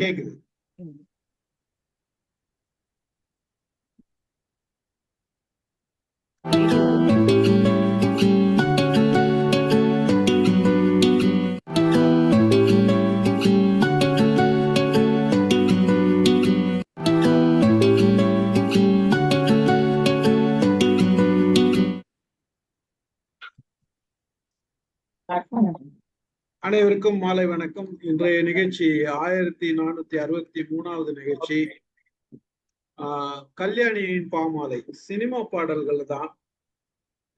கேக்குது. அனைவருக்கும் மாலை வணக்கம். இன்றைய நிகழ்ச்சி 1463வது நிகழ்ச்சி. கல்யாணியின் பாமாலை சினிமா பாடல்கள் தான்.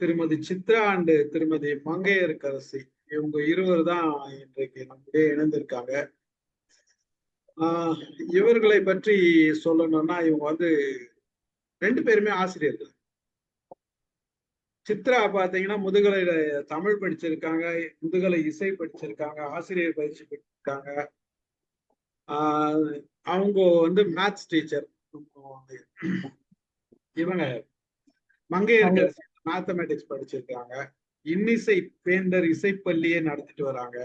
திருமதி சித்ரா அண்டு திருமதி மங்கையர்கரசி இவங்க இருவர் தான் இன்றைக்கு நம்முடைய இணைந்திருக்காங்க. இவர்களை பற்றி சொல்லணும்னா இவங்க வந்து 2 பேருமே ஆசிரியர்கள். சித்ரா பாத்தீங்கன்னா முதுகலையில தமிழ் படிச்சிருக்காங்க, முதுகலை இசை படிச்சிருக்காங்க, ஆசிரியர் பயிற்சி படிச்சிருக்காங்க. அவங்க வந்து மேத்ஸ் டீச்சர். இவங்க மங்கையர்கரசி மேத்தமேட்டிக்ஸ் படிச்சிருக்காங்க. இன்னிசை வேந்தர் இசைப்பள்ளியே நடத்திட்டு வராங்க.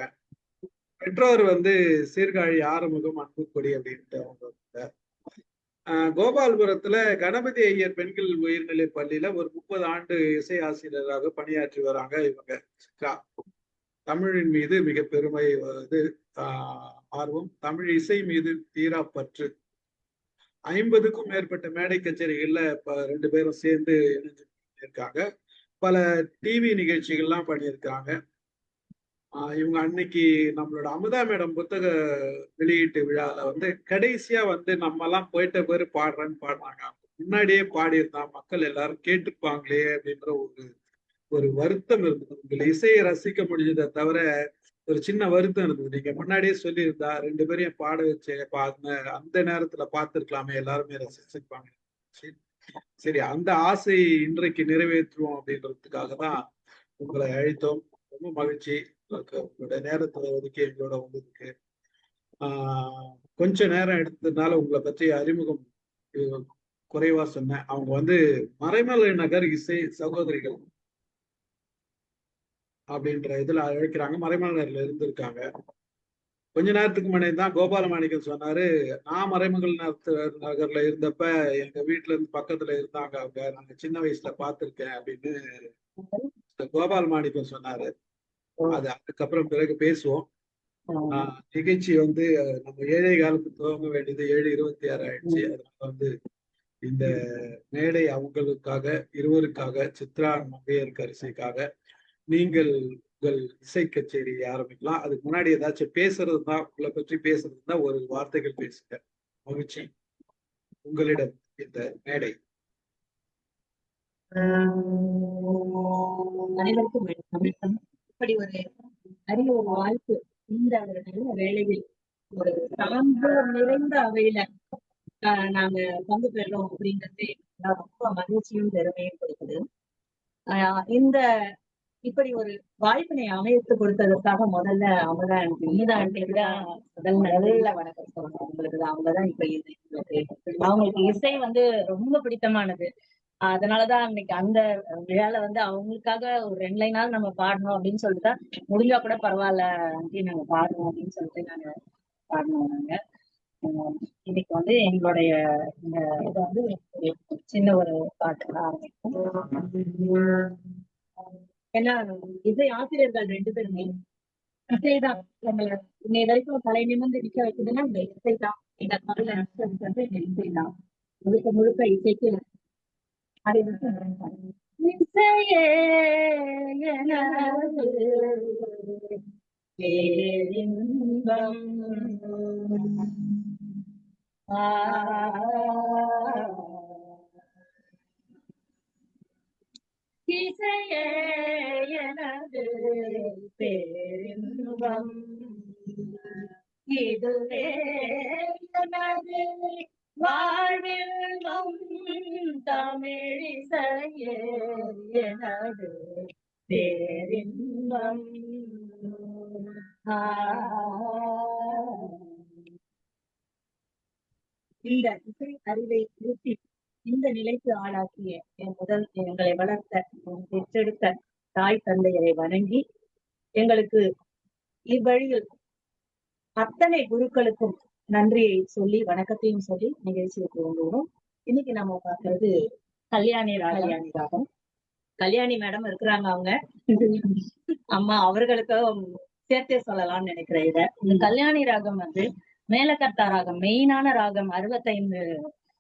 பெற்றோர் வந்து சீர்காழி ஆறுமுகம் அன்புக்கொடி அப்படின்ட்டு அவங்க. கோபால்புரத்துல கணபதி ஐயர் பெண்கள் உயர்நிலை பள்ளியில ஒரு 30 ஆண்டு இசை ஆசிரியராக பணியாற்றி வராங்க இவங்க. தமிழின் மீது மிக பெருமை ஆர்வம், தமிழ் இசை மீது தீரா பற்று. 50க்கும் மேற்பட்ட மேடை கச்சேரிகள்ல 2 பேரும் சேர்ந்து இணைஞ்சு இருக்காங்க. பல டிவி நிகழ்ச்சிகள்லாம் பண்ணியிருக்காங்க. இவங்க அன்னைக்கு நம்மளோட அமுதா மேடம் புத்தக வெளியீட்டு விழால வந்து கடைசியா வந்து நம்ம எல்லாம் போயிட்ட பேரு பாடுறேன்னு பாடுறாங்க. முன்னாடியே பாடியிருந்தா மக்கள் எல்லாரும் கேட்டுப்பாங்களே அப்படின்ற ஒரு வருத்தம் இருந்தது. உங்களை இசையை ரசிக்க முடிஞ்சதை தவிர ஒரு சின்ன வருத்தம் இருந்தது. நீங்க முன்னாடியே சொல்லியிருந்தா 2 பேரையும் பாட வச்சு அந்த நேரத்துல பார்த்திருக்கலாமே, எல்லாருமே ரசிச்சிருப்பாங்க. சரி, அந்த ஆசை இன்றைக்கு நிறைவேற்றுவோம் அப்படின்றதுக்காக தான் உங்களை அழைத்தோம். ரொம்ப மகிழ்ச்சி உங்களோட நேரத்துல ஒதுக்கி எங்களோட வந்ததுக்கு. கொஞ்ச நேரம் எடுத்ததுனால உங்களை பற்றி அறிமுகம் குறைவா சொன்னேன். அவங்க வந்து மறைமலை நகர் இசை சகோதரிகள் அப்படின்ற இதுல அழைக்கிறாங்க. மறைமலை நகர்ல இருந்திருக்காங்க. கொஞ்ச நேரத்துக்கு முன்னாடி தான் கோபாலமாணிக்கம் சொன்னாரு, நான் மறைமகள் நகர்ல இருந்தப்ப எங்க வீட்டுல இருந்து பக்கத்துல இருந்தாங்க அவங்க, நாங்க சின்ன வயசுல பார்த்திருக்கேன் அப்படின்னு கோபால் மாணிக்கம் சொன்னாரு. அது அதுக்கப்புறம் பிறகு பேசுவோம். நிகழ்ச்சி வந்து நம்ம 7 காலத்து துவங்க வேண்டியது 7:26 ஆயிடுச்சு. அதனால வந்து இந்த மேடை அவங்களுக்காக, இருவருக்காக, சித்ரா மங்கையர்கரசிக்காக நீங்கள் உங்கள் இசை கச்சேரி ஆரம்பிக்கலாம். அதுக்கு முன்னாடி ஏதாச்சும் பேசுறது தான், உங்களை பற்றி பேசுறது தான், ஒரு வார்த்தைகள் பேசுங்க. மகிழ்ச்சி, உங்களிடம் இந்த மேடை. அனைவருக்கும் வணக்கம். இப்படி ஒரு அரிய ஒரு வாய்ப்பு இந்த வேளையில் ஒரு சான்று நிறைந்த அவையில நாங்க பங்கு பெறோம் அப்படின்றது ரொம்ப மகிழ்ச்சியும் பெருமையும் கொடுக்குது. இந்த இப்படி ஒரு வாய்ப்பினை அமைத்து கொடுத்ததற்காக முதல்ல அவங்கதான் எனக்கு முதல்ல வணக்கம் சொல்லணும். அவங்களுக்குதான், அவங்கதான் இப்ப அவங்களுக்கு இசை வந்து ரொம்ப பிடித்தமானது. அதனாலதான் அன்னைக்கு அந்த விழால வந்து அவங்களுக்காக ஒரு 2 லைனாவது நம்ம பாடணும் அப்படின்னு சொல்லிட்டு முடிஞ்சா கூட பரவாயில்ல ஆண்டி நாங்க பாடணும் அப்படின்னு சொல்லிட்டு நாங்க பாடணும். நாங்க இன்னைக்கு வந்து எங்களுடைய இந்த இதை வந்து சின்ன ஒரு பாட்டு ஆரம்பிக்கும். ஏன்னா இசை ஆசிரியர்கள் 2 பேருமே இசைதான் நம்மள இன்னை வரைக்கும் தலை நிமிர்ந்து நிக்க வைக்குதுன்னா இந்த இசைதான். இந்த தமிழ் வந்து இந்த இசைதான். முழுக்க முழுக்க இசைக்கு இசையே பேரின்பம் இசையே எனது பேரின்பம் இதுவே எனது வாழ்வில் தமிழிசையே எனது பேரின்பம். இந்த இசை அறிவை திருத்தி இந்த நிலைக்கு ஆளாக்கிய எங்களை வளர்த்த பெற்றெடுத்த தாய் தந்தையரை வணங்கி எங்களுக்கு இவ்வழியில் அத்தனை குருக்களுக்கும் நன்றியை சொல்லி வணக்கத்தையும் சொல்லி நிகழ்ச்சியை துவங்குவோம். இன்னைக்கு நம்ம பார்க்கறது கல்யாணி ராகம். கல்யாணி மேடம் இருக்கிறாங்க, அவங்க அம்மா அவர்களுக்கும் சேர்த்தே சொல்லலாம்னு நினைக்கிறேன். இந்த கல்யாணி ராகம் வந்து மேலக்கர்த்தா ராகம், மெயினான ராகம்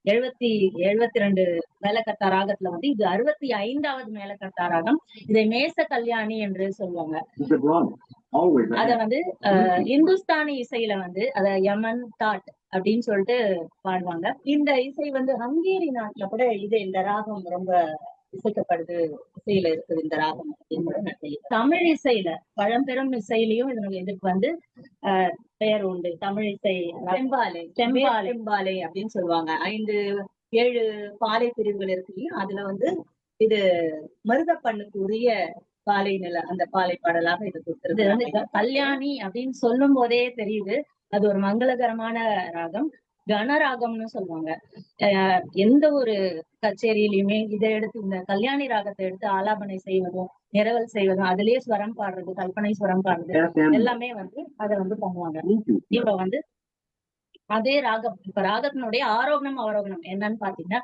72 மேலக்கர்த்தா ராகத்துல வந்து இது 65வது மேலக்கர்த்தா ராகம். இதை மேச கல்யாணி என்று சொல்லுவாங்க. அத வந்து இந்துஸ்தானி இசையில வந்து அத யமன் தாட் அப்படின்னு சொல்லிட்டு பாடுவாங்க. இந்த இசை வந்து ஹங்கேரி நாட்டுல கூட இந்த ராகம் ரொம்ப இசைக்கப்படுது, இசையில இருக்குது இந்த ராகம் அப்படின்னு. தமிழ் இசையில பழம்பெரும் இசையிலையும் இதுக்கு வந்து பெயர் உண்டு. தமிழ் இசை செம்பாலை அப்படின்னு சொல்லுவாங்க. 5-7 பாலை பிரிவுகள் இருக்கு இல்லையா, அதுல வந்து இது மருதப்பண்ணுக்கு உரிய பாலை அந்த பாலை பாடலாக இது கொடுத்திருக்கு. கல்யாணி அப்படின்னு சொல்லும் போதே தெரியுது அது ஒரு மங்களகரமான ராகம். கனராகம்னு சொல்லுவாங்க. எந்த ஒரு கச்சேரியிலுமே இதை எடுத்து இந்த கல்யாணி ராகத்தை எடுத்து ஆலாபனை செய்வதும் நிரவல் செய்வதும் அதுலயே ஸ்வரம் பாடுறது, கல்பனை ஸ்வரம் பாடுறது எல்லாமே வந்து அதை வந்து பண்ணுவாங்க. இப்ப வந்து அதே ராகம், இப்ப ராகத்தினுடைய ஆரோகணம் அவரோகணம் என்னன்னு பாத்தீங்கன்னா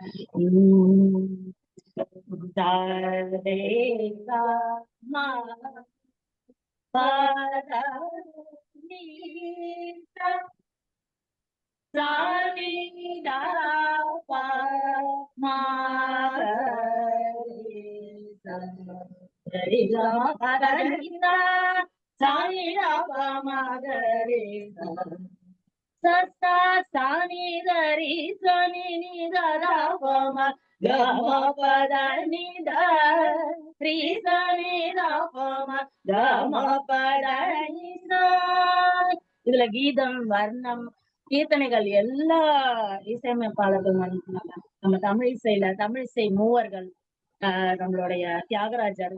இதுல கீதம், வர்ணம், கீர்த்தனைகள் எல்லா இசையமைப்பாளர்கள் நம்ம தமிழ் இசை மூவர்கள், நம்மளுடைய தியாகராஜர்,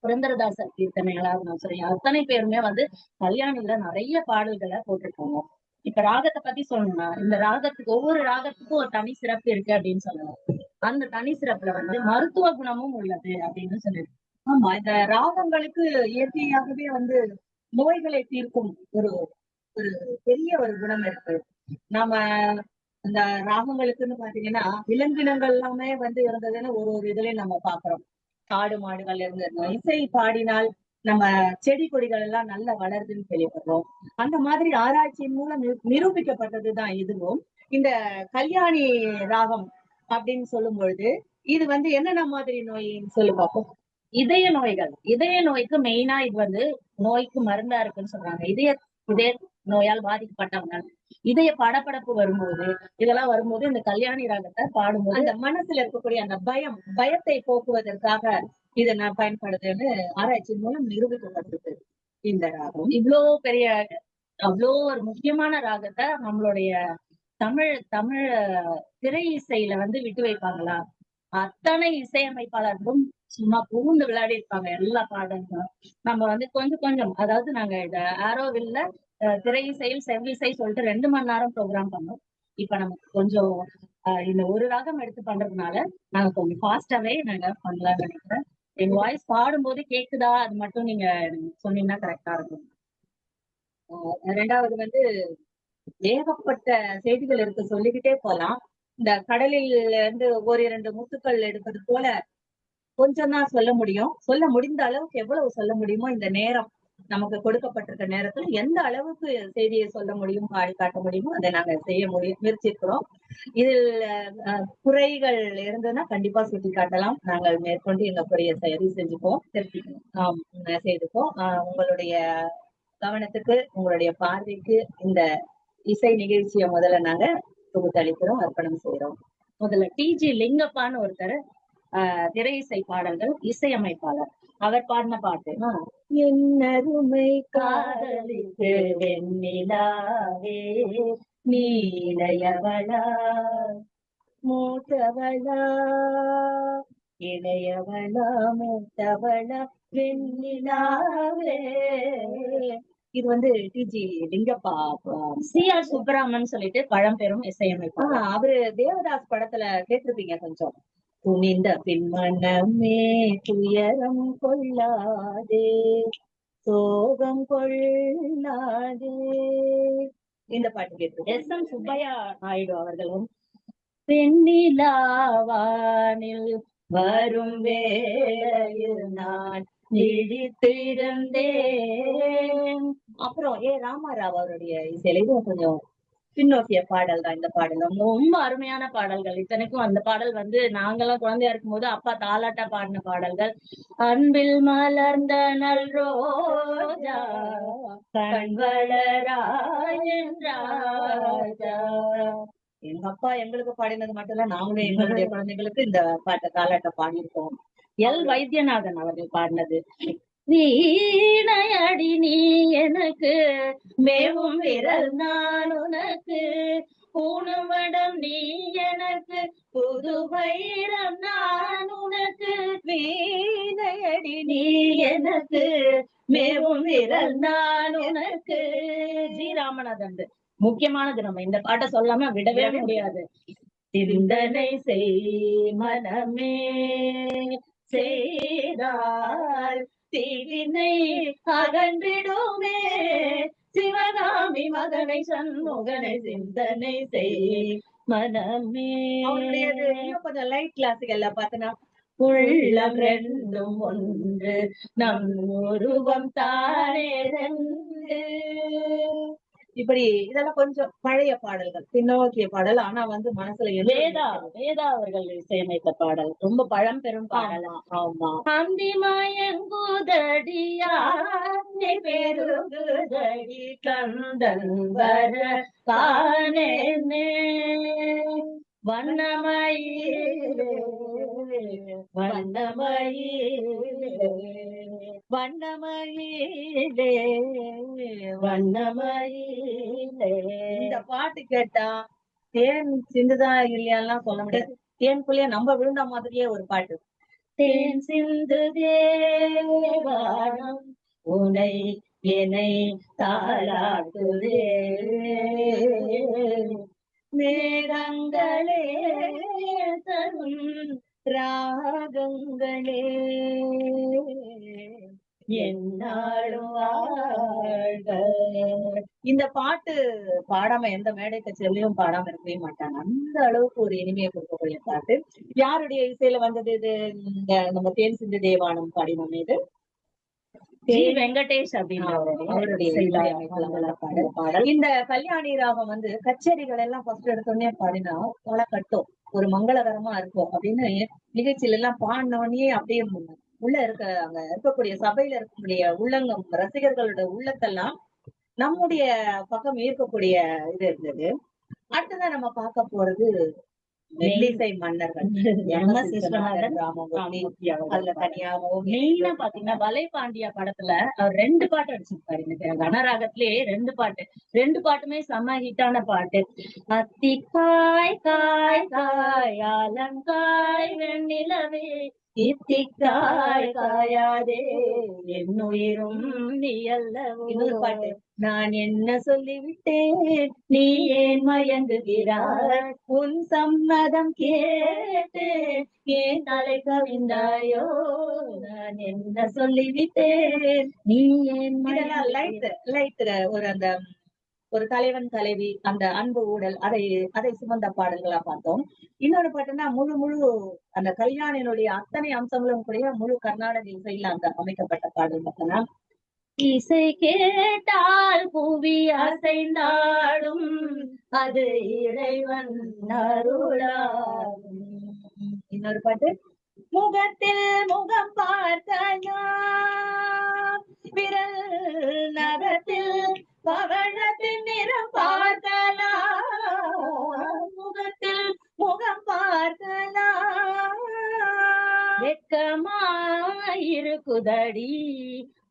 புரந்தரதாசர் கீர்த்தனைகளா சரி, அத்தனை பேருமே வந்து கல்யாணில நிறைய பாடல்களை போட்டிருக்காங்க. இப்ப ராகத்தை பத்தி சொல்லணும்னா இந்த ராகத்துக்கு ஒவ்வொரு ராகத்துக்கும் ஒரு தனி சிறப்பு இருக்கு அப்படின்னு சொல்லலாம். அந்த தனி சிறப்புல வந்து மருத்துவ குணமும் உள்ளது அப்படின்னு சொல்லிருக்கு. ஆமா, இந்த ராகங்களுக்கு இயற்கையாகவே வந்து நோய்களை தீர்க்கும் ஒரு பெரிய ஒரு குணம் இருக்கு. நாம இந்த ராகங்களுக்குன்னு பாத்தீங்கன்னா விலங்கினங்கள் எல்லாமே வந்து இருந்ததுன்னு ஒரு இதுலயும் நம்ம பாக்குறோம். காடு மாடுகள் இருந்தது, இசை பாடினால் நம்ம செடி கொடிகள் எல்லாம் நல்லா வளருதுன்னு கேள்விப்படுறோம். அந்த மாதிரி ஆராய்ச்சியின் மூலம் நிரூபிக்கப்பட்டதுதான் இதுவும். இந்த கல்யாணி ராகம் அப்படின்னு சொல்லும் பொழுது இது வந்து என்னென்ன மாதிரி நோயின்னு சொல்லி பார்ப்போம். இதய நோய்க்கு மெயினா இது வந்து நோய்க்கு மருந்தா இருக்குன்னு சொல்றாங்க. இதய நோயால் பாதிக்கப்பட்டவங்க, இதய படபடப்பு வரும்போது, இதெல்லாம் வரும்போது இந்த கல்யாணி ராகத்தை பாடும்போது அந்த மனசுல இருக்கக்கூடிய அந்த பயத்தை போக்குவதற்காக இதை நான் பயன்படுதுன்னு ஆராய்ச்சி மூலம் நிரூபிக்கப்பட்டிருக்கு. இந்த ராகம் அவ்வளோ ஒரு முக்கியமான ராகத்தை நம்மளுடைய தமிழ் திரை இசையில வந்து விட்டு வைப்பாங்களா? அத்தனை இசையமைப்பாளர்களும் சும்மா புகுந்து விளையாடி இருப்பாங்க எல்லா பாடல்களும். நம்ம வந்து கொஞ்சம் அதாவது நாங்க இந்த ஆரோவில்ல திரை இசையில் செவ்விசை சொல்லிட்டு 2 மணி நேரம் ப்ரோக்ராம் பண்ணோம். இப்ப நமக்கு கொஞ்சம் இந்த ஒரு ராகம் எடுத்து பண்றதுனால நாங்க கொஞ்சம் ஃபாஸ்டாவே நாங்க பண்ணலாம்னு நினைக்கிறேன். எங்க வாய்ஸ் பாடும் போது கேக்குதா அது மட்டும் நீங்க சொன்னீங்கன்னா கரெக்டா இருக்கும். 2வது வந்து ஏகப்பட்ட செய்திகள் இருக்கு, சொல்லிக்கிட்டே போலாம். இந்த கடலில் இருந்து 1-2 முத்துக்கள் எடுப்பது போல கொஞ்சம் தான் சொல்ல முடியும். சொல்ல முடிந்த அளவுக்கு எவ்வளவு சொல்ல முடியுமோ இந்த நேரம் நமக்கு கொடுக்கப்பட்டிருக்க நேரத்துல எந்த அளவுக்கு செய்தியை சொல்ல முடியும், பாடி காட்ட முடியுமோ அதை நாங்க செய்ய முயற்சிக்கிறோம். இதில் குறைகள் இருந்ததுன்னா கண்டிப்பா சுட்டி காட்டலாம். நாங்கள் மேற்கொண்டு எங்க குறைய சரி செஞ்சுப்போம், செய்துப்போம். உங்களுடைய கவனத்துக்கு, உங்களுடைய பார்வைக்கு இந்த இசை நிகழ்ச்சியை முதல்ல நாங்க தொகுத்தளிக்கிறோம், அர்ப்பணம் செய்யறோம். முதல்ல டிஜி லிங்கப்பான்னு ஒருத்தர் திரை இசை பாடல்கள் இசையமைப்பாளர், அவர் பாடின பாட்டு என்னருமை காதலிக்கு வெண்ணிலாவே நீலையவளா மூத்தவளா இளையவளா மூத்தவளா வெண்ணிலாவே. இது வந்து டிஜி லிங்கப்பா. CR சுப்பராமன் சொல்லிட்டு பழம்பெரும் இசையமைப்பாளர். அவரு தேவதாஸ் படத்துல கேட்டிருப்பீங்க கொஞ்சம். துணிந்த பின்மனமே துயரம் கொள்ளாதே, சோகம் கொள்ளாதே, இந்த பாட்டு கேட்டு எஸ்.எம். சுப்பையா நாயுடு அவர்களும் வெண்ணிலாவானில் வரும் வேளையில் நான் விழித்திருந்தேன். அப்புறம் ராமாராவ் அவருடைய இசையில இதுவும் கொஞ்சம் பின்னோக்கிய பாடல் தான் இந்த பாடல். ரொம்ப அருமையான பாடல்கள். இத்தனைக்கும் அந்த பாடல் வந்து நாங்கெல்லாம் குழந்தையா இருக்கும்போது அப்பா தாலாட்டா பாடின பாடல்கள். அன்பில் மலர்ந்த நல் ரோஜா கண் வளராஜா. எங்க அப்பா எங்களுக்கு பாடினது மட்டும் இல்ல, நாங்களும் எங்களுடைய குழந்தைகளுக்கு இந்த பாட்டை தாலாட்ட பாடியிருக்கோம். எல். வைத்தியநாதன் அவர்கள் பாடினது. வீணையடி நீ எனக்கு மேவும் விரல் நான் உனக்கு பூணுவடம் நீ எனக்கு புது வைரம் நான் உனக்கு வீணையடி நீ எனக்கு மேவும் விரல் நான் உனக்கு. ஜி ராமநாதன் முக்கியமானது, நம்ம இந்த பாட்டை சொல்லாம விடவே முடியாது. சிந்தனை செய் மனமே செய்தால் தீவினை அகன்றிடுமே சிவகாமி மகனை சண்முகனை சிந்தனை செய் மனமே. அவருடையது இன்னும் கொஞ்சம் லைட் கிளாசிக்கல்ல பார்த்தனா உள்ளம் ரெண்டும் ஒன்று நம் உருவம் தானே ரெண்டு. இப்படி இதெல்லாம் கொஞ்சம் பழைய பாடல்கள், பின்னோக்கிய பாடல். ஆனா வந்து மனசுல வேதா அவர்கள் இசையமைத்த பாடல், ரொம்ப பழம்பெரும் பாடல். ஆமா. அந்தி மயங்குதடியா பெருகுதடி கந்தன் வர தானே வண்ணமயிலே வண்ணமயிலே வண்ணமயிலே வண்ணமயிலே. இந்த பாட்டு கேட்டா தேன் சிந்துதா இல்லையாலாம் சொல்ல முடியாது. தேன்குள்ளேயே நம்ம விழுந்த மாதிரியே ஒரு பாட்டு. தேன் சிந்து தேவானம் உனை என்னை தாளாட்டுதே மேகங்களே தரும் ராகங்களே என்னாலும் வாழ்க. இந்த பாட்டு பாடாம எந்த மேடை கச்சேரியிலும் பாடாம இருக்கவே மாட்டாங்க. அந்த அளவுக்கு ஒரு இனிமையை கொடுக்கக்கூடிய பாட்டு. யாருடைய இசையில வந்தது இது? நம்ம தேன் சிந்து தேவானம் பாடினோம். இது ஜி. வெங்கடேஷ் அப்படின்னு அவருடைய பாடல். இந்த கல்யாணி ராகம் வந்து கச்சேரிகள் எல்லாம் ஃபர்ஸ்ட் எடுத்தோடனே பாடினா கொலை கட்டும், ஒரு மங்களகரமா இருக்கும் அப்படின்னு நிகழ்ச்சியில எல்லாம் பாடினோடனே அப்படியே உள்ள இருக்க அங்க இருக்கக்கூடிய சபையில இருக்கக்கூடிய உள்ளங்கம் ரசிகர்களோட உள்ளத்தெல்லாம் நம்முடைய பக்கம் ஈர்க்கக்கூடிய இது இருந்தது. அடுத்ததான் நம்ம பார்க்க போறது மெல்லிசை மன்னர்கள். எம்.எஸ். விஸ்வநாதன், அதுல தனியாகவும் மெயினா பாத்தீங்கன்னா வலை பாண்டியா படத்துல அவர் 2 பாட்டு அடிச்சிருப்பாரு. இந்த கனராகத்திலேயே 2 பாட்டு, 2 பாட்டுமே செம்ம ஹிட்டான பாட்டு. அத்திக்காய் காய் காய் ஆலங்காய் வெண்ணிலவே இத்திக்காய் காயாதே என்னுயிரும் நீ அல்லவோ. இன்னொரு பாட்டு, நான் என்ன சொல்லிவிட்டேன் நீ ஏன் மயங்குகிறாய் உன் சம்மதம் கேட்டேன் ஏன் தலை கவிழ்ந்தாயோ நான் என்ன சொல்லிவிட்டேன் நீ ஏன் லைட் ஒரு அந்த ஒரு தலைவன் தலைவி அந்த அன்பு ஊடல் அதை சுமந்த பாடல்களா பார்த்தோம். இன்னொரு பாட்டுன்னா முழு அந்த கல்யாணினுடைய அத்தனை அம்சங்களும் கூடிய முழு கர்நாடக இசையில அந்த அமைக்கப்பட்ட பாடல் பார்த்தோம்னா இசை கேட்டால் புவி அசைந்தாடும் அது இறைவன் அருளாகும். இன்னொரு பாட்டு, முகத்தில் முகம் பார்க்கலாம் விரல் நகத்தில் பவழத்தின் நிறம் பார்க்கலாம் முகத்தில் முகம் பார்க்கலாம் வெட்கமாயிருக்குதடி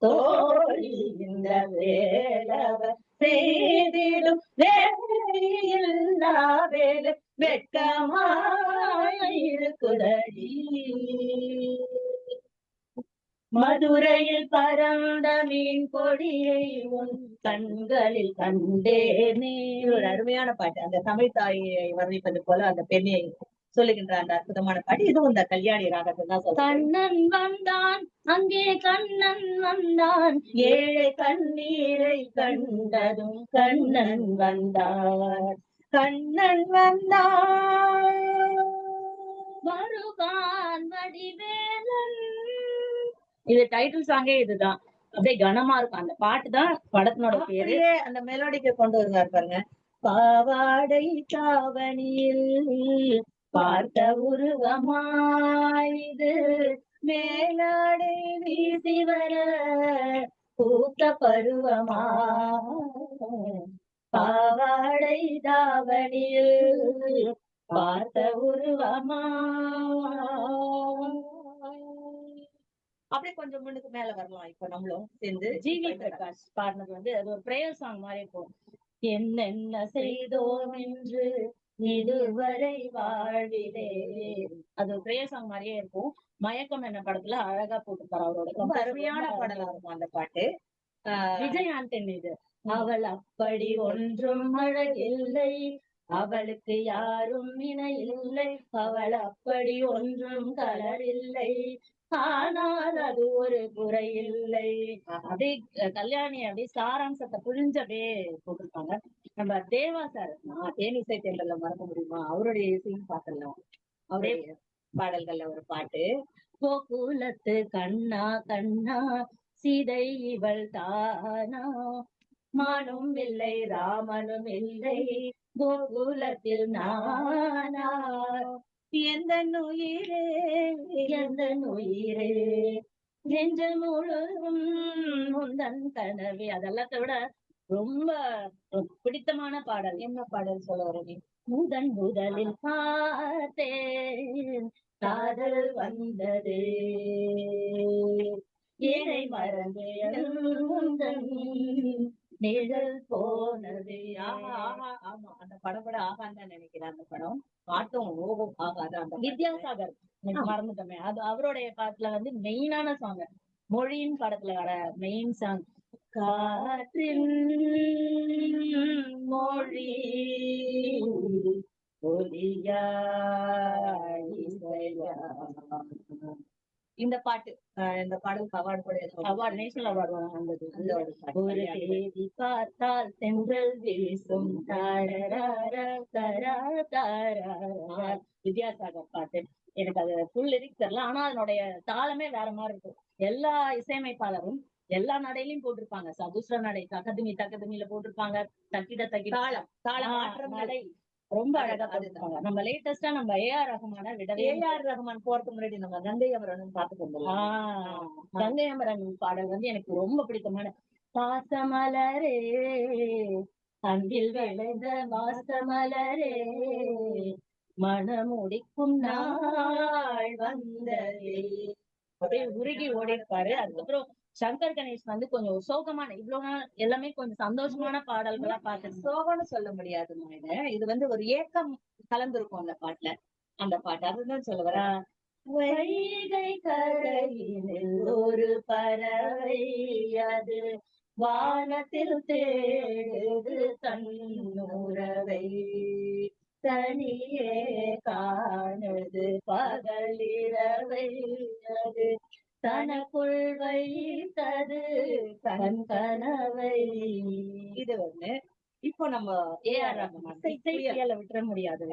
தோழி இந்த வேலவ செய்திடும் வேலையில்லா வேலை வெட்கமாயிருக்குதடி மதுரையில் பறந்த மீன் கொடியை உன் கண்களில் கண்டேனே. ஒரு அருமையான பாட்டு. அந்த தமிழ் தாயை வர்ணிப்பது போல அந்த பெண்ணை சொல்லுகின்ற அந்த அற்புதமான பாட்டு இதுவும் இந்த கல்யாணி ராகத்தில் தான் சொல்றேன். கண்ணன் வந்தான் அங்கே கண்ணன் வந்தான், ஏழை கண்ணீரை கண்டதும் கண்ணன் வந்தான், கண்ணன் வந்தான் வருவான் வடிவேலன். இது டைட்டில் சாங்கே இதுதான். அப்படியே கனமா இருக்கும். அந்த பாட்டு தான் படத்தினோட பேரு. அப்படியே அந்த மெலோடிக்கு கொண்டு வருவார் பாருங்க. பாவாடை தாவணியில் பார்த்த உருவமாயுது, மேலாடை வீசி வர பூத்த பருவமா, பாவாடை தாவணியில் பார்த்த உருவமா. அப்படியே கொஞ்சம் முன்னுக்கு மேல வரலாம். இப்ப நம்மளும் சேர்ந்து ஜிவி பிரகாஷ் பாடினது வந்து அது ஒரு பிரேயர் சாங் மாதிரி இருக்கும். என்னென்ன செய்தோம் என்று இதுவரை வாழ்விலே, அது ஒரு பிரேயர் சாங் மாதிரியே இருக்கும். மயக்கம் என்ன படத்துல அழகா போட்டுப்பாரு. அவரோட ரொம்ப அருமையான பாடலா இருக்கும் அந்த பாட்டு. விஜய் ஆண்டனி இது. அவள் அப்படி ஒன்றும் அழகில்லை, அவளுக்கு யாரும் இணை இல்லை, அவள் அப்படி ஒன்றும் கலர் இல்லை, ஆனால் அது ஒரு குறை இல்லை. அப்படியே கல்யாணி அப்படியே சாராம்சத்தை புரிஞ்சு அப்படியே போட்டிருப்பாங்க. நம்ம தேவா சார் தேனிசை தேர்தல்ல மறக்க முடியுமா? அவருடைய இசையும் பாத்திரலாம். அவருடைய பாடல்கள்ல ஒரு பாட்டு, கோகுலத்து கண்ணா கண்ணா சீதை இவள் தானா, மானும் இல்லை ராமனும் இல்லை கோகுலத்தில் நானா, எந்த உயிரே எந்த உயிரே நெஞ்சு முழுதும் முந்தன் கனவே. அதெல்லாத்த விட ரொம்ப பிடித்தமான பாடல். என்ன பாடல் சொல்ல வர நீ? முதன் முதலில் பார்த்தேன் காதல் வந்தது, ஏனை மறந்து முந்தன் நிழல் போனது. ஆமா, அந்த படம் கூட ஆகான்னு தான் நினைக்கிறேன். அந்த படம் பாட்டும் ஓகம் ஆகாது. அந்த வித்யாசாகர் மறந்துட்டோமே, அது அவருடைய பாட்டுல வந்து மெயினான சாங். மொழியின் படத்துல வர மெயின் சாங். காற்றின் மொழி ஒலியா இசையா. இந்த பாட்டு இந்த பாடலுக்கு அவார்டு கூட அவார்டு, நேஷனல் அவார்டு வந்தது. அந்த ஒரு பாட்டு. ஒரு தேதி பார்த்தால் தென்றல் வீசும் வித்யாசாகர் பாட்டு. எனக்கு அது ஃபுல் லிரிக்ஸ் தெரியல, ஆனா அதனுடைய தாளமே வேற மாதிரி இருக்கும். எல்லா இசையமைப்பாளரும் எல்லா நடையிலயும் போட்டிருப்பாங்க. சதுஸ்ர நடை தக்கதுமி தக்கதுமியில போட்டிருப்பாங்க. தக்கிட தக்கிட தாளம் நடை ரொம்ப அழகா போட்டிருப்பாங்க. நம்ம லேட்டஸ்டா நம்ம ஏஆர் ரஹ்மான விடவே, ஏஆர் ரஹ்மான் போறதுக்கு முன்னாடி நம்ம கங்கை அமரன் பாத்துட்டு வந்தோம். கங்கை அமரன் பாடல் வந்து எனக்கு ரொம்ப பிடித்தமான. பாசமலரே அன்பில் விளைந்த வாசமலரே மனமுடிக்கும் நாள் வந்ததே. அப்படியே உருகி ஓடிப்பாரு. அதுக்கப்புறம் சங்கர் கணேஷ் வந்து கொஞ்சம் சோகமான, இவ்வளவு நாள் எல்லாமே கொஞ்சம் சந்தோஷமான பாடல்களா பாத்து. சோகம்னு சொல்ல முடியாது. இது வந்து ஒரு ஏக்கம் கலந்துருக்கும் அந்த பாட்டுல. அந்த பாட்டு அதுதான் சொல்ல வர. வைகை கரையினில் ஒரு பறவை அது வானத்தில் தேடுது தன்னுறவை, தனியே காணுது பகலிரவை அது தனக்குள் வைத்தது தன் கனவை. இது ஒண்ணு. இப்போ நம்ம ஏஆர் ரஹ்மான் இசையில விட்டுற முடியாது.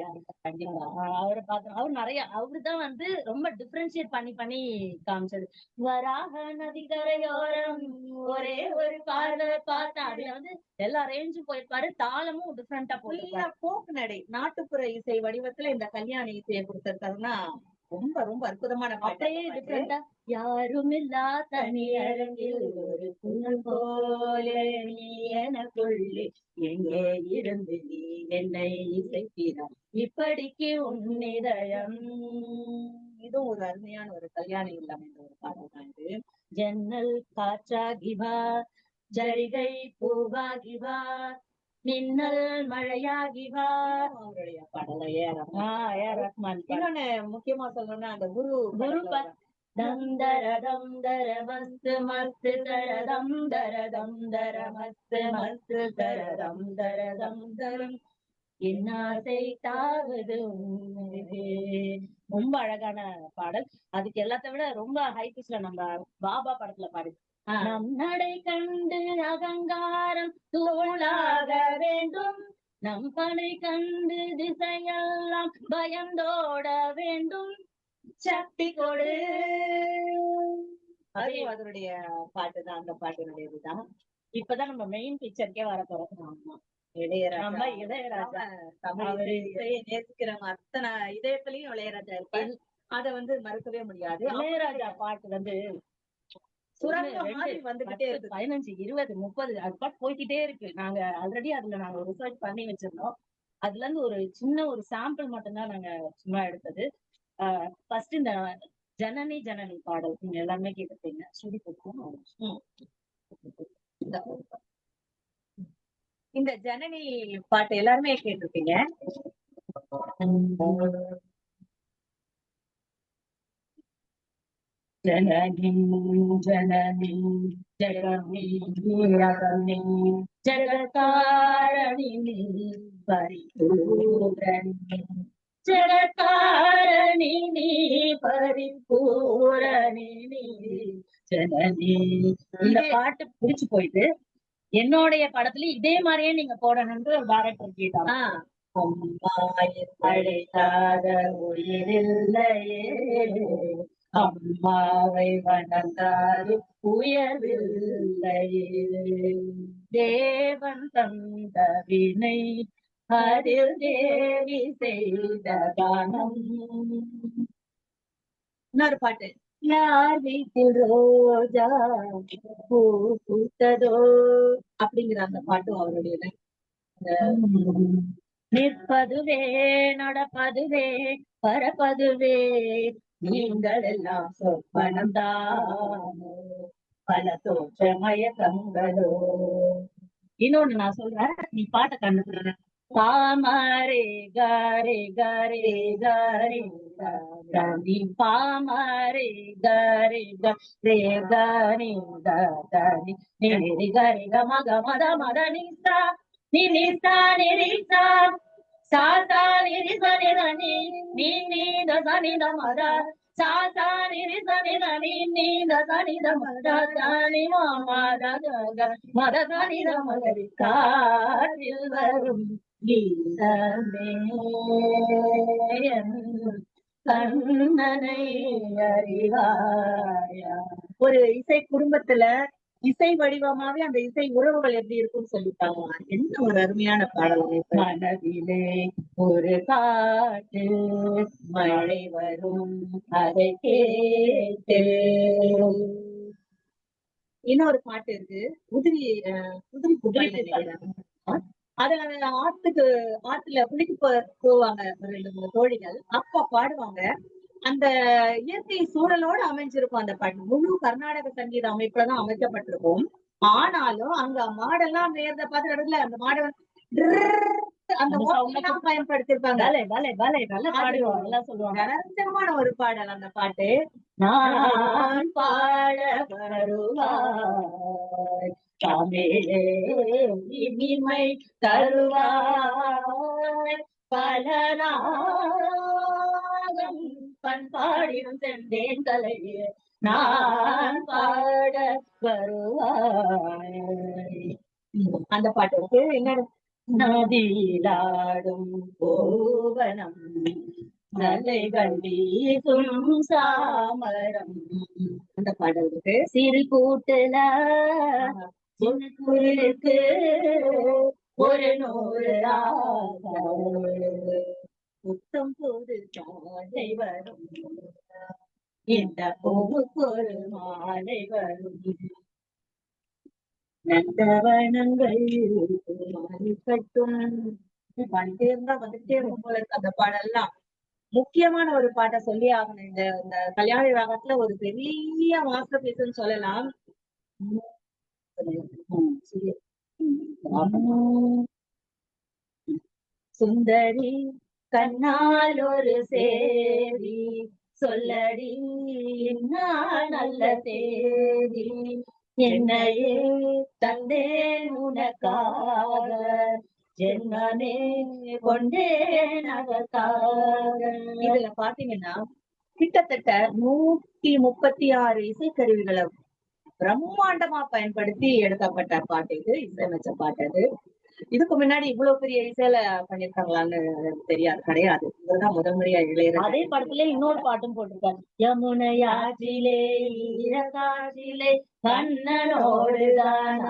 கண்டிப்பா அவரை பார்த்தோம். அவர் நிறைய அவருதான் வந்து ரொம்ப டிஃபரன்ஷியேட் பண்ணி பண்ணி காமிச்சது. வராக நதிக்கரையோரம் ஒரே ஒரு பார்வை பார்த்தா அதுல வந்து எல்லா ரேஞ்சும் போயிருப்பாரு. தாளமும் டிஃபரெண்டா போயிருப்பாரு. போக்கு நடை நாட்டுப்புற இசை வடிவத்துல இந்த கல்யாணி இசையை கொடுத்திருக்காருன்னா ரொம்ப ரொம்ப அற்புதமான அப்படியே டிஃபரெண்டா. யாரும் இல்லா தனி அரங்கில் ஒரு புனல் போல நீ எனக்குள்ளே எங்கே இருந்து நீ என்னை இசைக்கிறாய் இப்படிக்கு உன்னிதயம். இதுவும் ஒரு அருமையான ஒரு கல்யாணி இல்லாம இந்த ஒரு பாடல் தான் இது. ஜன்னல் காற்றாகிவா ஜரிகை பூவாகிவா மின்னல் மழையாகிவா. அவருடைய பாடல ஏஆர் ரஹ்மான். இன்னொன்னு முக்கியமா சொல்லணும்னா அந்த குரு தம் தர தம் தர மஸ்து மஸ்து தர தம் தர மஸ்து மஸ்து தர தம் தரம் என் ஆசை தாவது உன்னிலே. ரொம்ப அழகான பாடல். அதுக்கு எல்லாத்த விட ரொம்ப ஹை பிச்ல நம்ம பாபா படத்துல பாடு. நம் நடை கண்டு அகங்காரம் தூளாக வேண்டும், நம் படை கண்டு திசையெல்லாம் பயந்தோட வேண்டும், சக்தி கொடு. அதுவும் அதனுடைய பாட்டுதான், அந்த பாட்டினுடைய இதுதான். இப்பதான் நம்ம மெயின் பிக்சருக்கே வர போறோம். ஆமா. இளையராஜா. நம்ம இளையராஜா தமிழ் இசையை நேசிக்கிறவங்க அத்தனை இதயத்திலயும் இளையராஜா இருப்பார். அத மறுக்கவே முடியாது. இளையராஜா பாட்டு வந்து சுரங்க மாதிரி வந்துகிட்டே இருக்கு. 15, 20, 30 அது பாட்டு போய்கிட்டே இருக்கு. நாங்க ஆல்ரெடி அதுல நாங்க ஒரு ரிசர்ச் பண்ணி வச்சிருந்தோம். அதுல இருந்து ஒரு சின்ன ஒரு சாம்பிள் மட்டும்தான் நாங்க சும்மா எடுத்தது. ஃபர்ஸ்ட் இந்த ஜனனி ஜனனி பாடல் நீங்க எல்லாருமே கேட்டிருப்பீங்க. ஸ்ருதி கொடுக்கும். இந்த ஜனனி பாட்டு எல்லாருமே கேட்டிருப்பீங்க. ஜனனி ஜனனி ஜெகமீரகனி ஜெகத்காரணி பரிபூரணி, ஜெகத்காரணி பரிபூரணி ஜனனி. இந்த பாட்டு பிடிச்சு போயிட்டு என்னுடைய படத்துல இதே மாதிரியே நீங்க போடணும்னு ஒரு டைரக்டர் கேட்டாங்க. அம்மாயின் அழைக்காத உயிரில்லையே, அம்மாவை வணங்காது உயர்வில்லையே, தேவன் தந்த வினை அதில் தேவி செய்த தானம். இன்னொரு பாட்டு, யார் வீட்டில் ரோஜா பூ பூத்ததோ அப்படிங்கிற அந்த பாட்டும் அவருடைய. நிற்பதுவே நடப்பதுவே பரப்பதுவே நீங்கள் எல்லாம் சொப்பனம்தான், பல தோற்ற மயக்கங்களோ. இன்னொன்னு நான் சொல்றேன், நீ பாட்டை கண்டுபிடிற. பாமரே கரே கரே கரே கரி, பாமரே கரே கரே கரி கரி, நிரி கரி கம கமத மத நிசா நிசா நிரிசா சாசா நிரிசா நிரணி நீ நீத சனித மத சாசா நிரிசா நிரணி நீத சனித மத தானி மாமத மத சனித மகரி காற்றில் வரும் கீதமே கண்ணனை அறிவாயா. ஒரு இசை குடும்பத்துல இசை வடிவமாவே அந்த இசை உறவுகள் எப்படி இருக்கும்னு சொல்லிட்டாங்க. என்ன ஒரு அருமையான பாடல். மனதிலே ஒரு காட்டு மழை வரும் அதை கேட்டு. இன்னொரு பாட்டு இருக்கு, உதிரி உதிரி புதிரி. அதுல ஆத்துல குளிக்க போவாங்க ஒரு 2-3 தோழிகள். அப்ப பாடுவாங்க. அந்த இயற்கை சூழலோடு அமைஞ்சிருக்கும் அந்த பாட்டு. முழு கர்நாடக சங்கீத அமைப்புலதான் அமைக்கப்பட்டிருக்கும். ஆனாலும் அங்க மாடெல்லாம் மேயறத பார்த்த இடத்துல அந்த மாடை அந்த ஓசையெல்லாம் பயன்படுத்திருப்பாங்க. நிரந்தரமான ஒரு பாடல் அந்த பாட்டு. நான் பாட வருவாய் தமிழே இனிமை தருவாய், பல நாகம் பண்பாடியும் சென்றேன் கலையே நான் பாட வருவாய். அந்த பாட்டு இருக்கு. என்ன, நதியிலாடும் கோவனம் நலைகள் வீசும் சாமரம், அந்த பாடல் இருக்கு. சிறு கூட்டுல சின்ன குருக்கு ஒரு 100 புத்தம் போது காலை வரும், இந்த பூவுக்கு ஒரு மாலை வரும், நந்தவனங்கள் கட்டும். வந்துட்டே இருந்தா வந்துட்டே இருக்கும் போல இருக்கு அந்த பாடல்லாம். முக்கியமான ஒரு பாட்டை சொல்லி ஆகணும். இந்த கல்யாண ராகத்துல ஒரு பெரிய மாஸ்டர் பீஸ்ன்னு சொல்லலாம். சுந்தரி கண்ணால் ஒரு சேரி சொல்லடி நான் நல்ல தேதி, என்னையே தந்தேன் உனக்காக ஜென்மமே கொண்டே நகத்தார. இதுல பாத்தீங்கன்னா கிட்டத்தட்ட 136 இசைக்கருவிகளை பிரம்மாண்டமா பயன்படுத்தி எடுக்கப்பட்ட பாட்டு இது, இசையமைச்ச பாட்டு அது. இதுக்கு முன்னாடி இவ்வளவு பெரிய இசையில பண்ணிருக்காங்களான்னு தெரியாது, கிடையாது. இதுதான் முதல் முறையா இளையராஜா. அதே படத்துல இன்னொரு பாட்டும் போட்டிருக்காரு. யமுனையாற்றிலே ஈரகாற்றிலே கண்ணனோடுதான்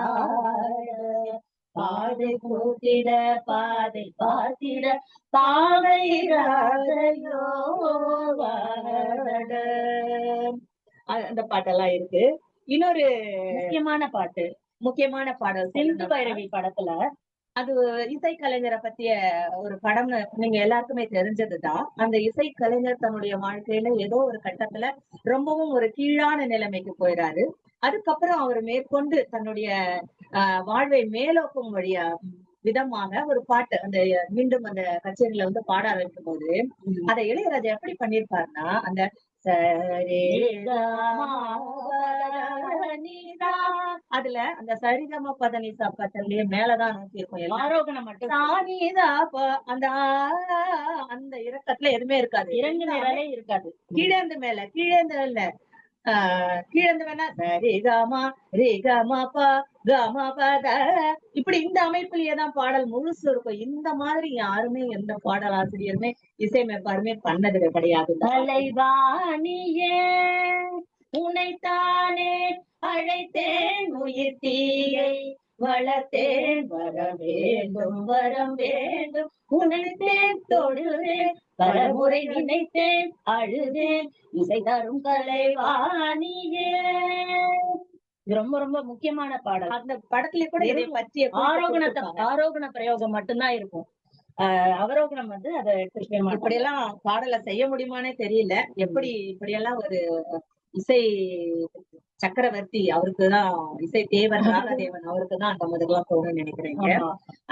பாதை கூத்திட பாதை பார்த்திட பாவை ராதையோ வாட. அந்த பாட்டெல்லாம் இருக்கு. இன்னொரு முக்கியமான பாடல் சிந்து பைரவி படத்துல, அது இசைக்கலைஞரை பத்திய ஒரு படம்னு நீங்க எல்லாருக்குமே தெரிஞ்சதுதான். அந்த இசைக்கலைஞர் தன்னுடைய வாழ்க்கையில ஏதோ ஒரு கட்டத்துல ரொம்பவும் ஒரு கீழான நிலைமைக்கு போயிறாரு. அதுக்கப்புறம் அவர் மேற்கொண்டு தன்னுடைய வாழ்வை மேலோக்கும் விதமாக ஒரு பாட்டு அந்த மீண்டும் அந்த கச்சேரியில வந்து பாட வைக்கும் போது அதை இளையராஜா எப்படி பண்ணிருப்பாருன்னா, அந்த அதுல அந்த சரிகம பதனிசா பத்தன்லயே மேலதான் நோக்கி இருக்கும், ஆரோகணம் மட்டும். அந்த அந்த இறக்கத்துல எதுவுமே இருக்காது, இறங்கு நிரலே இருக்காது. கீழே இருந்து மேல, கீழே இருந்து இல்ல, கீழே இருந்து வேணா சரி கமா ரே கமா பா கமா பத, இப்படி இந்த அமைப்பிலேயேதான் பாடல் முழுசு இருக்கும். இந்த மாதிரி யாருமே எந்த பாடல் ஆசிரியருமே இசையமைப்பாருமே பண்ணது கிடையாது. தலைவாணியே உனைத்தானே அழைத்தேன், உயிர் தீயை வளர்த்தேன், வர வேண்டும் வரம் வேண்டும், உனைத்தேன் தொடுவேன், பலமுறை நினைத்தேன் அழுதேன், இசை தரும் கலைவாணியே. இது ரொம்ப ரொம்ப முக்கியமான பாடல். அந்த படத்துல கூட இதை பற்றிய ஆரோகண பிரயோகம் மட்டும்தான் இருக்கும். அவரோகணம் வந்து அதை இப்படி எல்லாம் பாடலை செய்ய முடியுமானே தெரியல. எப்படி இப்படியெல்லாம் ஒரு இசை சக்கரவர்த்தி, அவருக்குதான் இசை தேவர் ராகதேவன், அவருக்குதான் அந்த மாதிரிலாம் தோணும்னு நினைக்கிறேங்க.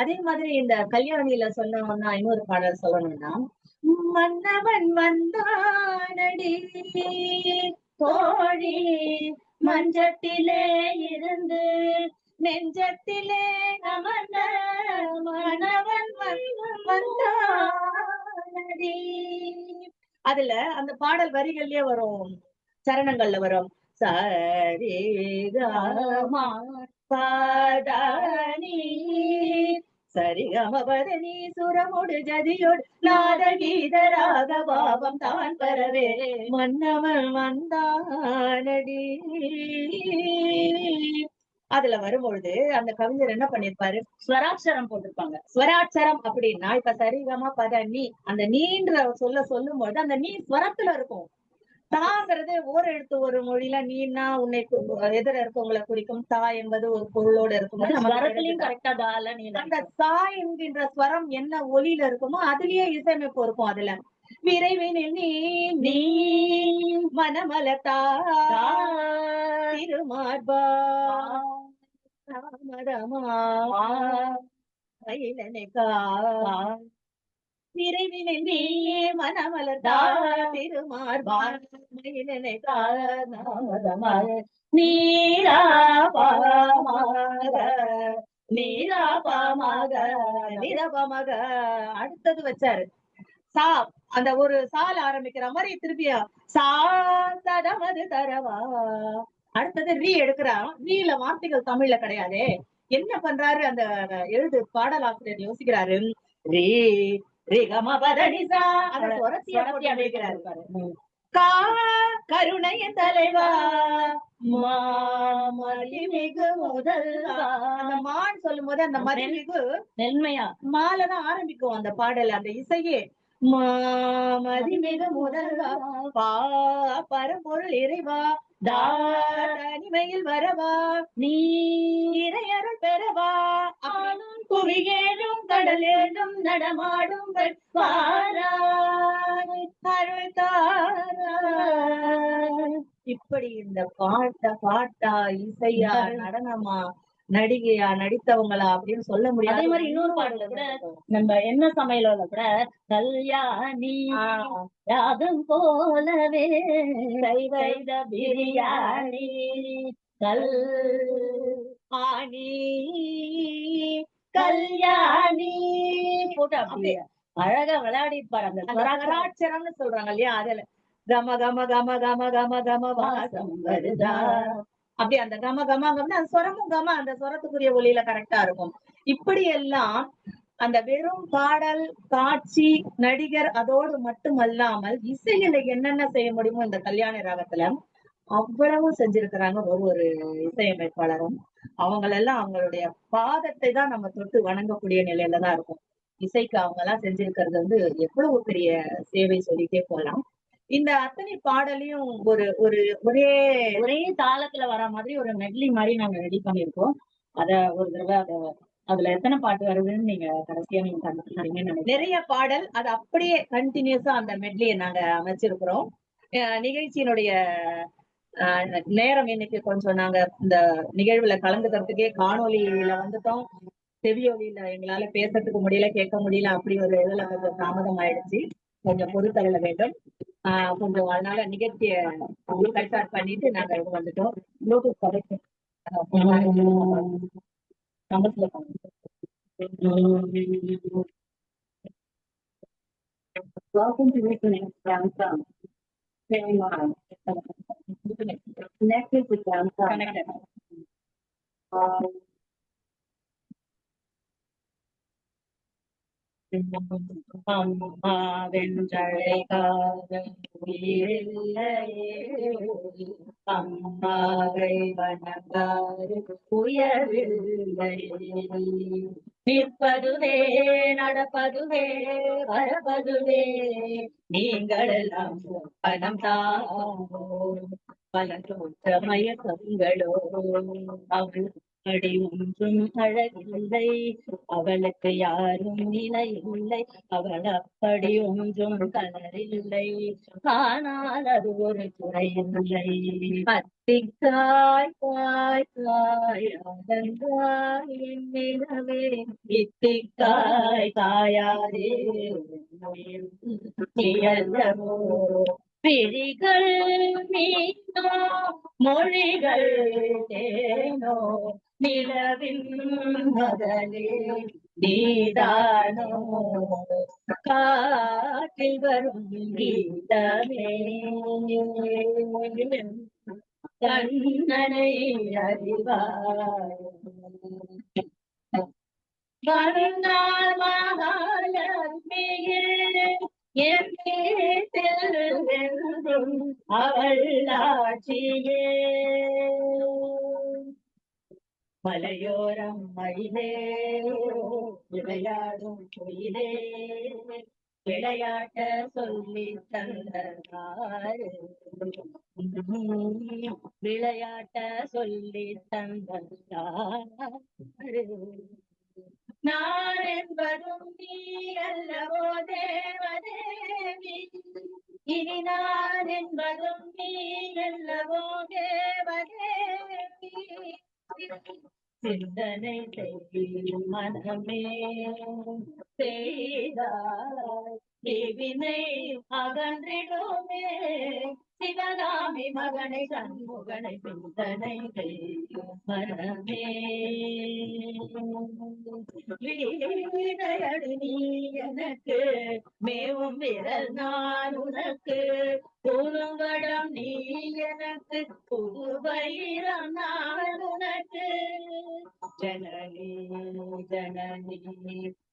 அதே மாதிரி இந்த கல்யாணியில சொன்னோம்னா இன்னொரு பாடல் சொல்லணும்னா, மன்னவன் வந்தானடி தோழி மஞ்சத்திலே இருந்து நெஞ்சத்திலே அமர்ந்த மன்னவன் வந்தானடி. அதுல அந்த பாடல் வரிகள்லயே வரும், சரணங்கள்ல வரும், சரிகமா பதனி சரிகம பதனி சுரமோடு ஜதியோடு நாத கீத ராக பாவம் தான் பெறவே மன்னவன் வந்தானடி. அதுல வரும்பொழுது அந்த கவிஞர் என்ன பண்ணிருப்பாரு, ஸ்வராட்சரம் போட்டிருப்பாங்க. ஸ்வராட்சரம் அப்படின்னா இப்ப சரிகமா பதனி, அந்த நீன்ற சொல்லும் பொழுது அந்த நீ ஸ்வரத்துல இருக்கும். தாங்கிறது ஓர் எழுத்து ஒரு மொழியில, நீன்னா உன்னை எதிர இருக்கவங்களை குறிக்கும், தா என்பது ஒரு பொருளோட இருக்கும். அந்த தா என்கின்ற ஸ்வரம் என்ன ஒலியில இருக்குமோ அதுலயே இசையமைப்பு இருக்கும். அதுல விரைவினில் நீ மனமலத்தா திருமார்பா விரைவினில் நீ மனமலர்தா திருமார்பா நீராபாமாக அடுத்தது வச்சாரு. சா அந்த ஒரு சால ஆரம்பிக்கிற மாதிரி திருப்பியா சா ததமது தரவா. அடுத்தது ரீ எடுக்கிறா. ரீல வார்த்தைகள் தமிழ்ல கிடையாது. என்ன பண்றாரு அந்த எழுது பாடலாசிரியர் யோசிக்கிறாரு, ரீ கருணைய தலைவா மதிமிகு முதல்வா. அந்த மான் சொல்லும் போது அந்த மதிமிகு நெல்மையா மாலதான் ஆரம்பிக்கும் அந்த பாடல், அந்த இசையே. மதிமிகு முதல்வா பரம்பொருள் இறைவா தனிமையில் வரவா நீ இறையருள் பெறவா புவியேழும் கடலேழும் நடமாடும் இப்படி இந்த பாட்டா இசையா நடனமா நடிகையா நடித்தவங்களா அப்படின்னு சொல்ல முடியாது. அதே மாதிரி இன்னொரு பாடல கூட நம்ம என்ன சமையலோட கூட கல்யாணி யாதும் போலவே செய்த பிரியாணி கல் ஆணி கல்யாணி போட்டு அப்படியே அழகா விளையாடி இருப்பாரு. அந்த ஸ்வராட்சரம்னு சொல்றாங்க இல்லையா, அதுல கம கம கம கம கம கம வாசம் வருதா, அப்படி அந்த கம கம கம அந்த ஸ்வரமும் கம அந்த ஸ்வரத்துக்குரிய ஒலியில கரெக்டா இருக்கும். இப்படி எல்லாம் அந்த வெறும் பாடல், காட்சி, நடிகர் அதோடு மட்டுமல்லாமல் இசையில என்னென்ன செய்ய முடியுமோ இந்த கல்யாண ராகத்துல அவ்வளவு செஞ்சிருக்கிறாங்க ஒவ்வொரு இசையமைப்பாளரும். அவங்களெல்லாம் அவங்களுடைய பாதத்தை தான் நம்ம தொட்டு வணங்கக்கூடிய நிலையில தான் இருக்கும். இசைக்கு அவங்க எல்லாம் செஞ்சிருக்கிறது வந்து எவ்வளவு பெரிய சேவை சொல்லிட்டே போகலாம். இந்த அத்தனை பாடலையும் ஒரு ஒரு ஒரே ஒரே தாளத்துல வர மாதிரி ஒரு மெட்லி மாதிரி நாங்க ரெடி பண்ணிருக்கோம். அத ஒரு தடவை அதுல எத்தனை பாட்டு வருதுன்னு நீங்க கடைசியா நீங்க கண்டுபிடிக்கிறீங்கன்னு நினைக்கிறேன். நிறைய பாடல் அது அப்படியே கண்டினியூஸா அந்த மெட்லியை நாங்க அமைச்சிருக்கிறோம். நிகழ்ச்சியினுடைய நேரம் இன்னைக்கு கொஞ்சம் நாங்க இந்த நிகழ்வுல கலந்துக்கிறதுக்கே காணொலியில வந்துட்டோம். செவியொலியில எங்களால பேசுறதுக்கு முடியல, கேட்க முடியல, அப்படி ஒரு இதுல கொஞ்சம் தாமதம் ஆயிடுச்சு. கொஞ்சம் பொறுத்தருள வேண்டும். கொஞ்சம் அதனால நிகழ்ச்சிய கட் பண்ணிட்டு நாங்க இது வந்துட்டோம். Bluetooth connection Welcome to Reconnect Downtown. Very much. Connected with Downtown. Connected. அம்மா வென்றழைக்காத உயிரில்லையே, அம்மாவை வணங்காது உயர்வில்லையே. நிற்பதுவே நடப்பதுவே வரப்பதுவே நீங்களெல்லாம் பணம் தாங்கோ, பல தோற்ற மயக்கங்களோ அவள் அடி ஒன்றும் அழகில்லை, அவளுக்கு யாரும் இணையில்லை, அவள் அப்படி ஒன்றும் கலரில்லை, ஆனால் அது ஒரு குறையில்லை. அத்திக்காய் காய் காய் அதங்காய் என்னிடவே, இத்திக்காய் காயாதே இயல்லவோ, பிரிகள் மீனோ மொழிகள் தேனோ, நிலவின் மகளே நீதானோ, காற்றில் வரும் கீதமே கண்ணனை அறிவாய். வருநாள் மகாலட்சுமியே என் வீட்டில் என்றும் அவள் ஆட்சியே. மலையோரம் மயிலே விளையாடும் குயிலே, விளையாட்ட சொல்லி தந்தாரு, விளையாட்ட சொல்லி தந்தாரு. நான் என்பதும் நீ அல்லவோ தேவதேவி, இனி நான் என்பதும் நீ அல்லவோ தேவதேவி. சிந்தனை செய்யும் மனமே செய்தாய் தேவினை அகன்றிடுமே, சிவகாமி மகனை சண்முகனை சிந்தனை செய்யும் மனமே. வீணையடி நீ எனக்கு மேவும் விரல் நான் உனக்கு, குறுங்கடம் நீ எனக்கு புதுவயிரம் நான் உனக்கு. ஜனனி ஜனனி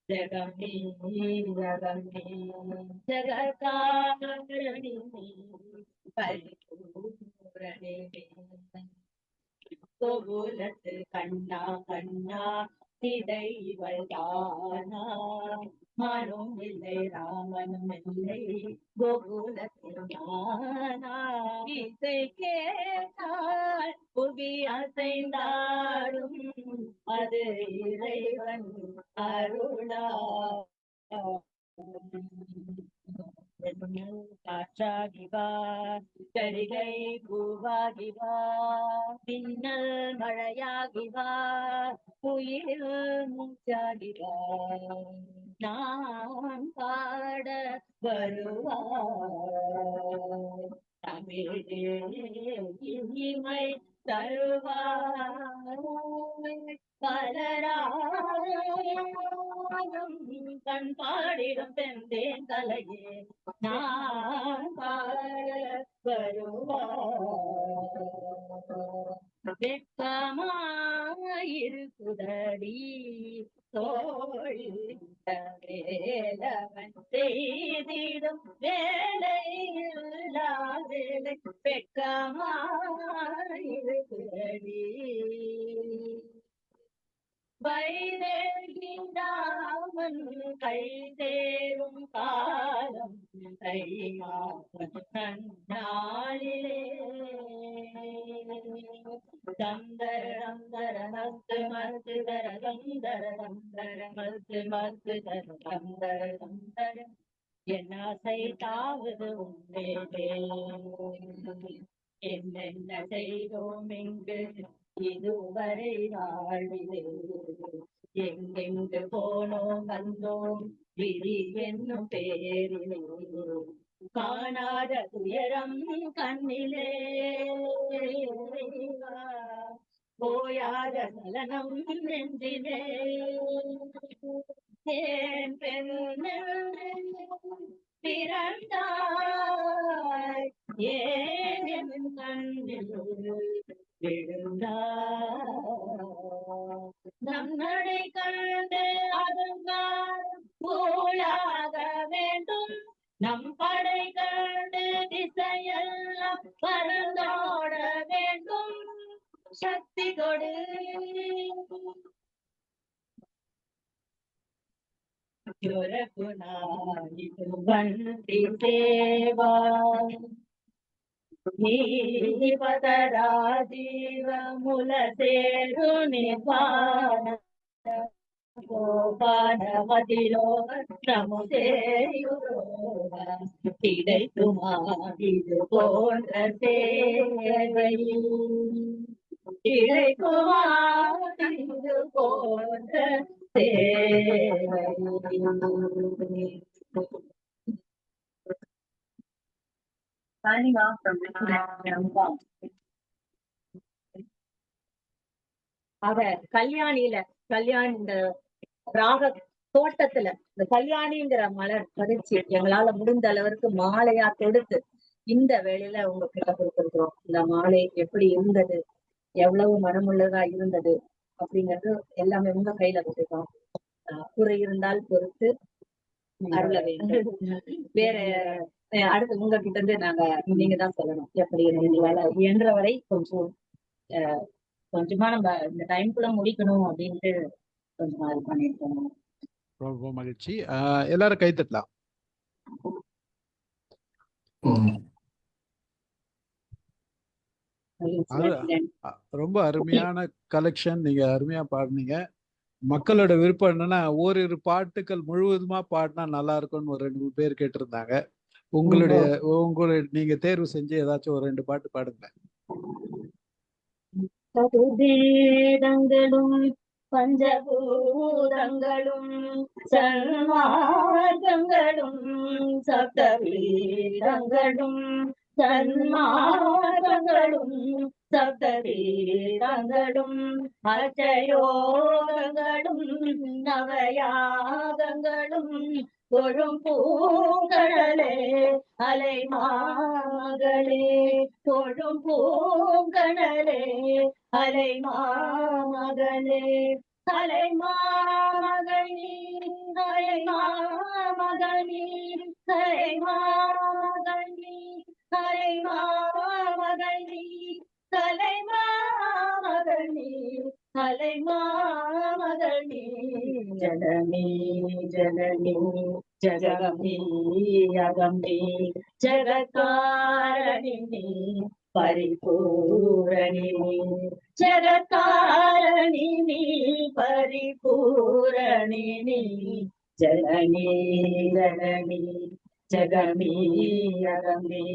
ஜகமி ஜகமி ஜககாரணி பரிபூரணி, கோகுலத்து கண்ணா கண்ணா இதை இவள் தானா, மனும் இல்லை ராமனும் இல்லை கோகுலத்தில் நானா. இசை கேட்டால் புவி அசைந்தாடும் அது இறைவன் அருளா. காற்றாகிவா கரிகை பூவாகிவா, பின்னல் மழையாகிவா உயிரில் மூச்சாகிவா, நான் பாட வருவாய் தமிழே இனிமை தருவாய் பலராயும் கண் பாடிடும் பெண்டேன் தலையே நான் பாட வருவாய் வெட்கமாயிருக்குதடி தோழி வேலவன் செய்திடும் வேலையில்லாதே வெட்கமாயிருக்குதடி வைதேகின்றாமன் கை தேரும் காலம் கையாளிலே தந்தர தந்தர மத்து மத்து தர தந்தர தந்தர மத்து மத்து தர தந்தர தந்தர என் ஆசை தாவது உண்டே என்னென்ன செய்தோம் இங்கு இதுவரை வாழ்விலே எங்கெங்கு போனோம் வந்தோம் விதி என்னும் பேரிலே காணாத துயரம் கண்ணிலே போயாத சலனம் நெஞ்சிலே ஏன் பிறந்தாய் ஏன் என் கண்ணில் நம் நடை கண்டு அதங்காரம் போலாக வேண்டும் நம் படை கண்டு திசையெல்லாம் பறந்தோட வேண்டும் சக்தி கொடு வண்டி சேவா நீபதராஜீவ முல சேரு நிபான கோபானமதிலோ நமுதேயுரோக கிடைத்துமா இது போன்ற சேவை கிடைக்குமா இது போன்ற சேவை signing off from அவ கல்யாணியில கல்யாணி இந்த ராக தோட்டத்துல இந்த கல்யாணிங்கிற மலர் பதிச்சு எங்களால முடிந்த அளவிற்கு மாலையா தொடுத்து இந்த வேளையில உங்ககிட்ட கொடுத்திருக்கிறோம். இந்த மாலை எப்படி இருந்தது, எவ்வளவு மனமுள்ளதா இருந்தது அப்படிங்கிறது எல்லாமே உங்க கையில கொடுத்திருக்கோம். குறை இருந்தால் பொறுத்து அருள வேண்டும். வேற அடுத்து உங்ககிட்ட இருந்து நீங்க தான் சொல்லணும் எப்படி இயன்றவரை கொஞ்சமா நம்ம இந்த டைம்குள்ள முடிக்கணும் அப்படின்ட்டு கொஞ்சமா இது பண்ணிருக்கோம். ரொம்ப மகிழ்ச்சி. எல்லாரும் கை தட்டலாம். ரொம்ப அருமையான கலெக்ஷன், நீங்க அருமையா பாடுனீங்க. மக்களோட விருப்பம் என்னன்னா ஓரிரு பாட்டுக்கள் முழுவதுமா பாடினா நல்லா இருக்கும்னு ஒரு 2 பேர் கேட்டிருந்தாங்க. உங்களுடைய நீங்க தேர்வு செஞ்சு ஏதாச்சும் ஒரு 2 பாட்டு பாடுங்க. சதுர்வேதங்களும் பஞ்சபூதங்களும் சன்மார்க்கங்களும் சப்தவேதங்களும் சன்மார்க்கங்களும் சப்தவேதங்களும் அச்சயோகங்களும் நவயாகங்களும் தொழும் பூங்கடலே அலைமாமகளே தொழும் பூங்கடலே அலைமாமகளே அலைமாமகளே அலைமாமகளே அலைமாமகளே அலைமாமகளே அலைமாமகளே அலைமாமகளே ஜனனி ஜனனி ஜகமே அகமே ஜகத்காரணினி பரிபூரணினி ஜகத்காரணினி பரிபூரணினி ஜனனி ஜனனி ஜகமே அகமே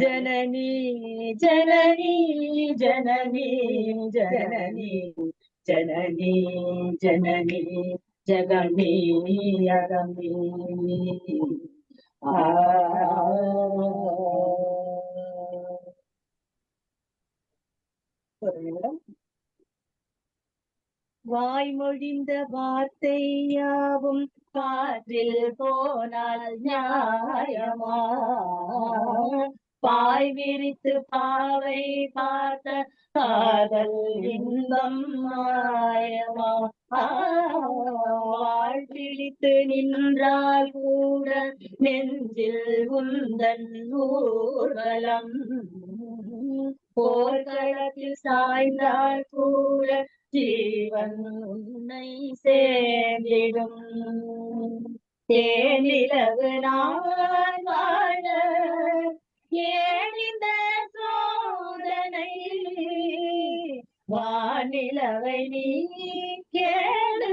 ஜனனி ஜனனி ஜனனி ஜனனி ஜனனி ஜனனி ஜகமே அகமே. பொழிந்த வார்த்தை யாவும் காற்றில் போனால் நியாயமா? பாய் விரித்து பாவை பார்த்த காதல் இன்பம் மாயமா? வாழ்விழித்து நின்றால் கூட நெஞ்சில் உந்தன் ஊர்வலம், போர்க்களத்தில் சாய்ந்தால் கூட ஜீவன் உன்னை சேர்ந்திடும். தேனிலவு நான் வாழ ஏன் இந்த சோதனை? வானிலவை நீ கேளு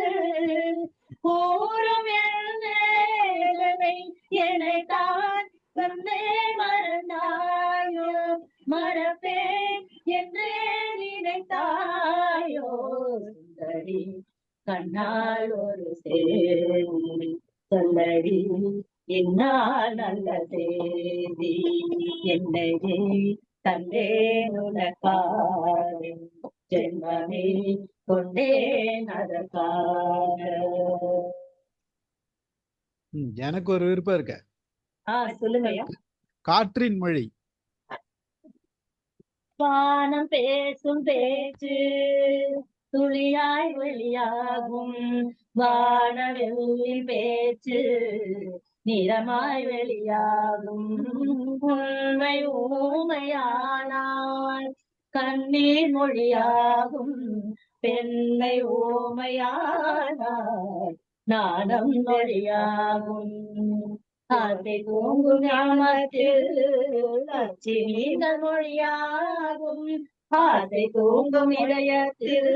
கூறும் என் வேதனை. என்னை தான் தந்தை மறந்தாயோ, மறப்பேன் என்றே நினைத்தாயோ? சுந்தரி கண்ணால் ஒரு சேரி சொல்லடி என்னால் நல்ல செய்தி. என்னை தந்தேன் உனக்காக, ஜென்மமே கொண்டேன் அதற்காக. எனக்கு ஒரு விருப்பம் இருக்கு. சொல்லுங்க. காற்றின் மொழி. வானம் பேசும் பேச்சு துளியாய் வெளியாகும், வானவெளியின் பேச்சு நிறமாய் வெளியாகும். உண்மை ஊமையானால் கண்ணீர் மொழியாகும், பெண்ணை ஊமையானால் நாணம் மொழியாகும். ஆசை தூங்கும் ஞானத்தில் அச்சினீர்கள் மொழியாகும், ஆசை தூங்கும் இதயத்தில்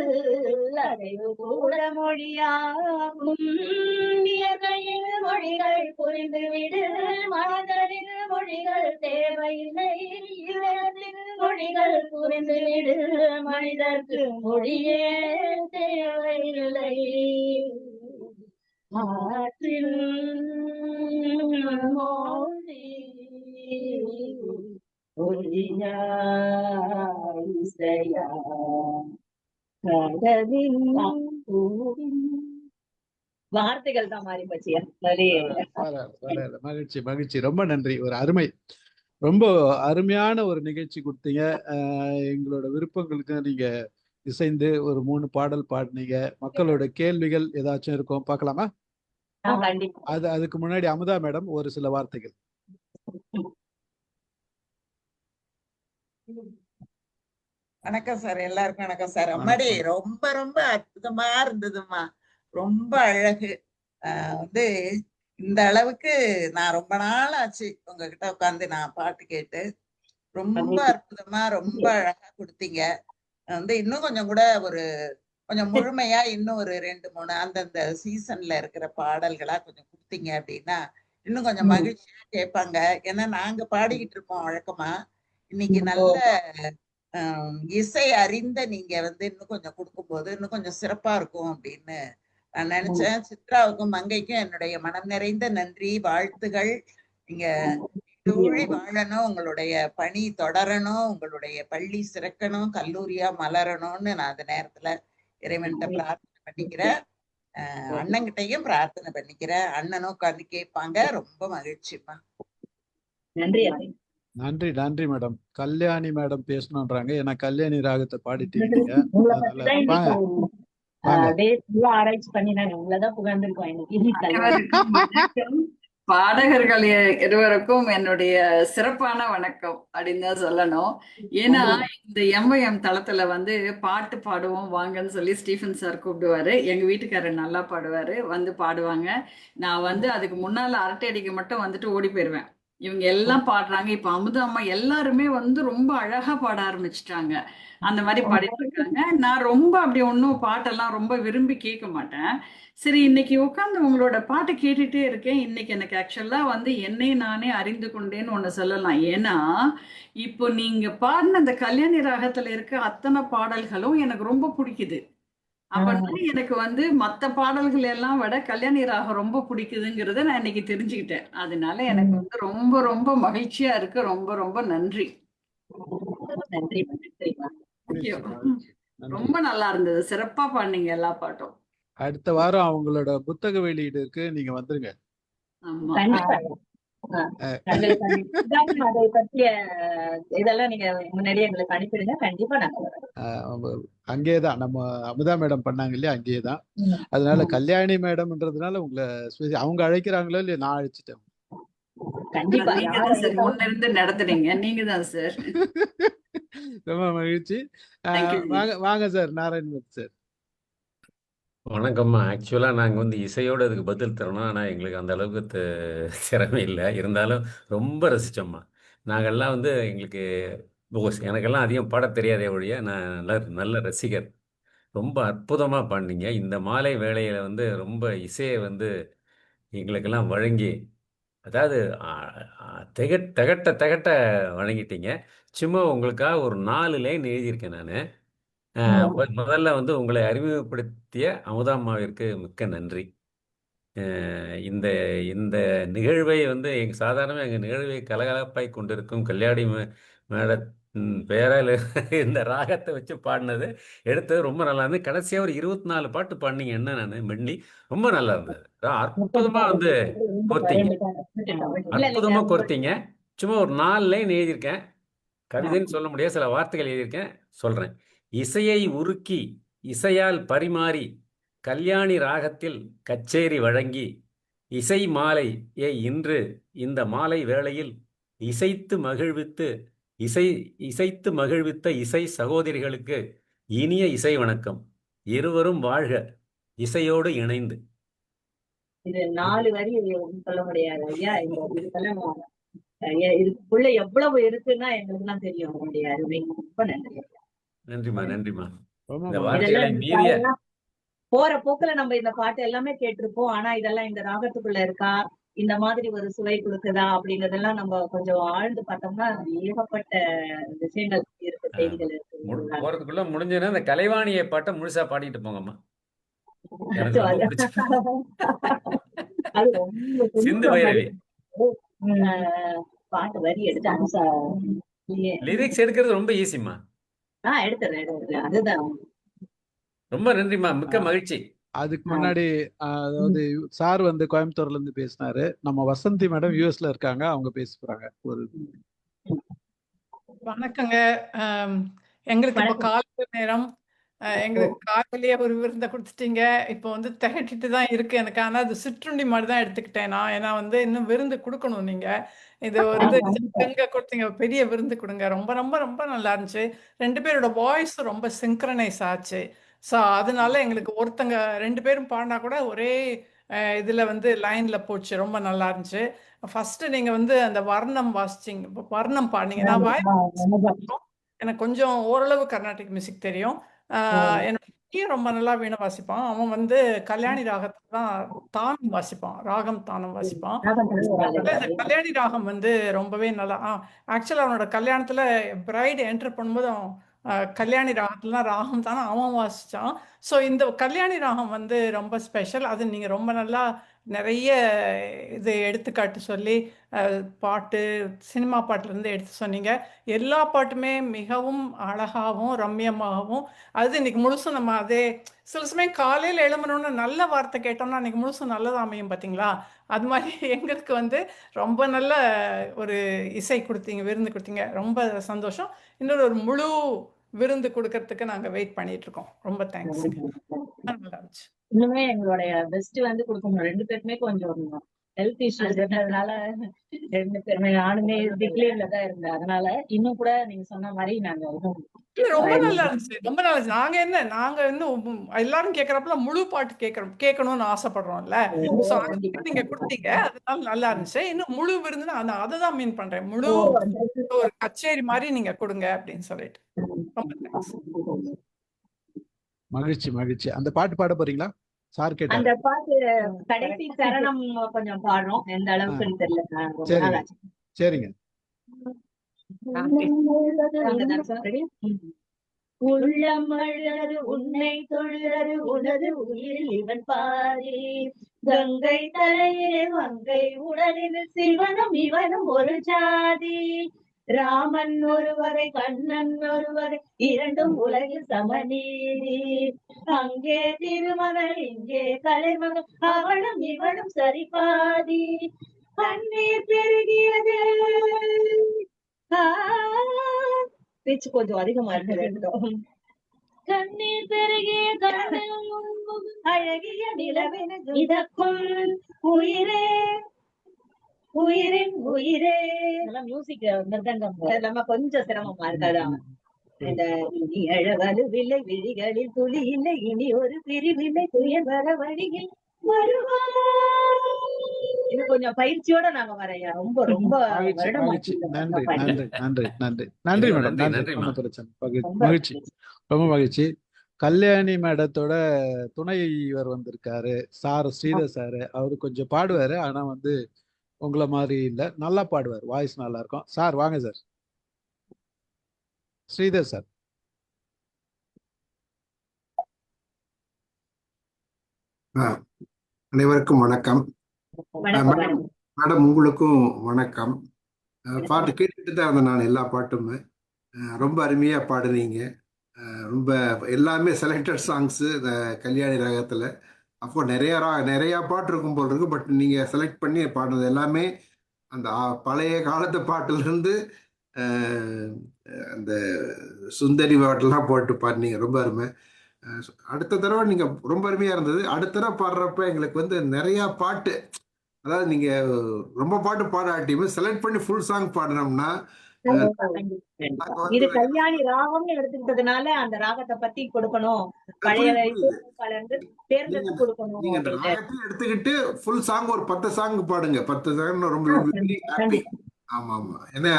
அதைவு கூட மொழியாகும். இயற்கையில் மொழிகள் புரிந்துவிடு, மனதரில் மொழிகள் தேவையில்லை. இதயத்தில் மொழிகள் புரிந்துவிடு, மனிதர்க்கு மொழியே தேவையில்லை. ஆற்றில் மொழி வார்த்தைகள் தான் மாறி போச்சு. மகிழ்ச்சி மகிழ்ச்சி, ரொம்ப நன்றி. ஒரு அருமை, ரொம்ப அருமையான ஒரு நிகழ்ச்சி கொடுத்தீங்க. எங்களோட விருப்பங்களுக்கு நீங்க இசைந்து ஒரு 3 பாடல் பாடினீங்க. மக்களோட கேள்விகள் ஏதாச்சும் இருக்கும், பார்க்கலாமா? அதுக்கு முன்னாடி அமுதா மேடம் ஒரு சில வார்த்தைகள். வணக்கம் சார், எல்லாருக்கும் வணக்கம் சார். அம்மாடி ரொம்ப ரொம்ப அற்புதமா இருந்ததுமா, ரொம்ப அழகு. வந்து இந்த அளவுக்கு நான் ரொம்ப நாள் ஆச்சு உங்ககிட்ட உட்காந்து நான் பாட்டு கேட்டு. ரொம்ப அற்புதமா ரொம்ப அழகா கொடுத்தீங்க. வந்து இன்னும் கொஞ்சம் கூட கொஞ்சம் முழுமையா இன்னும் ஒரு 2-3 அந்தந்த சீசன்ல இருக்கிற பாடல்களா கொஞ்சம் கொடுத்தீங்க அப்படின்னா இன்னும் கொஞ்சம் மகிழ்ச்சியா கேட்பாங்க. ஏன்னா நாங்க பாடிக்கிட்டு இருப்போம் வழக்கமா. இன்னைக்கு நல்ல இசை அறிந்த நீங்க வந்து இன்னும் கொஞ்சம் கொடுக்கும்போது இன்னும் கொஞ்சம் சிறப்பா இருக்கும் அப்படின்னு நான் நினைச்சேன். சித்ராவுக்கும் மங்கைக்கும் என்னுடைய மனம் நிறைந்த நன்றி, வாழ்த்துகள். நீங்க ஊழி வாழணும், உங்களுடைய பணி தொடரணும், உங்களுடைய பள்ளி சிறக்கணும், கல்லூரியா மலரணும்னு நான் அந்த நேரத்துல இறைவன்கிட்ட பிரார்த்தனை பண்ணிக்கிறேன். அண்ணன்கிட்டையும் பிரார்த்தனை பண்ணிக்கிறேன். அண்ணனும் உட்காந்து கேட்பாங்க. ரொம்ப மகிழ்ச்சிப்பா. நன்றி நன்றி நன்றி மேடம். கல்யாணி மேடம் பேசணும்ன்றாங்க. ஏன்னா கல்யாணி ராகத்தை பாடிட்டீங்க. ஆராய்ச்சி பண்ணி நாங்க உங்களதான் புகழ்ந்துருக்கோம். பாடகர்கள் இருவருக்கும் என்னுடைய சிறப்பான வணக்கம் அப்படின்னு தான் சொல்லணும். ஏன்னா இந்த எம்ஐஎம் தளத்துல வந்து பாட்டு பாடுவோம் வாங்கன்னு சொல்லி ஸ்டீஃபன் சார் கூப்பிடுவாரு. எங்க வீட்டுக்காரர் நல்லா பாடுவாரு, வந்து பாடுவாங்க. நான் வந்து அதுக்கு முன்னால அரட்டை அடிக்க மட்டும் வந்துட்டு ஓடி போயிருவேன். இவங்க எல்லாம் பாடுறாங்க. இப்ப அமுதா அம்மா எல்லாருமே வந்து ரொம்ப அழகா பாட ஆரம்பிச்சுட்டாங்க. அந்த மாதிரி பாடிட்டு இருக்காங்க. நான் ரொம்ப அப்படி ஒன்றும் பாட்டெல்லாம் ரொம்ப விரும்பி கேட்க மாட்டேன். சரி, இன்னைக்கு உட்காந்து உங்களோட பாட்டு கேட்டுட்டே இருக்கேன். இன்னைக்கு எனக்கு ஆக்சுவலா வந்து என்னை நானே அறிந்து கொண்டேன்னு ஒண்ணு சொல்லலாம். ஏன்னா இப்போ நீங்க பாடின அந்த கல்யாணி ராகத்துல இருக்க அத்தனை பாடல்களும் எனக்கு ரொம்ப பிடிக்குது. அப்ப எனக்கு வந்து மத்த பாடல்கள் எல்லாம் விட கல்யாணி ராகம் ரொம்ப பிடிக்குதுங்கிறத நான் இன்னைக்கு தெரிஞ்சுக்கிட்டேன். அதனால எனக்கு வந்து ரொம்ப ரொம்ப மகிழ்ச்சியா இருக்கு. ரொம்ப ரொம்ப நன்றி. நன்றி. ரொம்ப நல்லா இருந்தது. சிறப்பா பாடுனீங்க எல்லா பாட்டும். அடுத்த வாரம் அவங்களோட புத்தக வெளியீடு இருக்கு, நீங்க வந்துருங்க. ஆமா. கண்டிப்பா. எங்களுக்கு அதை பற்றிய இதெல்லாம் நீங்க முன்னாடியே எங்களுக்கு அனுப்பிடுங்க. கண்டிப்பா நாங்க வரோம். அங்கேயேதான் நம்ம அமுதா மேடம் பண்ணாங்க இல்லையா, அங்கேயேதான். அதனால கல்யாணி மேடம்ன்றதுனால உங்களை அவங்க அழைக்கிறாங்களோ இல்லையா, நான் அழைச்சிட்டேன். கண்டிப்பா. நீங்க தான் சார் முன்ன இருந்து நடத்துறீங்க. நீங்க தான் சார். ரொம்ப மகிழ்ச்சி. தேங்க்யூ. வாங்க வாங்க சார், நாராயணமூர்த்தி சார். வணக்கம்மா. ஆக்சுவலாக நாங்கள் வந்து இசையோடு அதுக்கு பதில் தரணும். ஆனால் எங்களுக்கு அந்த அளவுக்கு திறமை இல்லை. இருந்தாலும் ரொம்ப ரசித்தோம்மா. நாங்கள்லாம் வந்து எங்களுக்கு எனக்கெல்லாம் அதிகம் பாட தெரியாதே ஒழிய நான் நல்ல நல்ல ரசிகர். ரொம்ப அற்புதமாக பாடினீங்க. இந்த மாலை வேளையில் வந்து ரொம்ப இசையை வந்து எங்களுக்கெல்லாம் வழங்கி, அதாவது திகட்ட திகட்ட வழங்கிட்டீங்க. சும்மா உங்களுக்காக ஒரு 4 லைன் எழுதியிருக்கேன் நான். முதல்ல வந்து உங்களை அறிமுகப்படுத்திய அமுதாம்மாவிற்கு மிக்க நன்றி. இந்த இந்த நிகழ்வை வந்து சாதாரணமாக எங்கள் நிகழ்வை கலகலப்பாய் கொண்டிருக்கும் கல்யாணி மேடத்தின் பெயரால் இந்த ராகத்தை வச்சு பாடினது எடுத்தது ரொம்ப நல்லா இருந்தது. கடைசியாக ஒரு 24 பாட்டு பாடினீங்க. என்ன நான் மென்னி ரொம்ப நல்லா இருந்தது. அற்புதமாக வந்து கோர்த்தீங்க, அற்புதமாக கோர்த்தீங்க. சும்மா ஒரு 4 லைன் எழுதியிருக்கேன். கவிதைன்னு சொல்ல முடியாது, சில வார்த்தைகள் எழுதியிருக்கேன், சொல்கிறேன். இசையை உருக்கி இசையால் பரிமாறி கல்யாணி ராகத்தில் கச்சேரி வழங்கி இசை மாலை இன்று இந்த மாலை வேளையில் இசைத்து மகிழ்வித்த இசை சகோதரிகளுக்கு இனிய இசை வணக்கம். இருவரும் வாழ்க இசையோடு இணைந்து. இது 4 வரி சொல்ல முடியாது ஐயா. இதுக்கெல்லாம் இதுக்குள்ள எவ்வளவு இருக்குன்னா எங்களுக்கு எல்லாம் தெரியும். உங்களுடைய அருமை. ரொம்ப நன்றி. நன்றிமா, நன்றிமா. ரொம்ப இந்த மகிழ்ச்சி. வார்த்தைகளை மீறிய போற போக்குல நம்ம இந்த பாட்டு எல்லாமே கேட்டிருப்போம். ஆனா இதெல்லாம் இந்த ராகத்துக்குள்ள இருக்கா, இந்த மாதிரி ஒரு சுவை கொடுக்குதா அப்படிங்கறதெல்லாம் நம்ம கொஞ்சம் ஆழ்ந்து பார்த்தோம்னா ஏகப்பட்ட விஷயங்கள் இருக்கு, செய்திகள் இருக்கு. போறதுக்குள்ள முடிஞ்சதுன்னா இந்த கலைவாணியை பாட்டை முழுசா பாடிட்டு போங்கம்மா. எனக்கு ரொம்ப பிடிச்ச அது ரொம்ப சிந்து பைரவி பாட்டு வரி எடுத்து லிரிக்ஸ் எடுக்கிறது ரொம்ப ஈஸிமா. எடுத்துறேன். அதுதான். ரொம்ப நன்றிமா, மிக்க மகிழ்ச்சி. அதுக்கு முன்னாடி அதாவது சார் வந்து கோயம்புத்தூர்ல இருந்து பேசினாரு. நம்ம வசந்தி மேடம் யூஎஸ்ல இருக்காங்க, அவங்க பேச போறாங்க. ஒரு வணக்கங்க. எங்களுக்கு இப்போ காலை நேரம். எங்களுக்கு காலையிலேயே ஒரு விருந்தை கொடுத்துட்டீங்க. இப்போ வந்து திகட்டிட்டு தான் இருக்கு எனக்கு. ஆனால் அது சிற்றுண்டி மாதிரி தான் எடுத்துக்கிட்டேன் நான். ஏன்னா வந்து இன்னும் விருந்து கொடுக்கணும். நீங்க இது வந்து எங்க கொடுத்தீங்க, பெரிய விருந்து கொடுங்க. ரொம்ப ரொம்ப ரொம்ப நல்லா இருந்துச்சு. 2 பேரோட வாய்ஸ் ரொம்ப சிங்க்ரனைஸ் ஆச்சு. ஸோ அதனால எங்களுக்கு ஒருத்தங்க 2 பேரும் பாடினா கூட ஒரே இதுல வந்து லைன்ல போச்சு. ரொம்ப நல்லா இருந்துச்சு. ஃபர்ஸ்ட் நீங்க வந்து அந்த வர்ணம் வாசிச்சிங்க, வர்ணம் பாடினீங்க. நான் எனக்கு கொஞ்சம் ஓரளவு கர்நாடிக் மியூசிக் தெரியும். என்னோட பையன் ரொம்ப நல்லா வீணை வாசிப்பான். அவன் வந்து கல்யாணி ராகத்துல தான் தானம் வாசிப்பான், ராகம் தானம் வாசிப்பான். இந்த கல்யாணி ராகம் வந்து ரொம்பவே நல்லா. ஆக்சுவலா அவனோட கல்யாணத்துல பிரைடு என்டர் பண்ணும்போது அவன் கல்யாணி ராகத்துல ராகம் தானே அவன் வாசிச்சான். ஸோ இந்த கல்யாணி ராகம் வந்து ரொம்ப ஸ்பெஷல். அது நீங்க ரொம்ப நல்லா நிறைய இது எடுத்துக்காட்டு சொல்லி பாட்டு, சினிமா பாட்டுலேருந்து எடுத்து சொன்னீங்க. எல்லா பாட்டுமே மிகவும் அழகாகவும் ரம்யமாகவும், அது இன்னைக்கு முழுசும் நம்ம அதே சில சமயம் காலையில் எழுமணும்னு நல்ல வார்த்தை கேட்டோம்னா அன்னைக்கு முழுசும் நல்லதாக அமையும் பார்த்தீங்களா? அது மாதிரி எங்களுக்கு வந்து ரொம்ப நல்ல ஒரு இசை கொடுத்தீங்க, விருந்து கொடுத்தீங்க. ரொம்ப சந்தோஷம். இன்னொரு ஒரு முழு விருந்து கொடுக்கறதுக்கு நாங்கள் வெயிட் பண்ணிட்டு இருக்கோம். ரொம்ப தேங்க்ஸ். நல்லா இருந்துச்சு. இன்னுமே எங்களுடைய பெஸ்ட் வந்து கொடுக்கணும். 2 பேருமே கொஞ்சம் ஹெல்த் இஷ்யூஸ் இருந்ததுனால 2 பேருமே, நானுமே டிக்ளேர்ல தான் இருந்தேன். அதனால இன்னும் கூட நீங்க சொன்ன மாதிரி நாங்க ரொம்ப நல்லா இருந்துச்சு. ரொம்ப நல்லா இருந்துச்சு. நாங்க இன்னும் எல்லாரும் கேட்கறப்பல முழு பாட்டு கேட்கணும்னு ஆசைப்படுறோம்ல. சோ நீங்க கொடுத்தீங்க, அதனால நல்லா இருந்துச்சு. இன்னும் முழு விருந்துன்னா அதை தான் மீன் பண்றேன். முழு ஒரு கச்சேரி மாதிரி நீங்க கொடுங்க அப்படின்னு சொல்லிட்டு. ரொம்ப தேங்க்ஸ். மகிழ்ச்சி மகிழ்ச்சி. அந்த பாட்டு பாட போறீங்களா? சார் கேட்டாங்க. அந்த பாட்டு கடைசி சரணம் கொஞ்சம் பாடுறோம். எந்த அளவுக்கு தெரியல. சரிங்க. உள்ளமழறு உன்னை தொழுறது உனது உயிரில் இவன் பாரி, கங்கை தலையிலே மங்கை உடலில் சிவனும் இவனும் ஒரு ஜாதி, ராமன் ஒருவரை கண்ணன் ஒருவரை இரண்டும் உலகில் சமநீதி. அங்கே திருமகள் இங்கே கலைமகள் அவளும் இவளும் சரிபாதி. கண்ணீர் பெருகியது. பேச்சு கொஞ்சம் அதிகமா இருக்கு. கண்ணீர் பெருகிய அழகிய நிலவின இதற்குள் உயிரே உயிரின் உயிரே. மியூசிக் மிருதங்கம் நம்ம கொஞ்சம் சிரமமா இருக்காதா? இந்த இனி அழவலுவில்லை விழிகளில் துளி இல்லை, இனி ஒரு பிரிவில்லை துயர் வர வழியில் வருவா. இது கொஞ்சம் பயிற்சியோட நாங்க வரையா. ரொம்ப ரொம்ப மகிழ்ச்சி. நன்றி நன்றி நன்றி நன்றி நன்றி மேடம். நன்றி. நன்றிம்மா. பிரச்சனை மகிழ்ச்சி, ரொம்ப மகிழ்ச்சி. கல்யாணி மேடத்தோட துணை இவர் வந்திருக்காரு சார், ஸ்ரீதர் சார். அவரு கொஞ்சம் பாடுவாரு, ஆனா வந்து உங்களை மாதிரி இல்ல, நல்லா பாடுவார், வாய்ஸ் நல்லா இருக்கும். சார் வாங்க சார். ஸ்ரீதர் சார். அனைவருக்கும் வணக்கம். மேடம் உங்களுக்கும் வணக்கம். பாட்டு கேட்டுட்டு தான் இருந்தேன் நான், எல்லா பாட்டுமே ரொம்ப அருமையா பாடுனீங்க. ரொம்ப எல்லாமே செலக்டட் சாங்ஸ் இந்த கல்யாணி ராகத்துல. அப்போ நிறைய பாட்டு இருக்கும் போல் இருக்கு. பட் நீங்க செலக்ட் பண்ணி பாடுறது எல்லாமே அந்த பழைய காலத்து பாட்டுல இருந்து அந்த சுந்தரி பாட்டெல்லாம் போட்டு பாடினீங்க, ரொம்ப அருமை. அடுத்த தடவை நீங்க ரொம்ப அருமையா இருந்தது. அடுத்த தடவை பாடுறப்ப எங்களுக்கு வந்து நிறைய பாட்டு, அதாவது நீங்க ரொம்ப பாட்டு பாடாட்டியுமே செலக்ட் பண்ணி ஃபுல் சாங் பாடினோம்னா இது கல்யாணி ராகம்னு எடுத்துக்கிட்டதுனால அந்த ராகத்தை பத்தி கொடுக்கணும், பழைய தேர்ந்தெடுத்து கொடுக்கணும். நீங்க அந்த ராகத்தையும் எடுத்துக்கிட்டு ஃபுல் சாங் ஒரு 10 சாங் பாடுங்க. 10 சாங் ரொம்ப ஹாப்பி. ஆமா ஆமா, ஏன்னா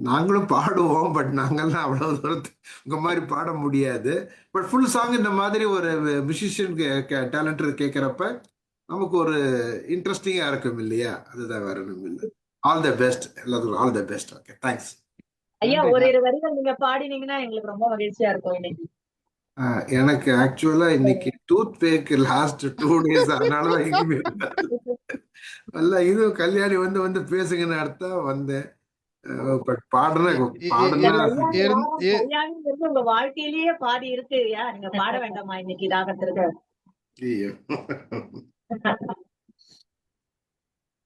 நாங்களும் பாடுவோம், பட் நாங்கெல்லாம் அவ்வளவு தூரத்துக்கு உங்க மாதிரி பாட முடியாது. பட் ஃபுல் சாங் இந்த மாதிரி ஒரு மியூசிஷியன் டேலண்ட் கேட்கிறப்ப நமக்கு ஒரு இன்ட்ரெஸ்டிங்கா இருக்கும் இல்லையா? அதுதான் வேற ஒன்றும் இல்லை. ஆல் த பெஸ்ட், எல்லாத்துக்கும் all the best. Okay, thanks ஐயா. ஒரு வரிகள் நீங்க பாடினீங்கன்னா எங்களுக்கு ரொம்ப மகிழ்ச்சியா இருக்கும் இன்னைக்கு. எனக்கு ஆக்சுவலா இன்னைக்கு டூத் பேக் லாஸ்ட் 2 days, அதனாலதான் எங்கேயுமே இல்ல. இதுவும் கல்யாணி வந்து பேசுங்கன்னு அர்த்தம் வந்தேன். பட் கல்யாணிங்கிறது உங்க வாழ்க்கையிலேயே பாதி இருக்கு. நீங்க பாட வேண்டாமா இன்னைக்கு ராகத்திற்கு?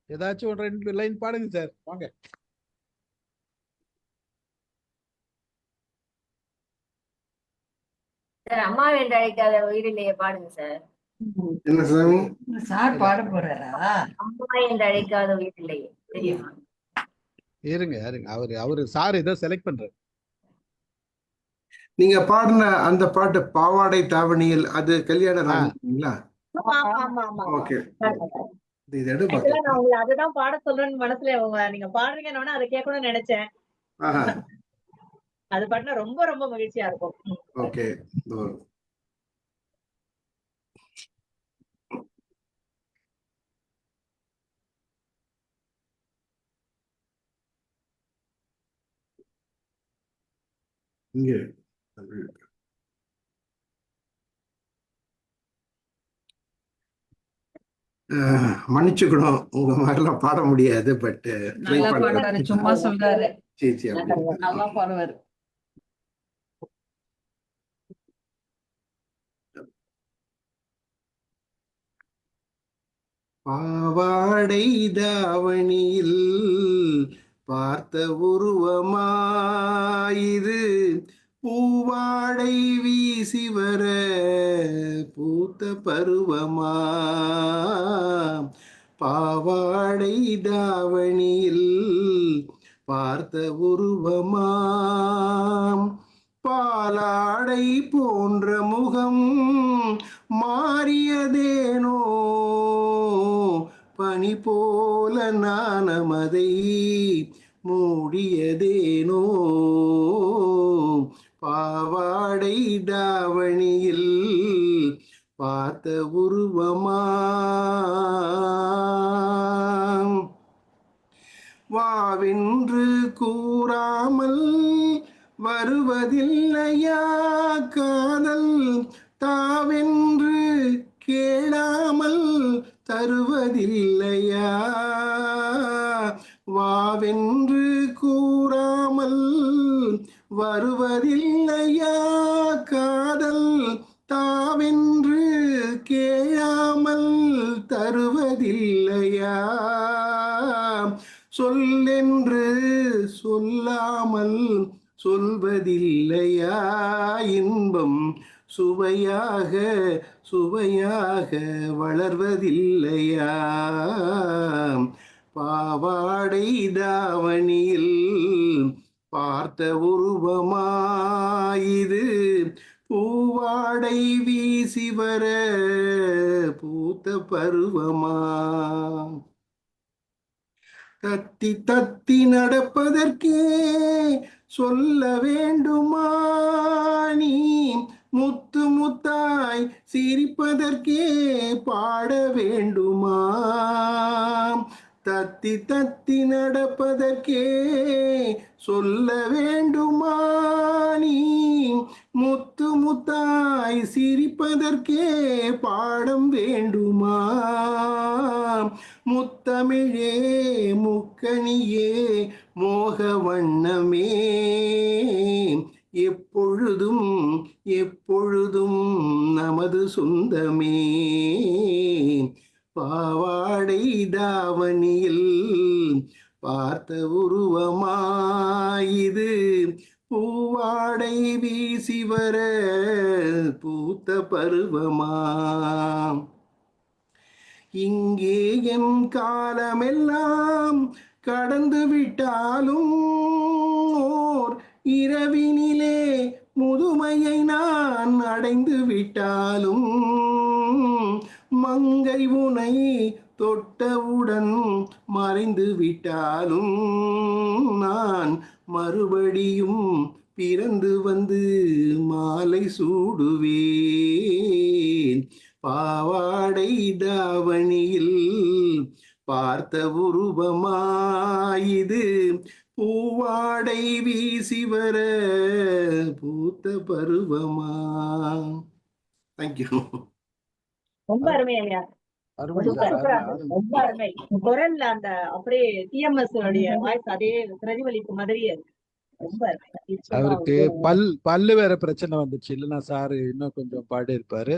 ஏதாச்சும் ஒரு 2 லைன் பாடுங்க சார், வாங்க. சார், அம்மா என்று அழைக்காத உயிரிலேயே பாடுங்க சார். என்ன சாமி சார் பாட போறாரா? அம்மா என்று அழைக்காத உயிரிலேயே தெரியுமா? இருங்க அவரு சார் ஏதோ செலக்ட் பண்றாரு. நீங்க பாடின அந்த பாட்டு பாவாடை தாவணியில், அது கல்யாண ராகங்களா? ஓகே, இது எடு பாத்து. நான் உங்களை அதுதான் பாட சொல்றேன்னு மனசுல நீங்க பாடுறீங்கன்னா அதை கேட்கணும்னு நினைச்சேன். அது பாட்டுனா ரொம்ப ரொம்ப மகிழ்ச்சியா இருக்கும். ஓகே, இங்க மன்னிச்சுக்கணும், உங்க மாதிரிலாம் பாட முடியாது. பட் நல்லா பாடுவாரு, சும்மா சொல்றாரு. சரி நல்லா பாடுவாரு. பாவாடை தாவணியில் பார்த்த உருவமாயிரு, பூவாடை வீசி வர பூத்த பருவமா. பாவாடை தாவணியில் பார்த்த உருவமாம், பாலாடை போன்ற முகம் மாறியதேனோ, பனி போல நாணமதை மூடியதேனோ. பாவாடை தாவணியில் பார்த்த உருவமாம், வாவென்று கூறாமல் வருவதில்லையா காதல், தாவென்று கேளாமல் தருவதில்லையா. வாவென்று கூறாமல் வருவதில்லையா காதல் தாவென்று கேளாமல் தருவதில்லையா சொல்லென்று சொல்லாமல் சொல்வதில்லையா இன்பம் சுவையாக சுவையாக வளர்வதில்லையா பாவாடை தாவணியில் பார்த்த உருவமாயிது பூவாடை வீசி வர பூத்த பருவமா தத்தி தத்தி நடப்பதற்கே சொல்ல வேண்டுமா நீ முத்து முத்தாய் சிரிப்பதற்கே பாட வேண்டுமா தத்தி தத்தி நடப்பதற்கே சொல்ல வேண்டுமா நீ முத்து முத்தாய் சிரிப்பதற்கே பாடம் வேண்டுமா முத்தமிழே முக்கணியே மோக வண்ணமே எப்பொழுதும் எப்பொழுதும் நமது சொந்தமே பாவாடை தாவணியில் பார்த்த உருவமாயிது பூவாடை வீசி வர பூத்த பருவமா இங்கே என் காலமெல்லாம் கடந்து விட்டாலும் ஓர் இரவினிலே முதுமையை நான் அடைந்து விட்டாலும் மங்கை உனை தொட்டவுடன் மறைந்து விட்டாலும் நான் மறுபடியும் பிறந்து வந்து மாலை சூடுவேன் பாவாடை தாவணியில் பார்த்த உருவமாயிது பூவாடை வீசி வர பூத்த பருவமா. தேங்க்யூ. ரொம்ப அருமை ஐயா. அருமை சூப்பர், சார், சூப்பரா அருமை, இருந்தது. அருமை. ரொம்ப அருமை. குரல்ல அந்த அப்படியே டிஎம்எஸ் உடைய வாய்ஸ் அதே பிரதிபலிப்பு மாதிரியே இருக்கு. ரொம்ப அருமை. நிச்சயமா அவருக்கு பல்லு வேற பிரச்சனை வந்துச்சு, இல்லைன்னா சார் இன்னும் கொஞ்சம் பாடி இருப்பாரு.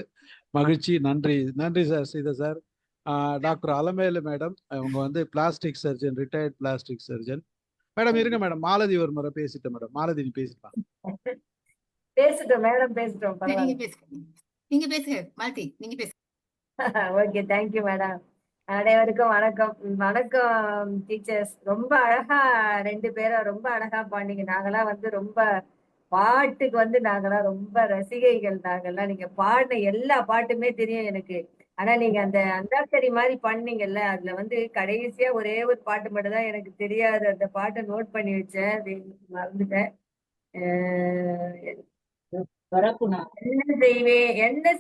மகிழ்ச்சி. நன்றி நன்றி sir Sita sir. Doctor Alamelu madam, அவங்க வந்து plastic surgeon, retired plastic surgeon. Madam இருங்க மேடம், மாலதி ஒரு முறை பேசிட்டேன் மேடம். மாலதி நீ பேசிட்டான். பேசிட்டோம் மேடம், பேசிட்டோம். நீங்க பரவாயில்ல. பேசுங்க. நீங்க பேசுங்க மாலதி, நீங்க பேசுங்க. Okay, thank you madam. அனைவருக்கும் வணக்கம். வணக்கம் டீச்சர்ஸ். ரொம்ப அழகா 2 பேரும் ரொம்ப அழகா பாடினீங்க. நாங்கெல்லாம் வந்து ரொம்ப பாட்டுக்கு வந்து நாங்கெல்லாம் ரொம்ப ரசிகைகள். நாங்கெல்லாம் நீங்க பாடின எல்லா பாட்டுமே தெரியும் எனக்கு. ஆனா நீங்க அந்த அந்தாக்ஷரி மாதிரி பண்ணீங்கல்ல, அதுல வந்து கடைசியா ஒரே ஒரு பாட்டு மட்டும் தான் எனக்கு தெரியாது. அந்த பாட்டை நோட் பண்ணி வச்சேன், அது மறந்துட்டேன். என்ன செய்வேன், என்ன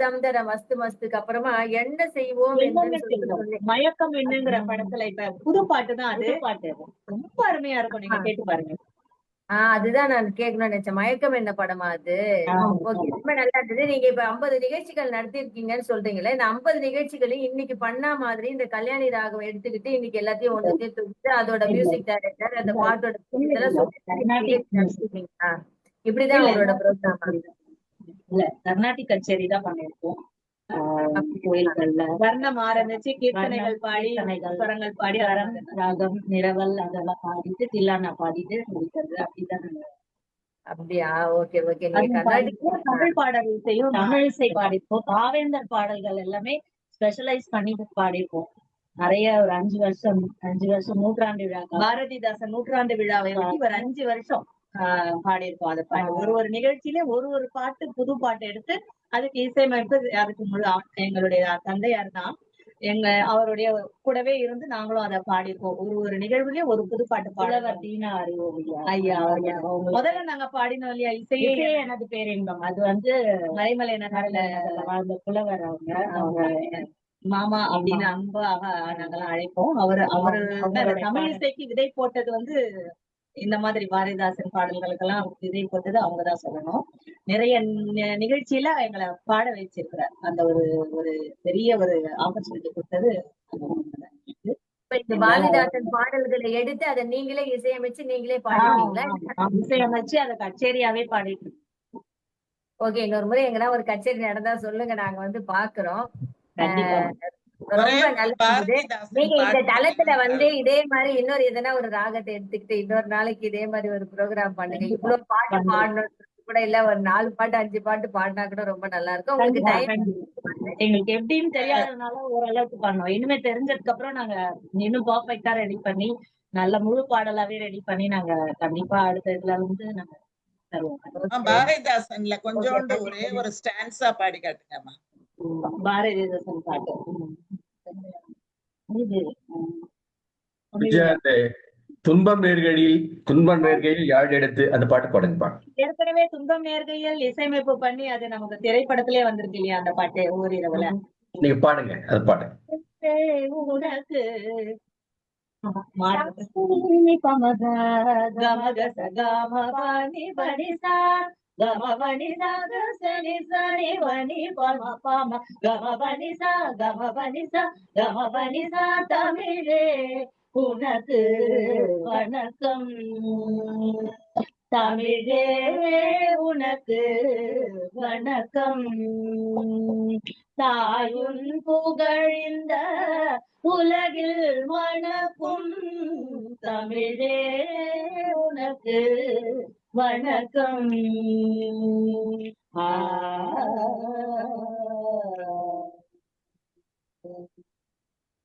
தம்தர மஸ்து மஸ்துக்கு அப்புறமா என்ன செய்வோம் என்று சொல்லி மயக்கம் என்னங்கிற படத்துல இப்ப புது பாட்டு தான் அது. பாட்டு ரொம்ப அருமையா இருக்கும், நீங்க கேட்டு பாருங்க. அதுதான் நான் கேட்கணும்னு நினைச்சேன். மயக்கம் என்ன படமா அது? ஓகே, ரொம்ப நல்லா இருந்தது. நீங்க இப்ப 50 நிகழ்ச்சிகள் நடத்திருக்கீங்கன்னு சொல்றீங்களே, இந்த 50 நிகழ்ச்சிகளையும் இன்னைக்கு பண்ணா மாதிரி இந்த கல்யாணி ராகம் எடுத்துக்கிட்டு இன்னைக்கு எல்லாத்தையும் ஒன்று சேர்த்து அதோட மியூசிக் டைரக்டர், அந்த பாட்டோட நடத்திருக்கீங்களா? இப்படிதான் உங்களோட ப்ரோக்ராம்? இல்ல, கர்நாடிக் கச்சேரி தான் பண்ணிருக்கோம். கோயில்கள்ல வர்ணம் ஆரம்பிச்சு கீர்த்தனைகள் பாடி, ஸ்வரங்கள் பாடி, ராகம் நிரவல் அதெல்லாம் பாடிட்டு தில்லானா பாடிட்டு முடிக்கிறது. அப்படிதான். அப்படியா? Okay okay. நீங்க தமிழ் பாடல் இசையும் தமிழ் இசை பாடிப்போம். பாவேந்தர் பாடல்கள் எல்லாமே ஸ்பெஷலைஸ் பண்ணி பாடிருப்போம். நிறைய ஒரு 5 வருஷம் நூற்றாண்டு விழா, பாரதிதாசன் நூற்றாண்டு விழாவை ஒட்டி ஒரு 5 வருஷம் பாடியிருக்கோம். அதை பாடி ஒரு நிகழ்ச்சியில ஒரு பாட்டு, புது பாட்டு எடுத்து அதுக்கு இசையமைப்பு, அதுக்கு முழு எங்களுடைய தந்தையார் தான் அவருடைய கூடவே இருந்து நாங்களும் அதை பாடியிருக்கோம். ஒரு நிகழ்வுலயும் ஒரு புது பாட்டு புலவர் தீனா அறிவோம் ஐயா. முதல்ல நாங்க பாடினோம் இல்லையா, இசையே எனது பேரின்பம். அது வந்து மறைமலை நகர்ல வாழ்ந்த புலவர் அவங்க மாமா அப்படின்னு அன்பாக நாங்கெல்லாம் அழைப்போம். அவரு தமிழ் இசைக்கு விதை போட்டது வந்து இந்த மாதிரி பாரதிதாசன் பாடல்களுக்கெல்லாம் விதை போட்டது அவங்கதான் சொல்லணும். நிறைய நிகழ்ச்சியில எங்களை பாட வச்சிருக்கிறார். அந்த ஒரு பெரிய ஒரு ஆப்பர்ச்சுனிட்டி கொடுத்தது இப்ப இந்த பாரதிதாசன் பாடல்களை எடுத்து அதை நீங்களே இசையமைச்சு நீங்களே பாடிட்டீங்களா? இசையமைச்சு அதை கச்சேரியாவே பாடிட்டு ஓகே, இன்னொரு முறை எங்கன்னா ஒரு கச்சேரி நடந்தா சொல்லுங்க, நாங்க வந்து பாக்குறோம். கண்டிப்பா. ரொம்ப நல்லா இருந்தது. பாரதிதாசன் நீங்க இந்த பாட்டு தளத்துல பாடுங்க வந்து சார். இதே மாதிரி இன்னொரு எதனா ஒரு ராகத்தை எடுத்துக்கிட்டு இன்னொரு நாளைக்கு இதே மாதிரி ஒரு ப்ரோக்ராம் பண்ணுங்க. கண்டிப்பா. இவ்வளவு பாட்டு கண்டிப்பா. பாடணும் கூட இல்ல, ஒரு 4 பாட்டு 5 பாட்டு பாடினா கூட ரொம்ப நல்லா இருக்கும். உங்களுக்கு கண்டிப்பா, டைம் கண்டிப்பா. எங்களுக்கு எப்படின்னு தெரியாததுனால ஓரளவுக்கு பண்ணோம். இனிமே தெரிஞ்சதுக்கு அப்புறம் நாங்க இன்னும் பர்ஃபெக்ட்டா ரெடி பண்ணி நல்ல முழு பாடலாவே ரெடி பண்ணி நாங்க கண்டிப்பா அடுத்த இதுல வந்து நாங்க தருவோம். பாரதிதாசன்ல கொஞ்சோண்டு ஒரே ஒரு ஸ்டான்ஸா பாடி காட்டுங்கம்மா. பாரதிதாசன் பாட்டு. இது விஜயா, அந்த துன்பம் நேர்கையில் யாழ் எடுத்து அந்த பாட்டு பாடுங்கப்பா. ஏற்கனவே துன்பம் நேர்கையில் இசையமைப்பு பண்ணி அது நமக்கு திரைப்படத்திலே வந்திருக்கு இல்லையா அந்த பாட்டு ஓரிரவுல. நீங்க பாடுங்க, அது பாடுங்க. உனக்கு தமிழே உனக்கு வணக்கம், தமிழே உனக்கு வணக்கம், தாயுன் புகழிந்த உலகில் வணக்கும், தமிழே உனக்கு வணக்கம்.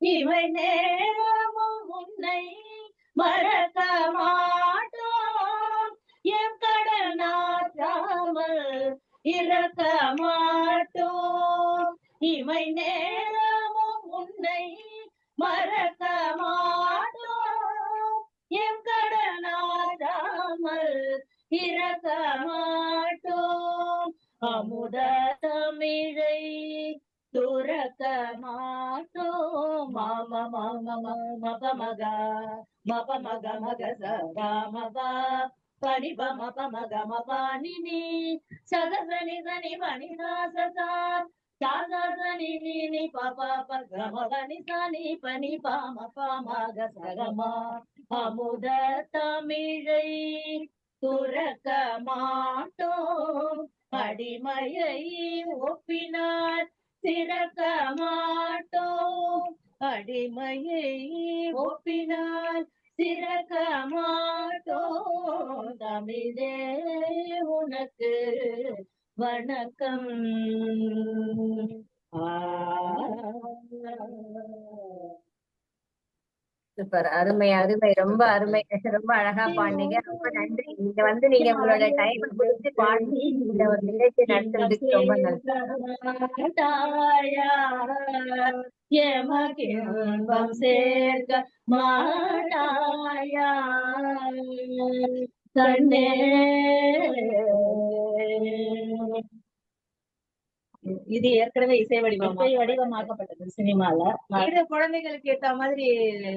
இவை நேரமும் உன்னை மறக்க மாட்டோம், என் கடனாற்றாமல் இறக்க மாட்டோம். இவை நேரமும் உன்னை மறக்க மாட்டோம், என் கடனாற்றாமல் இறக்க மாட்டோம். அமுத தமிழை துறக்க மாட்டோம், மாம மாம மப மக மப மக மக சமபா பனி பம பமக மபானினி சகசனி சனி பனி சாசா சாசனி நீ பப பகம பனி சனி பனி பாம பாமக சகமா. அமுத தமிழை துறக்க மாட்டோம், அடிமையை ஒப்பினார் திறக்க மாட்டோம், அடிமையை ஒப்பினால் திறக்க மாட்டோம், தமிழே உனக்கு வணக்கம். சூப்பர், அருமை அருமை, ரொம்ப அருமை, ரொம்ப அழகா பாடுனீங்க. ரொம்ப நன்றி. நீங்க வந்து நீங்க உங்களோட டைம் கொடுத்து பாடி இந்த ஒரு நிகழ்ச்சி நடத்துறதுக்கு ரொம்ப நன்றி. எமகின்பம் சேர்க்க மாட்டாயா கண்ணே. இது ஏற்கனவே இசை வடிவமாக்கப்பட்டது சினிமால. இது குழந்தைகளுக்கு ஏத்த மாதிரி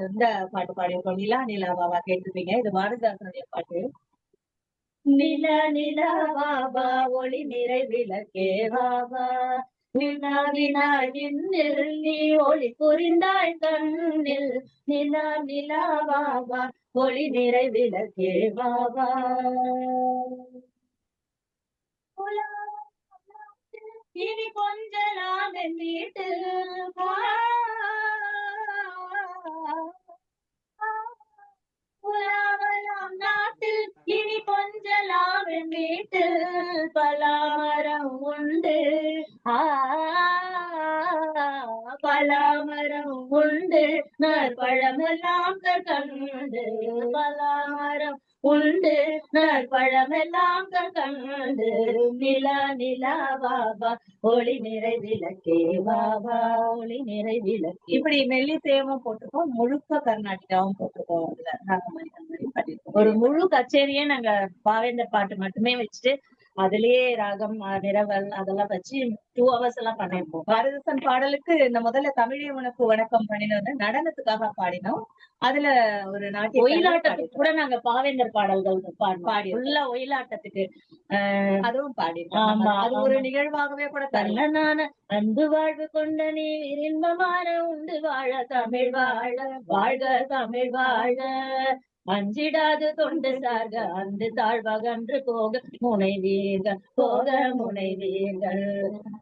இந்த பாட்டு பாடியிருக்கோம், நிலா நிலாவா கேட்டிருப்பீங்க. இது பாரதிதாசனுடைய பாட்டு. நில நிலாவா ஒளி நிறை விளக்கே வாவா, நிலாவினாய் விண்ணில் நீ ஒளி புரிந்தாய் கண்ணில், நிலா நிலாவா ஒளி நிறை விளக்கே வாவா. இனி கொஞ்சலாம் என் வீட்டில் உலாவலாம் நாட்டில், இனி கொஞ்சலாம் என் வீட்டில் பலாமரம் உண்டு, பலாமரம் உண்டு, நற்பழமெல்லாம் கண்டு, பலாமரம் உண்டு, நற்பழமெல்லாம் கண்டு, நிலா நிலா வாவா ஒளி நிறை விளக்கே வாவா ஒளி நிறை விளக்கு. இப்படி மெல்லிசையமும் போட்டிருக்கோம், முழுக்க கர்நாடகாவும் போட்டிருக்கோம். அதுல ராகமாரி அந்த மாதிரி பாடியிருக்கோம். ஒரு முழு கச்சேரியே நாங்க பாவேந்தர் பாட்டு மட்டுமே வச்சுட்டு அதுலயே ராகம் நிறவல் அதெல்லாம் வச்சு 2 hours எல்லாம் பண்ணிருப்போம். பாரதிதாசன் பாடலுக்கு இந்த முதல்ல தமிழே உனக்கு வணக்கம் பண்ணினது நடனத்துக்காக பாடினோம். அதுல ஒரு நாட்டிய ஒயிலாட்டத்துக்கு கூட நாங்க பாவேந்தர் பாடல்கள் பாடி ஃபுல்லா ஒயிலாட்டத்துக்கு அதுவும் பாடிருக்கோம். ஆமா, அது ஒரு நிகழ்வாகவே கூட தரலாம். தன்னனான அன்பு வாழ்வு கொண்ட நீ இன்பமான உண்டு வாழ தமிழ் வாழ வாழ்க தமிழ் வாழ அஞ்சிடாது தொண்டு சார்க அன்று தாழ்வகன்று போக முனைவீர்கள் போக முனைவீர்கள்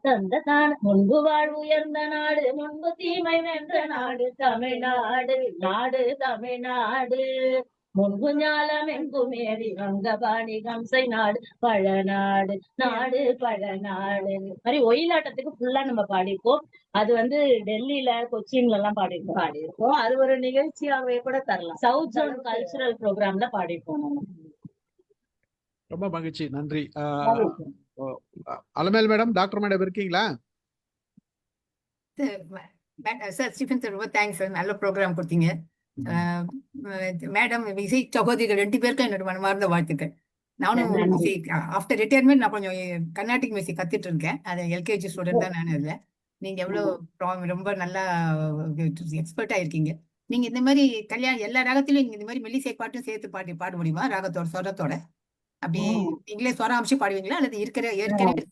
தந்ததான முன்பு வாழ்வு உயர்ந்த நாடு முன்பு தீமை வென்ற நாடு தமிழ்நாடு நாடு தமிழ்நாடு முன்பு ஞாலம் எங்கும் ஏறி ரங்கபாணி கம்சை நாடு பழநாடு நாடு பழநாடு மாதிரி ஒயிலாட்டத்துக்கு ஃபுல்லா நம்ம பாடிப்போம். அது வந்து டெல்லியில கொச்சின்ல எல்லாம் பாடிருக்கோம். அது ஒரு நிகழ்ச்சியாகவே கூட தரலாம். சவுத் ஜோன் கல்ச்சுரல் ப்ரோக்ராம்ல பாடிருப்போம் நம்ம. ரொம்ப மகிழ்ச்சி, நன்றி. அலமேல் மேடம், டாக்டர் மேடம் இருக்கீங்களா? சார் ஸ்டீஃபன் சார் ரொம்ப தேங்க்ஸ் சார், நல்ல ப்ரோக்ராம் கொடுத்தீங்க. மேடம், இசை சகோதரிகள் 2 பேருக்கும் என்னோட மனமார்ந்த வாழ்த்துக்கள். நானும் ஆஃப்டர் ரிட்டையர்மெண்ட் நான் கொஞ்சம் கர்நாடிக் மியூசிக் கத்துட்டு இருக்கேன். அது எல்கேஜி ஸ்டூடெண்ட் தான் நான். இதுல நீங்க எவ்வளவு ரொம்ப நல்லா எக்ஸ்பர்ட்டா இருக்கீங்க. நீங்க இந்த மாதிரி கல்யாணம் எல்லா ராகத்திலும் நீங்க இந்த மாதிரி மெல்லிசை பாட்டும் சேர்த்து பாட முடியுமா? ராகத்தோட சொரத்தோட அப்படி நீங்களே சொரம் அமைச்சு பாடுவீங்களா அல்லது ஏற்கனவே?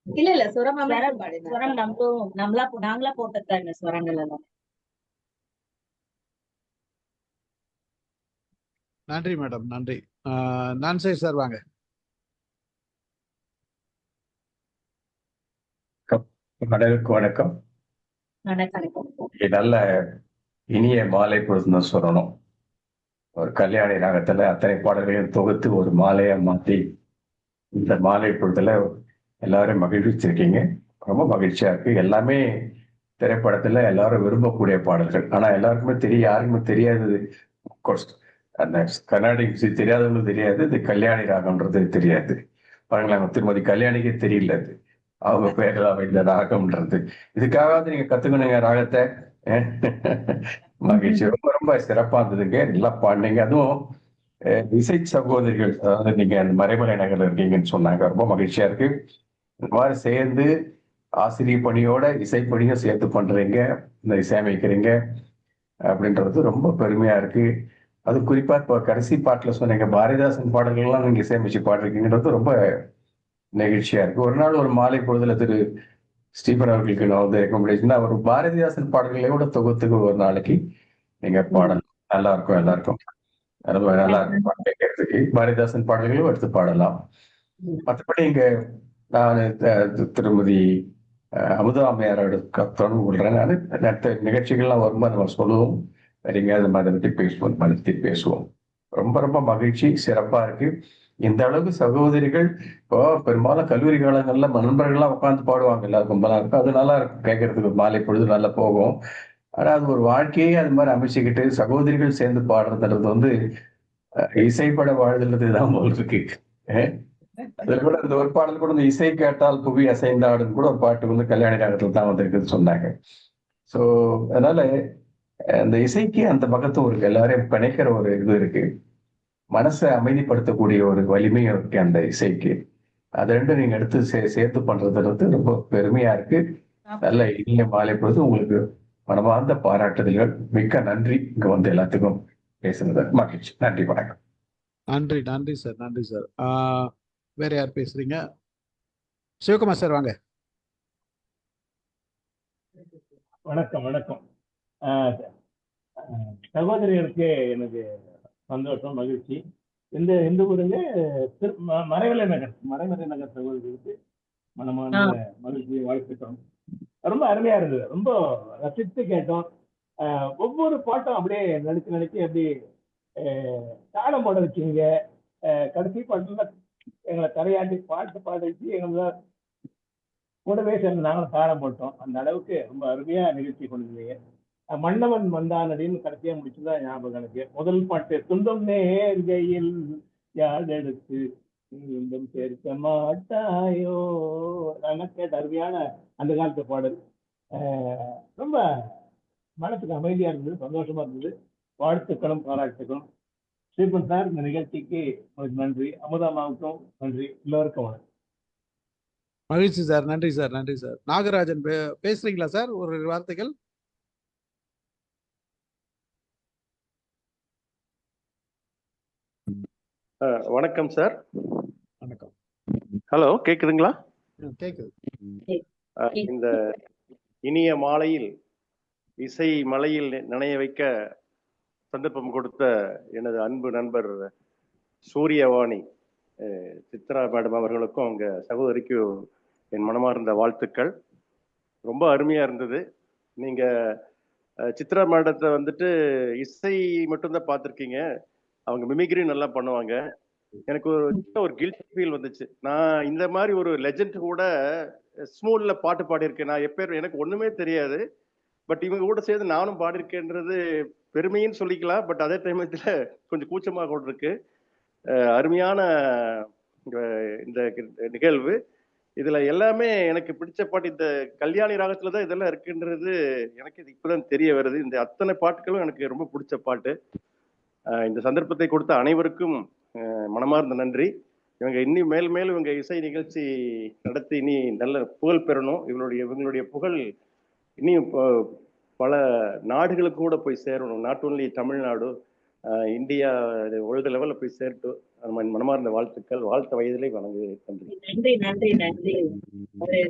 இல்ல சுரம் பாடினேன். ஸ்வரம் நாங்களா போட்டதுதான் இந்த ஸ்வரங்கள் எல்லாம். நன்றி மேடம், நன்றி. நான்சே சார் வாங்க. வணக்கம். நல்ல இனிய மாலை பொழுதுன்னு சொல்லணும். ஒரு கல்யாணி ராகத்துல அத்தனை பாடல்களையும் தொகுத்து ஒரு மாலையா மாத்தி இந்த மாலை பொழுதுல எல்லாரும் மகிழ்ச்சிச்சிருக்கீங்க. ரொம்ப மகிழ்ச்சியா இருக்கு. எல்லாமே திரைப்படத்துல எல்லாரும் விரும்பக்கூடிய பாடல்கள். ஆனா எல்லாருக்குமே யாருக்குமே தெரியாதது அந்த கர்நாடிக் மியூசிக் தெரியாதவங்களுக்கு தெரியாது, இது கல்யாணி ராகம்ன்றது தெரியாது. பாருங்களேன், திருமதி கல்யாணிக்கே தெரியல அது அவங்க பேர்ல இந்த ராகம்ன்றது. இதுக்காக நீங்க கத்துக்கணுங்க ராகத்தை. மகிழ்ச்சி, ரொம்ப ரொம்ப சிறப்பா இருந்ததுங்க. நல்லா பாடினீங்க. அதுவும் இசை சகோதரிகள், அதாவது நீங்க அந்த மறைமலை நகர்ல இருக்கீங்கன்னு சொன்னாங்க. ரொம்ப மகிழ்ச்சியா இருக்கு. இந்த மாதிரி சேர்ந்து ஆசிரியர் பணியோட இசைப்பணியும் சேர்த்து பண்றீங்க, இந்த இசையமைக்கிறீங்க அப்படின்றது ரொம்ப பெருமையா இருக்கு. அது குறிப்பா இப்போ கடைசி பாட்டுல சொன்னீங்க பாரதிதாசன் பாடல்கள்லாம் நீங்க இசையமைச்சு பாடுறீங்கன்றது ரொம்ப நெகிழ்ச்சியா இருக்கு. ஒரு நாள் ஒரு மாலை பொழுதுல திரு ஸ்டீபன் அவர்களுக்கு நான் வந்து ரெக்கமெண்டேஷன், அவர் பாரதிதாசன் பாடல்களை கூட தொகுத்துக்கு ஒரு நாளைக்கு நீங்க பாடலாம். நல்லா இருக்கும், எல்லாருக்கும் ரொம்ப நல்லா இருக்கும் பாட்டு கேட்கறதுக்கு. பாரதிதாசன் பாடல்களும் எடுத்து பாடலாம். மற்றபடி இங்க நான் திருமதி அமுதா அம்மையாரோட தொடர்பு கொள்றேன். நான் அடுத்த நிகழ்ச்சிகள்லாம் வரும்போது நம்ம சொல்லுவோம், எங்கேயாவது நம்ம அதை பற்றி பேசுவோம். ரொம்ப ரொம்ப மகிழ்ச்சி, சிறப்பா இருக்கு. இந்த அளவுக்கு சகோதரிகள் இப்போ பெரும்பாலும் கல்லூரி காலங்கள்ல நண்பர்கள்லாம் உட்காந்து பாடுவாங்க, எல்லாரும் கும்பலா இருக்கும். அது நல்லா இருக்கும் கேட்கறதுக்கு, மாலை பொழுது நல்லா போகும். ஆனா அது ஒரு வாழ்க்கையே அது மாதிரி அமைச்சுக்கிட்டு சகோதரிகள் சேர்ந்து பாடுறதுன்றது வந்து இசைப்பட வாழ்துதான் போல் இருக்கு. அதுல கூட இந்த ஒரு பாடல் கூட இந்த இசை கேட்டால் புவி அசைந்தாடுன்னு கூட ஒரு பாட்டு வந்து கல்யாணி ராகத்துல தான் வந்திருக்குன்னு சொன்னாங்க. ஸோ அதனால அந்த இசைக்கு அந்த பக்கத்தும் இருக்கு, எல்லாரையும் பிணைக்கிற ஒரு இது இருக்கு, மனசை அமைதிப்படுத்தக்கூடிய ஒரு வலிமையும் இருக்கு அந்த இசைக்கு. அது ரெண்டும் நீங்க எடுத்து சேர்த்து பண்றதுன்றது ரொம்ப பெருமையா இருக்கு. நல்ல இனிய மாலை பொழுது. உங்களுக்கு மனமார்ந்த பாராட்டுதல்கள். மிக்க நன்றி இங்க வந்து எல்லாத்துக்கும் பேசுனது. மகிழ்ச்சி. நன்றி, வணக்கம். நன்றி, நன்றி சார், நன்றி சார். வேற யார் பேசுறீங்க? சிவகுமார் சார் வாங்க. வணக்கம். வணக்கம் சகோதரிகளுக்கு எனக்கு சந்தோஷம், மகிழ்ச்சி. இந்த ஊருங்க மறைமலை நகர் சகோதரிகளுக்கு மனமான மகிழ்ச்சியை வாழ்த்துட்டோம். ரொம்ப அருமையா இருந்தது, ரொம்ப ரசித்து கேட்டோம். ஒவ்வொரு பாட்டும் அப்படியே நினைச்சு அப்படியே தாளம் போட வச்சுங்க. கடைசி பாட்டுல எங்களை தலையாண்டி பாட்டு பாட வச்சு எங்களை கூடவே சேர்ந்து நாங்களும் தாளம் போட்டோம். அந்த அளவுக்கு ரொம்ப அருமையா நிகழ்ச்சி கொண்டிருந்தீங்க. மன்னவன் வந்தானடின்னு கடைசியா முடிச்சுதான் ஞாபகம் எனக்கு. முதல் பாட்டு துன்பம் நேர்கையில் யாழெடுத்து இன்பம் சேர்க்க மாட்டாயோ, கேட்ட அருமையான அந்த காலத்து பாடல். ரொம்ப மனசுக்கு அமைதியா இருந்தது, சந்தோஷமா இருந்தது. வாழ்த்துக்களும் பாராட்டுகளும். ஸ்ரீபன் சார், இந்த நிகழ்ச்சிக்கு உங்களுக்கு நன்றி. அமுதாமாவுக்கும் நன்றி. எல்லோருக்கும் வணக்கம். மகிழ்ச்சி சார். நன்றி சார். நன்றி சார். நாகராஜன் பேசுறீங்களா சார்? ஒரு வார்த்தைகள். வணக்கம் சார். வணக்கம். ஹலோ, கேக்குதுங்களா? கேக்குது. இந்த இனிய மாலையில் இசை மலையில் நனைய வைக்க சந்தர்ப்பம் கொடுத்த எனது அன்பு நண்பர் சூரியவாணி சித்ரா மேடம் அவர்களுக்கும் அவங்க சகோதரிக்கும் என் மனமார்ந்த வாழ்த்துக்கள். ரொம்ப அருமையா இருந்தது. நீங்க சித்ரா மேடத்தை வந்துட்டு இசை மட்டும்தான் பார்த்துருக்கீங்க, அவங்க மிமிக்ரி நல்லா பண்ணுவாங்க. எனக்கு ஒரு கில்ட் ஃபீல் வந்துச்சு. நான் இந்த மாதிரி ஒரு லெஜெண்ட் கூட ஸ்மூல்ல பாட்டு பாடியிருக்கேன். நான் எனக்கு ஒண்ணுமே தெரியாது, பட் இவங்க கூட சேர்ந்து நானும் பாடியிருக்கேன்றது பெருமைன்னு சொல்லிக்கலாம். பட் அதே டைமத்துல கொஞ்சம் கூச்சமாக கூட இருக்கு. அருமையான இந்த நிகழ்வு. இதுல எல்லாமே எனக்கு பிடிச்ச பாட்டு இந்த கல்யாணி ராகத்துல தான் இதெல்லாம் இருக்குன்றது எனக்கு இப்பதான் தெரிய வருது. இந்த அத்தனை பாட்டுகளும் எனக்கு ரொம்ப பிடிச்ச பாட்டு. இந்த சந்தர்ப்பத்தை கொடுத்த அனைவருக்கும் மனமார்ந்த நன்றி. இவங்க இன்னும் மேலும் இவங்க இசை நிகழ்ச்சி நடத்தி இனி நல்ல புகழ் பெறணும். இவங்களுடைய புகழ் இன்னும் பல நாடுகளுக்கு கூட போய் சேரணும். Not only Tamil Nadu, India, world லெவல்ல போய் சேரட்டும். மனமார்ந்த வாழ்த்துக்கள். வாழ்த்த வயதிலே வணங்குகிறேன். நன்றி நன்றி நன்றி.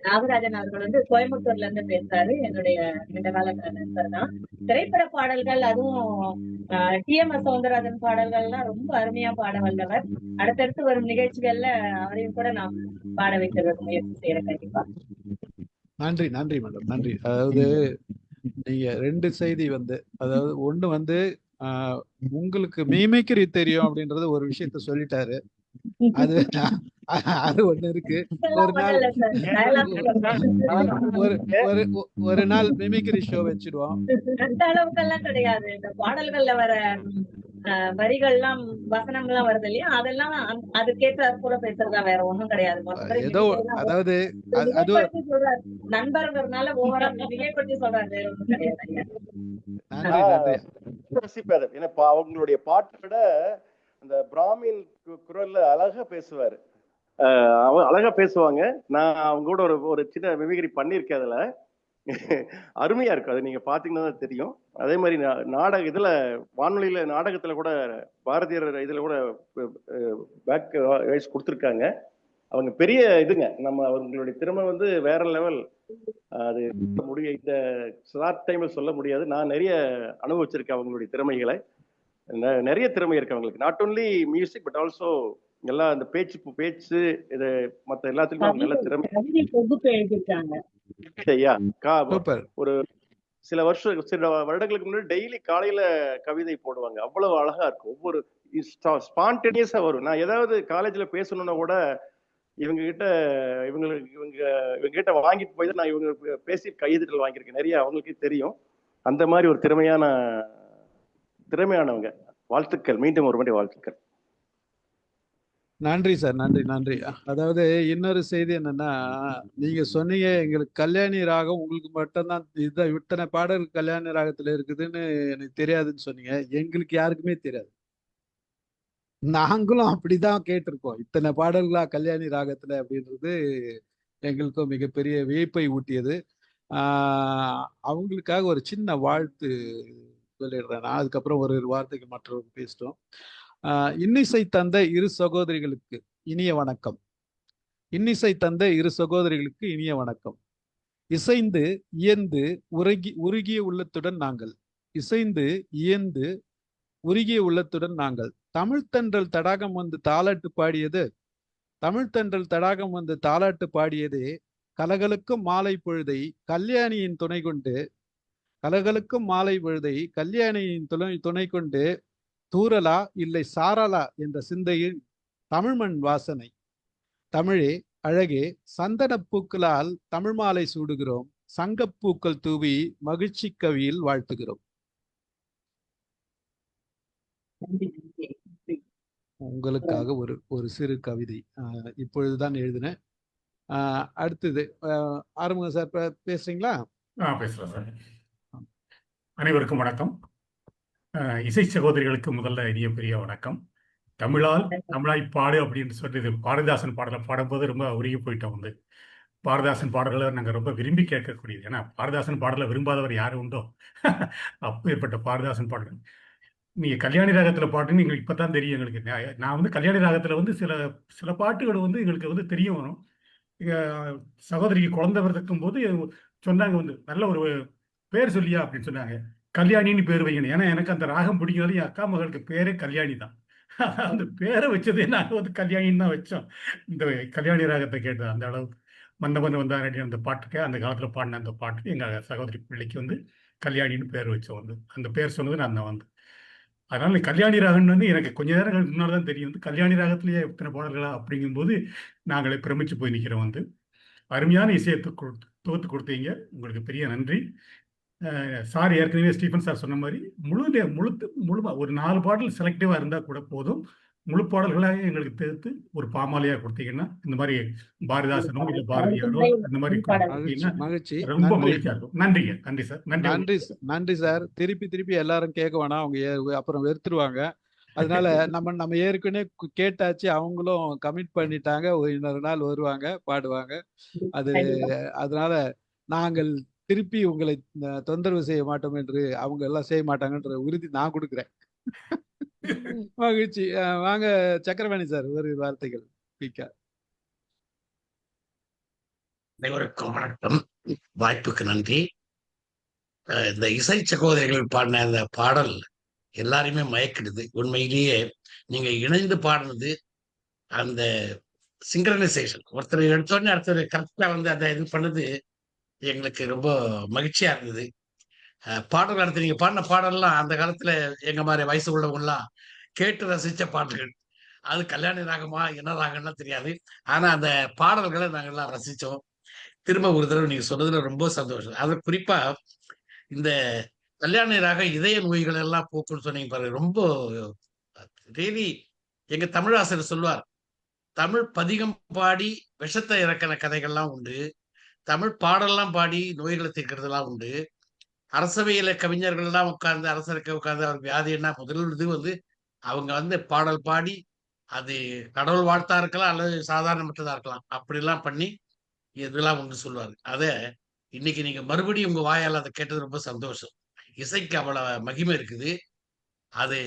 நாகராஜன் அவர்கள் வந்து கோயம்புத்தூர்ல இருந்து பேசுறாரு. என்னுடைய நீண்டகால நண்பர் தான். திரைப்பட பாடல்கள், அதுவும் TMS சௌந்தரராஜன் பாடல்கள்லாம் ரொம்ப அருமையா பாட வல்லவர். அடுத்தடுத்து வரும் நிகழ்ச்சிகள்ல அவரையும் கூட நாம் பாட வைக்கிறதுக்கு முயற்சி செய்யறேன் கண்டிப்பா. நன்றி நன்றி மேடம். நன்றி. அதாவது நீங்க 2 செய்தி வந்து, அதாவது ஒண்ணு வந்து உங்களுக்கு மிமிக்ரி தெரியும் அப்படின்றது ஒரு விஷயத்த சொல்லிட்டாரு. அது ஒண்ணு இருக்கு. ஒரு நாள் மிமிக்ரி ஷோ வச்சிடுவோம். அந்த அளவுக்கெல்லாம் கிடையாது. இந்த பாடல்கள்ல வர வரிகள்லாம் வசனங்கள்லாம் வருது இல்லையா, அதெல்லாம் அதுக்கேற்ற கூட பேசுறதா, வேற ஒண்ணும் கிடையாது. ஏதோ அதாவது நண்பர்கள்னால ஓவரா மிகைப்படுத்தி சொல்றாரு, வேற ஒண்ணும் கிடையாது. அவங்களுடைய பாட்டை விட அந்த பிராமின் குரல்ல அழகா பேசுவாரு. அழகா பேசுவாங்க. நான் அவங்க கூட ஒரு சின்ன மிமிக்ரி பண்ணியிருக்கேன். அதுல அருமையா இருக்கும். அது நீங்க பாத்தீங்கன்னா தான் தெரியும். அதே மாதிரி நாடக இதுல வானொலியில நாடகத்துல கூட பாரதியர் இதுல கூட பேக் வாய்ஸ் கொடுத்துருக்காங்க. அவங்க பெரிய இதுங்க. அவங்களுடைய திறமை வந்து வேற லெவல். அது இந்த ஷார்ட் டைம்ல சொல்ல முடியாது. நான் நிறைய அனுபவிச்சிருக்கேன் அவங்களுடைய திறமைகளை. நிறைய திறமை இருக்கு அவங்களுக்கு. Not only music but also எல்லா அந்த பேச்சு இது மத்த எல்லாத்துலயும் நல்ல திறமை. ஒரு சில வருடங்களுக்கு முன்னாடி டெய்லி காலையில கவிதை போடுவாங்க. அவ்வளவு அழகா இருக்கும். ஒவ்வொரு ஸ்பான்டேனியஸா வரும். நான் ஏதாவது காலேஜ்ல பேசணும்னா கூட இவங்க கிட்ட வாங்கிட்டு போய் தான் நான் இவங்க பேசி கையெழுத்துக்கள் வாங்கியிருக்கேன். நிறைய அவங்களுக்கே தெரியும். அந்த மாதிரி ஒரு திறமையானவங்க. வாழ்த்துக்கள். மீண்டும் ஒரு முறை வாழ்த்துக்கள். நன்றி சார். நன்றி நன்றி. அதாவது இன்னொரு செய்தி என்னன்னா, நீங்க சொன்னீங்க எங்களுக்கு கல்யாணி ராகம் உங்களுக்கு மட்டும்தான் இதுதான் இத்தனை பாடல் கல்யாணி ராகத்துல இருக்குதுன்னு எனக்கு தெரியாதுன்னு சொன்னீங்க. எங்களுக்கு யாருக்குமே தெரியாது. நாங்களும் அப்படிதான் கேட்டிருக்கோம். இத்தனை பாடல்களா கல்யாணி ராகத்துல அப்படின்றது எங்களுக்கும் மிகப்பெரிய வியப்பை ஊட்டியது. அவங்களுக்காக ஒரு சின்ன வாழ்த்து சொல்லிடுறேன். நான் அதுக்கப்புறம் ஒரு வார்த்தைக்கு மற்றவங்க பேசிட்டோம். இன்னிசை தந்த இரு சகோதரிகளுக்கு இனிய வணக்கம். இன்னிசை தந்த இரு சகோதரிகளுக்கு இனிய வணக்கம். இசைந்து இயந்து உருகிய உள்ளத்துடன் நாங்கள். இசைந்து இயந்து உருகிய உள்ளத்துடன் நாங்கள். தமிழ்த்தன்றல் தடாகம் வந்து தாலாட்டு பாடியது. தமிழ்த்தன்றல் தடாகம் வந்து தாலாட்டு பாடியதே கலகலுக்கும் மாலை பொழுதை கல்யாணியின் துணை கொண்டு. கலகலுக்கும் மாலை பொழுதை கல்யாணியின் துணை கொண்டு தூரலா இல்லை சாரலா என்ற சிந்தையில் தமிழ்மண் வாசனை. தமிழே அழகே சந்தன பூக்களால் தமிழ் மாலை சூடுகிறோம். சங்கப்பூக்கள் தூவி மகிழ்ச்சி கவியில் வாழ்த்துகிறோம். உங்களுக்காக ஒரு சிறு கவிதை இப்பொழுதுதான் எழுதினேன். அடுத்தது ஆறுமுகம் சார் பேசுறீங்களா? பேசுறேன் சார். அனைவருக்கும் வணக்கம். இசை சகோதரிகளுக்கு முதல்ல இனிய பெரிய வணக்கம். தமிழாய் பாடு அப்படின்னு சொல்லி பாரதிதாசன் பாடலை பாடும்போது ரொம்ப உருகி போயிட்டோம். பாரதிதாசன் பாடல்களை நாங்கள் ரொம்ப விரும்பி கேட்கக்கூடியது. ஏன்னா பாரதிதாசன் பாடலை விரும்பாதவர் யாரும் உண்டோ? அப்பேற்பட்ட பாரதிதாசன் பாடல். நீங்க கல்யாணி ராகத்துல பாட்டுன்னு எங்களுக்கு இப்பதான் தெரியும் எங்களுக்கு. நான் வந்து கல்யாணி ராகத்துல வந்து சில சில பாட்டுகள் வந்து எங்களுக்கு வந்து தெரிய வரும். எங்க சகோதரிக்கு குழந்தை பிறக்கும் போது சொன்னாங்க வந்து நல்ல ஒரு பேர் சொல்லியா அப்படின்னு சொன்னாங்க. கல்யாணின்னு பேர் வைக்கணும். ஏன்னா எனக்கு அந்த ராகம் பிடிக்காது. என் அக்கா மகளுக்கு பேரே கல்யாணி தான். அந்த பேரை வச்சதே நாங்கள் வந்து கல்யாணின்னு தான் வச்சோம். இந்த கல்யாணி ராகத்தை கேட்டது அந்த அளவுக்கு மன்னவன் வந்தாரடி அந்த பாட்டுக்கு அந்த காலத்துல பாடின அந்த பாட்டுக்கு எங்க சகோதரி பிள்ளைக்கு வந்து கல்யாணின்னு பேர் வச்சோம். வந்து அந்த பேர் சொன்னது நான் தான் வந்து. அதனால கல்யாணி ராகம்னு வந்து எனக்கு கொஞ்ச நேரம் முன்னாடி தான் தெரியும். வந்து கல்யாணி ராகத்திலேயே எத்தனை பாடல்களா அப்படிங்கும்போது நாங்களே பிரமிச்சு போய் நிற்கிறோம். வந்து அருமையான இசையை தொகுத்து கொடுத்தீங்க. உங்களுக்கு பெரிய நன்றி. சார் ஏற்கனவே ஸ்டீஃபன் சார் சொன்ன மாதிரி முழுமா ஒரு 4 பாடல் செலக்டிவா இருந்தா கூட போதும். முழு பாடல்களாக எங்களுக்கு தேர்த்து ஒரு பாமாலையா கொடுத்தீங்கன்னா இந்த மாதிரி பாரதிதாசனோ இல்ல பாரதியாரோ அந்த மாதிரி கொடுத்தீங்கன்னா மகிழ்ச்சி. ரொம்ப நன்றி. மகிழ்ச்சியா இருக்கும். நன்றிங்க. நன்றி சார். நன்றி. நன்றி நன்றி சார். திருப்பி எல்லாரும் கேட்க வேணாம், அவங்க அப்புறம் வெறுத்துருவாங்க. அதனால நம்ம ஏற்கனவே கேட்டாச்சு, அவங்களும் கமிட் பண்ணிட்டாங்க. இன்னொரு நாள் வருவாங்க, பாடுவாங்க. அதனால நாங்கள் திருப்பி உங்களை தொந்தரவு செய்ய மாட்டோம் என்று அவங்க எல்லாம் செய்ய மாட்டாங்கன்ற உறுதி நான் கொடுக்குறேன். மகிழ்ச்சி. வாங்க சக்கரபாணி சார், ஒரு வார்த்தைகள். அனைவருக்கும் வணக்கம். வாய்ப்புக்கு நன்றி. இந்த இசை சகோதரிகள் பாடின அந்த பாடல் எல்லாரையுமே மயக்கிடுது. உண்மையிலேயே நீங்க இணைந்து பாடினது அந்த சிங்க்ரனைசேஷன், ஒருத்தர் எடுத்தோடனே அடுத்தது கரெக்டா வந்து அந்த இது பண்ணது எங்களுக்கு ரொம்ப மகிழ்ச்சியா இருந்தது. பாடல் அடுத்து நீங்க பாடின பாடல்லாம் அந்த காலத்துல எங்க மாதிரி வயசு உள்ளவங்கலாம் கேட்டு ரசிச்ச பாடல்கள். அது கல்யாணி ராகமா என்ன ராகம்லாம் தெரியாது. ஆனா அந்த பாடல்களை நாங்கெல்லாம் ரசிச்சோம். திரும்ப ஒரு தடவை நீங்க சொன்னதுல ரொம்ப சந்தோஷம். அது குறிப்பா இந்த கல்யாணி ராகம் இதய நோய்கள் எல்லாம் போக்குன்னு சொன்னீங்க பாருங்க. ரொம்ப ரியலி எங்க தமிழாசிரியர் சொல்லுவார், தமிழ் பதிகம் பாடி விஷத்தை இறக்கின கதைகள்லாம் உண்டு, தமிழ் பாடல்லாம் பாடி நோய்களை தீர்க்கிறதுலாம் உண்டு. அரசவையில கவிஞர்கள் எல்லாம் உட்கார்ந்து அரசருக்கு உட்கார்ந்து அவர் வியாதி என்ன முதல் இது வந்து அவங்க வந்து பாடல் பாடி அது கடவுள் வாழ்த்தா இருக்கலாம் அல்லது சாதாரணமற்றதா இருக்கலாம், அப்படிலாம் பண்ணி இதெல்லாம் உண்டு சொல்லுவாரு. அத இன்னைக்கு நீங்க மறுபடியும் உங்க வாயால் அதை கேட்டது ரொம்ப சந்தோஷம். இசைக்கு அவ்வளவு மகிமை இருக்குது. அது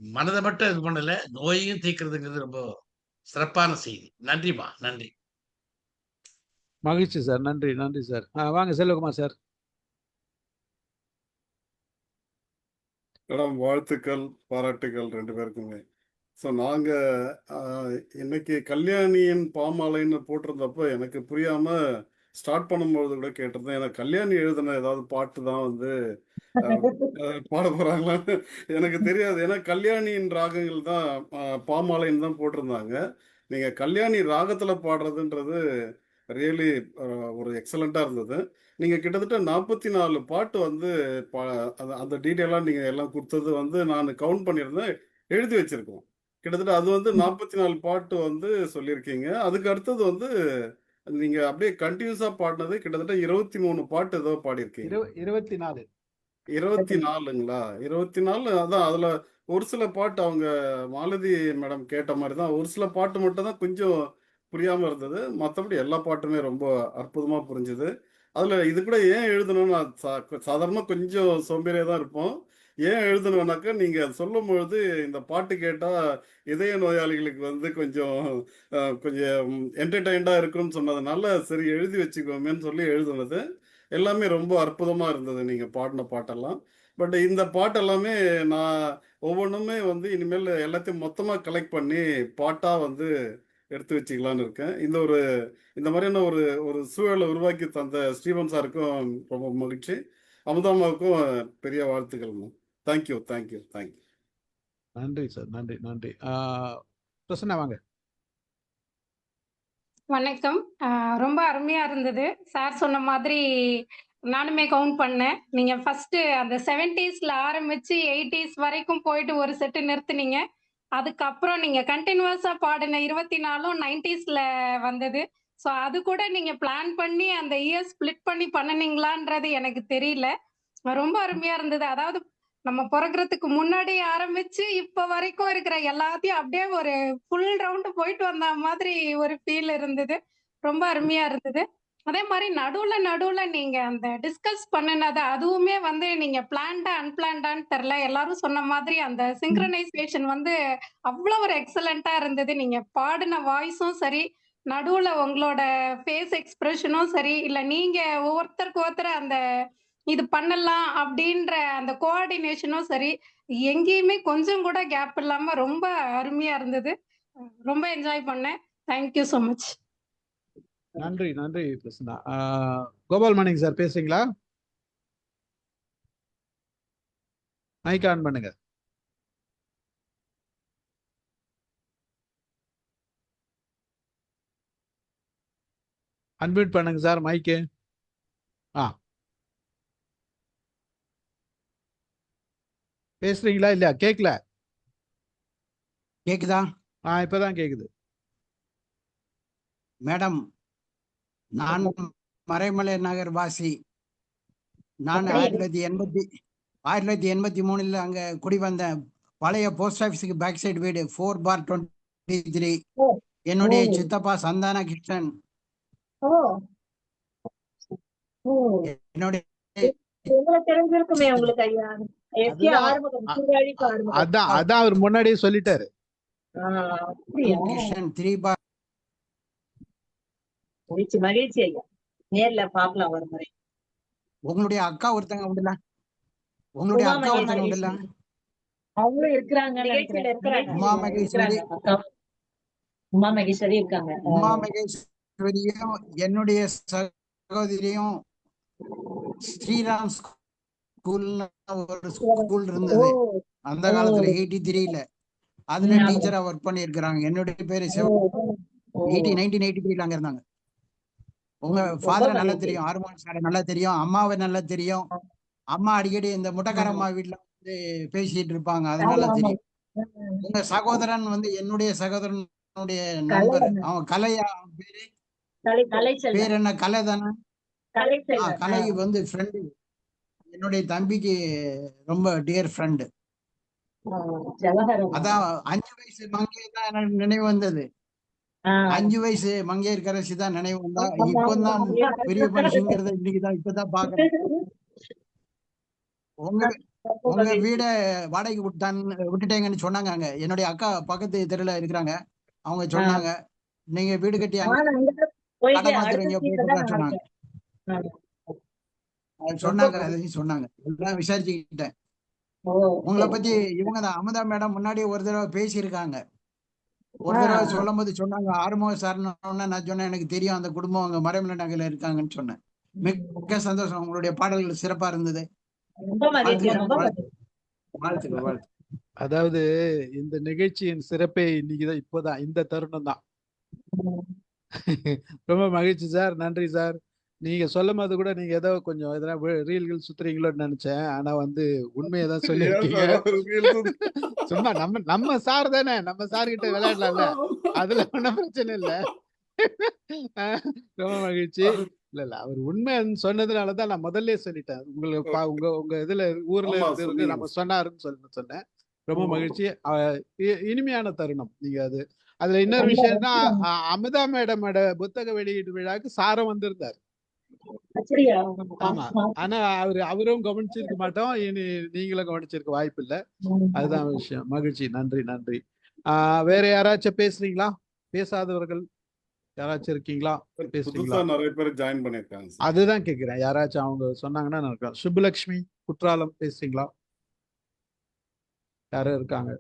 மனதை மட்டும் இது பண்ணல, நோயையும் தீர்க்கிறதுங்கிறது ரொம்ப சிறப்பான செய்தி. நன்றிமா. நன்றி. மகிழ்ச்சி சார். நன்றி சார். வாங்க செல்வகுமார் சார். மேடம், வாழ்த்துக்கள், பாராட்டுகள் 2 பேருக்குமே. ஸோ நாங்கள் இன்னைக்கு கல்யாணியின் பாமாலைன்னு போட்டிருந்தப்போ எனக்கு புரியாம ஸ்டார்ட் பண்ணும்போது கூட கேட்டிருந்தேன். ஏன்னா கல்யாணி எழுதின ஏதாவது பாட்டு தான் வந்து பாட போறாங்களான்னு எனக்கு தெரியாது. ஏன்னா கல்யாணியின் ராகங்கள் தான் பாமாலைன்னு தான் போட்டிருந்தாங்க. நீங்க கல்யாணி ராகத்துல பாடுறதுன்றது ரியலி ஒரு எக்ஸலண்டா இருந்தது. நீங்க கிட்டத்தட்ட 44 பாட்டு வந்து அந்த டீட்டெயிலாக நீங்க எல்லாம் கொடுத்தது வந்து நான் கவுண்ட் பண்ணியிருந்தேன், எழுதி வச்சிருக்கோம். கிட்டத்தட்ட அது வந்து 44 பாட்டு வந்து சொல்லியிருக்கீங்க. அதுக்கு அடுத்தது வந்து நீங்க அப்படியே கண்டினியூஸா பாடினது கிட்டத்தட்ட 23 பாட்டு ஏதோ பாடியிருக்கீங்க. 24. 24ங்களா? 24. அதான் அதுல ஒரு சில பாட்டு அவங்க மாலதி மேடம் கேட்ட மாதிரி தான் ஒரு சில பாட்டு மட்டும் தான் கொஞ்சம் புரியாம இருந்தது. மற்றபடி எல்லா பாட்டுமே ரொம்ப அற்புதமா புரிஞ்சுது. அதுல இது கூட ஏன் எழுதணும்னு நான் சாதாரணமா கொஞ்சம் சோம்பேறியா தான் இருப்போம். ஏன் எழுதணும்னாக்கா நீங்க சொல்லும் பொழுது இந்த பாட்டு கேட்டா இதய நோயாளிகளுக்கு வந்து கொஞ்சம் கொஞ்சம் என்டர்டைன்டா இருக்கும்னு சொன்னதுனால சரி எழுதி வச்சுக்கோமேன்னு சொல்லி எழுதுனது. எல்லாமே ரொம்ப அற்புதமா இருந்தது நீங்க பாடின பாட்டெல்லாம். பட் இந்த பாட்டெல்லாமே நான் ஒவ்வொன்றுமே வந்து இனிமேல் எல்லாத்தையும் மொத்தமா கலெக்ட் பண்ணி பாட்டா வந்து எடுத்து வச்சுக்கலான்னு இருக்கேன். இந்த மாதிரியான ஒரு ஒரு சூழலை உருவாக்கி தந்த ஸ்டீவன் சாருக்கும் ரொம்ப மகிழ்ச்சி. அமுதாமாவுக்கும் பெரிய வாழ்த்துக்கள். தேங்க்யூ. நன்றி சார். நன்றி. பிரசன்னா வாங்க. வணக்கம். ரொம்ப அருமையா இருந்தது. சார் சொன்ன மாதிரி நானுமே கவுண்ட் பண்ணேன். நீங்க ஃபர்ஸ்ட் அந்த 70ஸ்ல ஆரம்பிச்சு 80s வரைக்கும் போயிட்டு ஒரு செட்டு நிறுத்துனீங்க. அதுக்கப்புறம் நீங்க கண்டினியூஸா பாடின 24ம் 90ஸ்ல வந்தது. ஸோ அது கூட நீங்க பிளான் பண்ணி அந்த இயர் ஸ்பிளிட் பண்ணி பண்ணுனீங்களான்றது எனக்கு தெரியல. ரொம்ப அருமையா இருந்தது. அதாவது நம்ம பிறக்கிறதுக்கு முன்னாடி ஆரம்பிச்சு இப்ப வரைக்கும் இருக்கிற எல்லாத்தையும் அப்படியே ஒரு ஃபுல் ரவுண்டு போயிட்டு வந்த மாதிரி ஒரு ஃபீல் இருந்தது. ரொம்ப அருமையா இருந்தது. அதே மாதிரி நடுவுல நீங்க அந்த டிஸ்கஸ் பண்ணுனது அதுவுமே வந்து நீங்க பிளான்டா அன்பிளான்டான்னு தெரியல. எல்லாரும் சொன்ன மாதிரி அந்த சிங்க்ரனைசேஷன் வந்து அவ்வளவு ஒரு எக்ஸலண்டா இருந்தது. நீங்க பாடின வாய்ஸும் சரி, நடுவுல உங்களோட ஃபேஸ் எக்ஸ்பிரஷனும் சரி, இல்ல நீங்க ஒவ்வொருத்தருக்கு ஒருத்தர் அந்த இது பண்ணலாம் அப்படின்ற அந்த கோஆர்டினேஷனும் சரி, எங்கேயுமே கொஞ்சம் கூட கேப் இல்லாம ரொம்ப அருமையா இருந்தது. ரொம்ப என்ஜாய் பண்ணேன். Thank you so much. நன்றி நன்றி பிரசன்னா. கோபால் மணிங் சார் பேசுறீங்களா? மைக் ஆன் பண்ணுங்க. அன்மியூட் பண்ணுங்க சார் மைக்கு. பேசுறீங்களா இல்லையா? கேட்கல. கேக்குதா இப்பதான் கேக்குது. மேடம்? நான் மறைமலை நகர் வாசி. நான் 1983 அங்க குடி வந்தேன். பழைய போஸ்ட் ஆபீஸுக்கு பேக் சைடு வீடு 4/23. என்னுடைய சித்தப்பா சந்தான கிருஷ்ணன். என்னுடைய தெரிஞ்சிருக்குமே உங்களுக்கு ஐயா. அதான் அவர் முன்னாடியே சொல்லிட்டாரு. கிருஷ்ணன் 3 மகிழ்ச்சி ஐயா. நேர்ல பாக்கலாம் ஒரு முறை. உங்களுடைய அக்கா ஒருத்தங்க உண்டுல? உங்களுடைய அக்கா ஒருத்தங்க உண்டுல? அவங்களும் இருக்கிறாங்க. உமா மகேஸ்வரி. உமா மகேஸ்வரி இருக்காங்க. உமா மகேஸ்வரியும் என்னுடைய சகோதரியும் ஸ்ரீராம் ஸ்கூல்ல ஒரு ஸ்கூல் இருந்தது அந்த காலத்துல 83ல. அதுல டீச்சரா ஒர்க் பண்ணி இருக்கிறாங்க. என்னுடைய பேரு 1983 அங்க இருந்தாங்க. உங்க ஃபாதரை நல்லா தெரியும், ஹார்மோன் சாரை நல்லா தெரியும், அம்மாவை நல்லா தெரியும். அம்மா அடிக்கடி இந்த முட்டைக்காரம்மா வீட்டுல வந்து பேசிட்டு இருப்பாங்க, அதனால தெரியும். உங்க சகோதரன் வந்து என்னுடைய சகோதரனுடைய நண்பர். அவன் கலையா பேரு? பேர் என்ன? கலை தானே? கலை வந்து ஃப்ரெண்டு. என்னுடைய தம்பிக்கு ரொம்ப டியர் ஃப்ரெண்டு. அதான் 5 வயசு மங்கை தான் எனக்கு நினைவு வந்தது. 5 வயசு மங்கையர்கரசி தான் நினைவு வந்தா. இப்பதான் பெரிய மனுஷங்கிறத இன்னைக்குதான் இப்பதான் பாக்குறேன். உங்க வீட வாடகைக்கு விட்டுட்டேங்கன்னு சொன்னாங்க. அங்க என்னுடைய அக்கா பக்கத்து தெருல இருக்கிறாங்க. அவங்க சொன்னாங்க நீங்க வீடு கட்டி கடை மாத்துறீங்க சொன்னாங்க. அதையும் சொன்னாங்க. எல்லாம் விசாரிச்சுக்கிட்டேன். உங்களை பத்தி இவங்கதான் அமுதா மேடம் முன்னாடி ஒரு தடவை பேசியிருக்காங்க. ஒரு தடவை சொல்லும் போது சொன்னாங்க ஆறுமுகம் சார்னு. நான் சொன்னேன் எனக்கு தெரியும் அந்த குடும்பம் அங்க மறைமலை நகர்ல இருக்காங்கன்னு சொன்னேன். மிக்க சந்தோஷம். உங்களுடைய பாடல்கள் சிறப்பா இருந்தது. வாழ்த்துக்கள். அதாவது இந்த நிகழ்ச்சியின் சிறப்பே இன்னைக்குதான் இப்போதான் இந்த தருணம் தான். ரொம்ப மகிழ்ச்சி சார். நன்றி சார். நீங்க சொல்லும் போது கூட நீங்க ஏதோ கொஞ்சம் எதனா ரீல்கள் சுத்துறீங்களோன்னு நினைச்சேன். ஆனா வந்து உண்மையதான் சொல்லியிருக்கீங்க. சும்மா நம்ம சார் தானே, நம்ம சார் கிட்ட விளையாடலாம்ல, அதுல ஒன்றும் பிரச்சனை இல்லை. ரொம்ப மகிழ்ச்சி. இல்ல அவர் உண்மைன்னு சொன்னதுனாலதான் நான் முதல்ல சொல்லிட்டேன். உங்களுக்கு உங்க இதுல ஊர்ல இருந்து நம்ம சொன்னாருன்னு சொன்னேன். ரொம்ப மகிழ்ச்சி. இனிமையான தருணம். நீங்க அதுல இன்னொரு விஷயம்னா அமுதா மேடமோட புத்தக வெளியீட்டு விழாக்கு சாரம் வந்திருந்தார். ஆமா. ஆனா அவரும் கவனிச்சிருக்க மாட்டோம். இனி நீங்களும் கவனிச்சிருக்க வாய்ப்பு இல்ல. அதுதான் விஷயம். மகிழ்ச்சி. நன்றி நன்றி. வேற யாராச்சும் பேசுறீங்களா? பேசாதவர்கள் யாராச்சும் இருக்கீங்களா? பேசுறீங்களா? நிறைய பேர் ஜாயின் பண்ணிருக்காங்க. அதுதான் கேக்குறேன். யாராச்சும் அவங்க சொன்னாங்கன்னா நான் சுப்புலட்சுமி குற்றாலம் பேசுறீங்களா? யாரும் இருக்காங்க?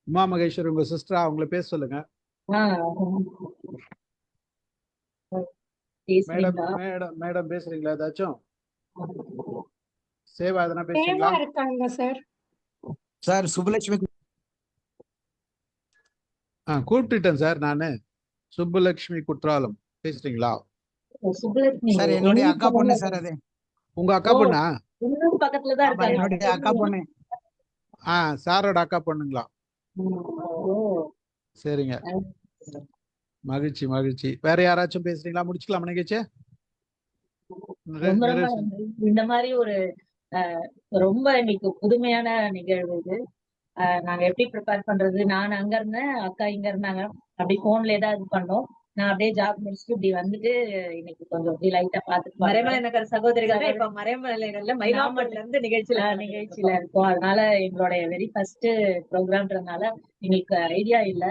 உமா மகேஸ்வரி உங்க சிஸ்டரா, அவங்கள பேச சொல்லுங்க. மேடம் பேசுறீங்களா? ஏதாச்சும் சேவா எதனா பேசுறீங்களா? இருக்காங்க சார். சார் சுப்புலட்சுமி கூப்பிட்டுட்டேன் சார் நானு. சுப்புலட்சுமி குற்றாலம் பேசுறீங்களா? சார் என்னுடைய அக்கா பொண்ணு சார். அது உங்க அக்கா பொண்ணா? என்னுடைய அக்கா பொண்ணு. சாரோட அக்கா பொண்ணுங்களா? சரிங்க. மகிழ்ச்சி மகிழ்ச்சி. வேற யாராச்சும் பேசுறீங்களா? முடிச்சுக்கலாம் நிகழ்ச்சி. இந்த மாதிரி ஒரு ரொம்ப இன்னைக்கு புதுமையான நிகழ்வு இது. நாங்க எப்படி ப்ரிப்பேர் பண்றது, நான் அங்க இருந்தேன், அக்கா இங்க இருந்தாங்க, அப்படி போன்ல ஏதாவது பண்ணோம். நான் அப்படியே ஜாப் முடிச்சுட்டு இப்படி வந்துட்டு இன்னைக்கு கொஞ்சம் அப்படி லைட்டா பாத்துட்டு மறைமலை நகர் சகோதரிகள் சகோதரி இப்ப மறைமலை நகர்ல மயிலாப்பூர்ல இருந்து நிகழ்ச்சியில இருக்கோம். அதனால எங்களுடைய வெரி ஃபர்ஸ்ட் ப்ரோக்ராம்ன்றதுனால எங்களுக்கு ஐடியா இல்ல.